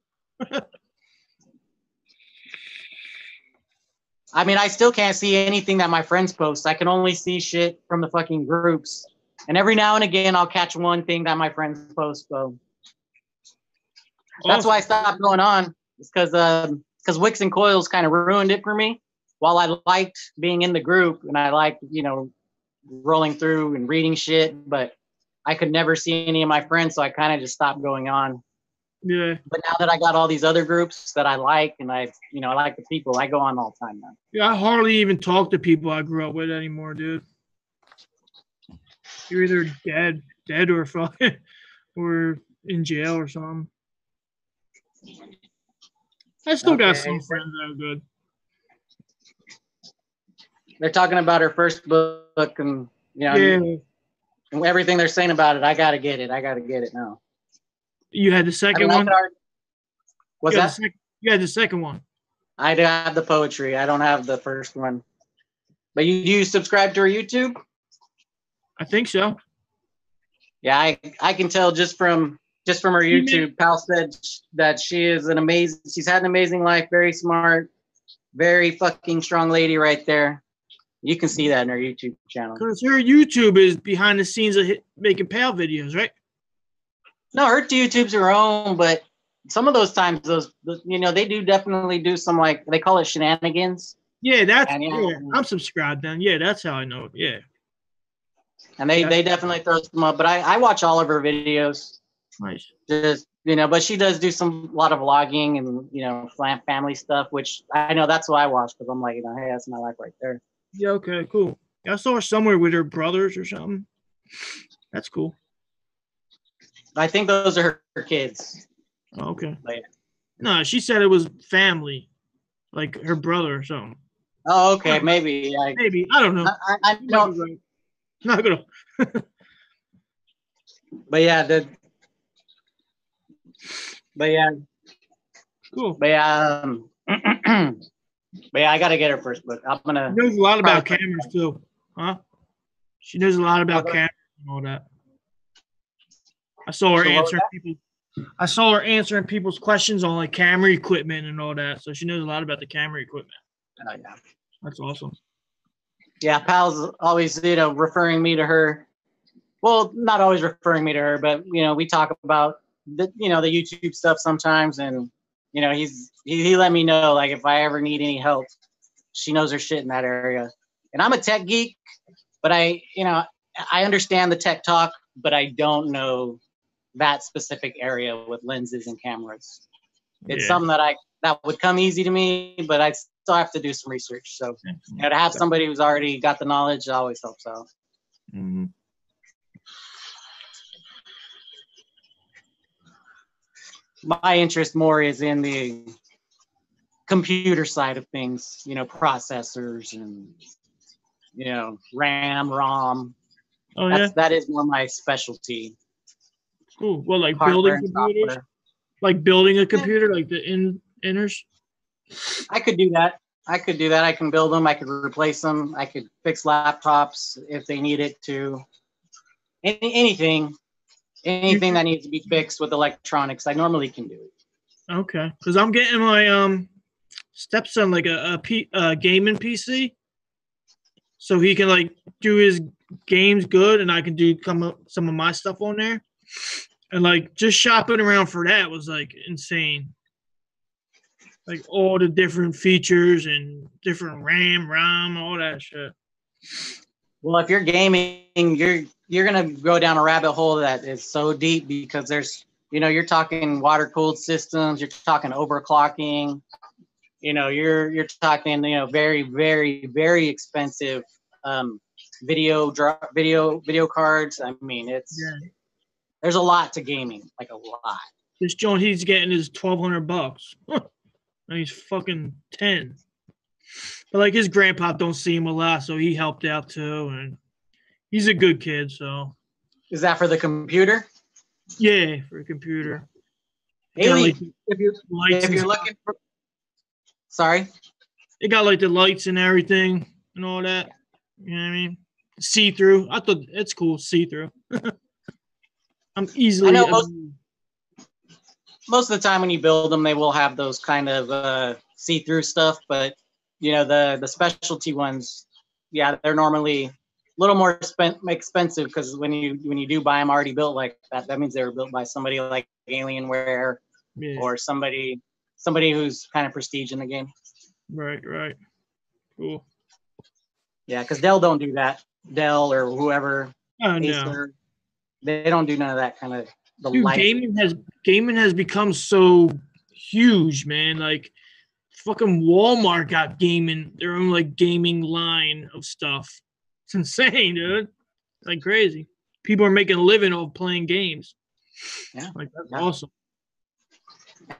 I mean, I still can't see anything that my friends post. I can only see shit from the fucking groups. And every now and again, I'll catch one thing that my friends post. So that's why I stopped going on. It's because Wicks and Coils kind of ruined it for me. While I liked being in the group and I liked, rolling through and reading shit, but I could never see any of my friends, so I kind of just stopped going on.
Yeah.
But now that I got all these other groups that I like, and I like the people, I go on all the time now.
Yeah, I hardly even talk to people I grew up with anymore, dude. You're either dead or fucking, or in jail or something. I still got some friends that are good.
They're talking about her first book, and and everything they're saying about it. I gotta get it. I gotta get it now.
You had the second one?
What's that?
You had the second one.
I have the poetry. I don't have the first one. But do you subscribe to her YouTube?
I think so.
Yeah, I can tell just from her YouTube. Pal said that she's had an amazing life, very smart, very fucking strong lady right there. You can see that in her YouTube channel.
Because her YouTube is behind the scenes of making Pal videos, right?
No, her YouTube's her own, but some of those times, they do definitely do some, like, they call it shenanigans.
Yeah, I'm subscribed then. Yeah, that's how I know it. Yeah.
And they definitely throw some up, but I watch all of her videos.
Nice.
Just, but she does do a lot of vlogging and, family stuff, which I know that's what I watch, because I'm like, hey, that's my life right there.
Yeah, okay, cool. I saw her somewhere with her brothers or something. That's cool.
I think those are her kids.
Oh, okay.
But, yeah.
No, she said it was family, like her brother or something.
Oh, okay, maybe.
Maybe. I don't know.
I don't.
Right. Not gonna.
But yeah,
Cool.
But yeah, but yeah, I gotta get her first book.
She knows a lot about cameras too, huh? She knows a lot about cameras and all that. I saw her answering people's questions on like camera equipment and all that. So she knows a lot about the camera equipment.
Oh yeah,
that's awesome.
Yeah, Pal's always referring me to her. Well, not always referring me to her, but we talk about the the YouTube stuff sometimes, and he let me know, like, if I ever need any help, she knows her shit in that area. And I'm a tech geek, but I understand the tech talk, but I don't know that specific area with lenses and cameras. It's something that would come easy to me, but I still have to do some research. So to have somebody who's already got the knowledge always helps out.
Mm-hmm.
My interest more is in the computer side of things, processors and RAM, ROM.
Oh, yeah?
That is more my specialty.
Cool. Well, like building computers? Software. Like building a computer, like the inners?
I could do that. I can build them. I could replace them. I could fix laptops if they need it to. Anything that needs to be fixed with electronics, I normally can do it.
Okay. Because I'm getting my stepson like a gaming PC. So he can like do his games good, and I can do some of my stuff on there. And like just shopping around for that was like insane. Like all the different features and different RAM, all that shit.
Well, if you're gaming, you're gonna go down a rabbit hole that is so deep, because there's you're talking water cooled systems, you're talking overclocking, you're talking very, very, very expensive video cards. I mean, there's a lot to gaming, like a lot.
This joint he's getting is $1,200. And he's fucking 10. But like his grandpa don't see him a lot, so he helped out too, and he's a good kid. So
is that for the computer?
Yeah, for a computer.
Haley, if you're looking for, sorry,
it got like the lights and everything and all that. You know what I mean? See through. I thought it's cool. See through. I'm easily.
I know most of the time when you build them, they will have those kind of see-through stuff, but the specialty ones, they're normally a little more expensive, because when you do buy them already built like that, that means they were built by somebody like Alienware, or somebody who's kind of prestige in the game.
Right. Cool.
Yeah, because Dell don't do that. Dell or whoever,
Oh no.
Acer. They don't do none of that kind of the
Dude,
light.
gaming has become so huge, man. Like fucking Walmart got gaming their own like gaming line of stuff. It's insane, dude. Like crazy. People are making a living off playing games.
Yeah,
like that's awesome.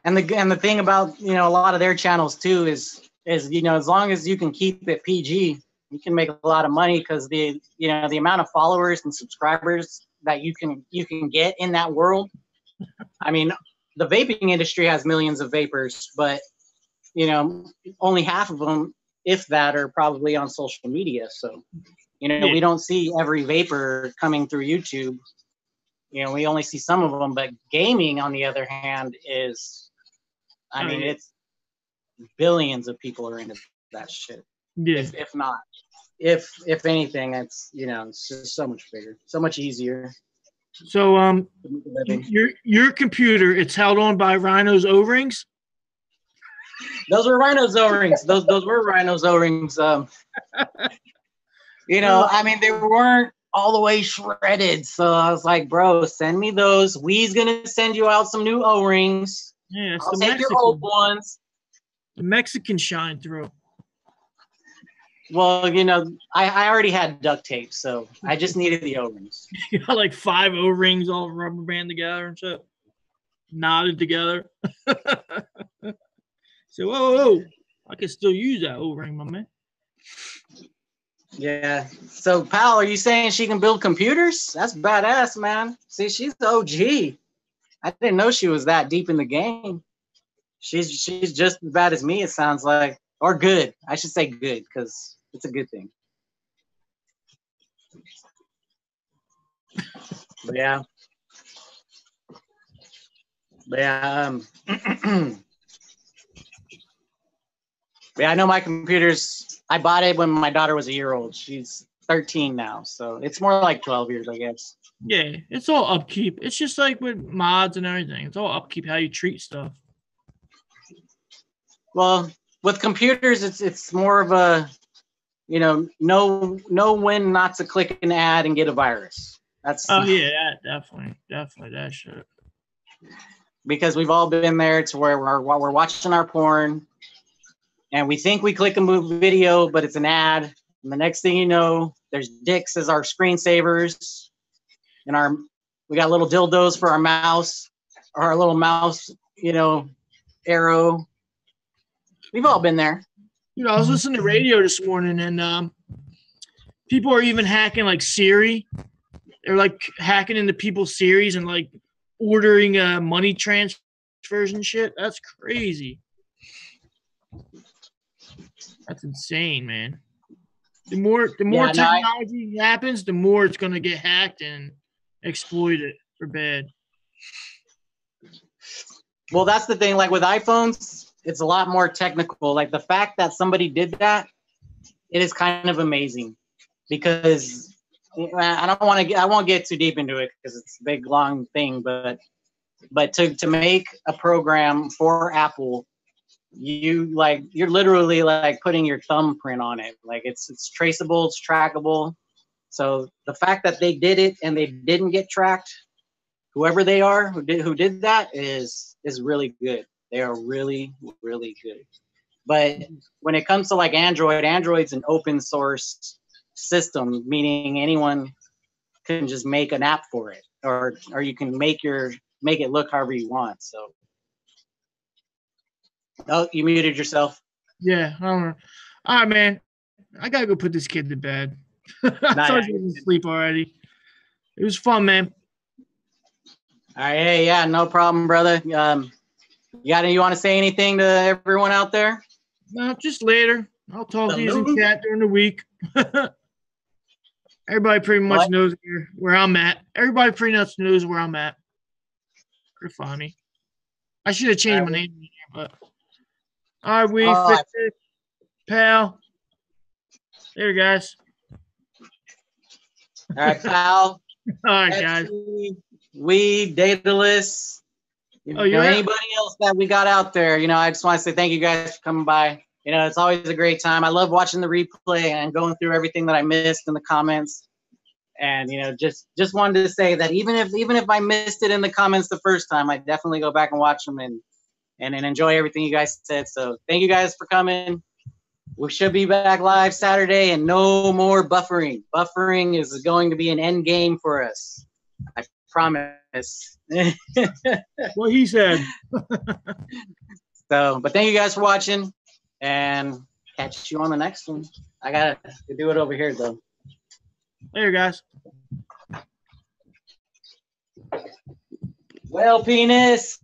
And the thing about a lot of their channels too is as long as you can keep it PG, you can make a lot of money because the amount of followers and subscribers that you can get in that world. I mean, the vaping industry has millions of vapors, but only half of them, if that, are probably on social media. So we don't see every vapor coming through YouTube. We only see some of them. But gaming, on the other hand, is, it's billions of people are into that shit.
Yeah.
If anything, it's it's just so much bigger, so much easier.
So your computer, it's held on by Rhino's O-rings.
Those were Rhino's O-rings. Those were Rhino's O-rings. They weren't all the way shredded. So I was like, bro, send me those. We's gonna send you out some new O-rings.
Yeah,
I'll take your old ones.
The Mexican shine through.
Well, I already had duct tape, so I just needed the O-rings.
You got like 5 O-rings all rubber band together and shit. Knotted together. So, whoa, I can still use that O-ring, my man.
Yeah. So, pal, are you saying she can build computers? That's badass, man. See, she's the OG. I didn't know she was that deep in the game. She's just as bad as me, it sounds like. Or good. I should say good, because it's a good thing. But yeah. Yeah, I know my computers. I bought it when my daughter was a year old. She's 13 now, so it's more like 12 years, I guess.
Yeah, it's all upkeep. It's just like with mods and everything. It's all upkeep, how you treat stuff.
Well, with computers, it's more of a, know when not to click an ad and get a virus. That's
that definitely that shit.
Because we've all been there to where we're watching our porn, and we think we click a video, but it's an ad. And the next thing you know, there's dicks as our screensavers, and we got little dildos for our mouse, or our little mouse, arrow. We've all been there.
I was listening to radio this morning, and people are even hacking like Siri. They're like hacking into people's Siris and like ordering money transfers and shit. That's crazy. That's insane, man. The more technology happens, the more it's gonna get hacked and exploited for bad.
Well, that's the thing. Like with iPhones, it's a lot more technical. Like the fact that somebody did that, it is kind of amazing. Because I won't get too deep into it because it's a big long thing. But to make a program for Apple, you're literally like putting your thumbprint on it. Like it's traceable, it's trackable. So the fact that they did it and they didn't get tracked, whoever they are who did that is really good. They are really, really good. But when it comes to like Android's an open source system, meaning anyone can just make an app for it, or you can make it look however you want. So, oh, you muted yourself.
Yeah, I don't know. All right, man. I gotta go put this kid to bed. I thought he was asleep already. It was fun, man.
All right, hey, yeah, no problem, brother. You want to say anything to everyone out there?
No, just later. I'll talk to you in chat during the week. Everybody pretty much knows where I'm at. Everybody pretty much knows where I'm at. Pretty funny. I should have changed my name in here, but all right, we fixed it, pal. There, guys.
All right, pal.
All right, guys.
We Daedalus. Anybody else that we got out there, I just want to say thank you guys for coming by. it's always a great time. I love watching the replay and going through everything that I missed in the comments. And just wanted to say that even if I missed it in the comments the first time, I definitely go back and watch them and enjoy everything you guys said. So thank you guys for coming. We should be back live Saturday, and no more buffering. Buffering is going to be an end game for us. I promise.
What he said.
So, but thank you guys for watching, and catch you on the next one. I gotta do it over here though.
There, guys.
Well, penis.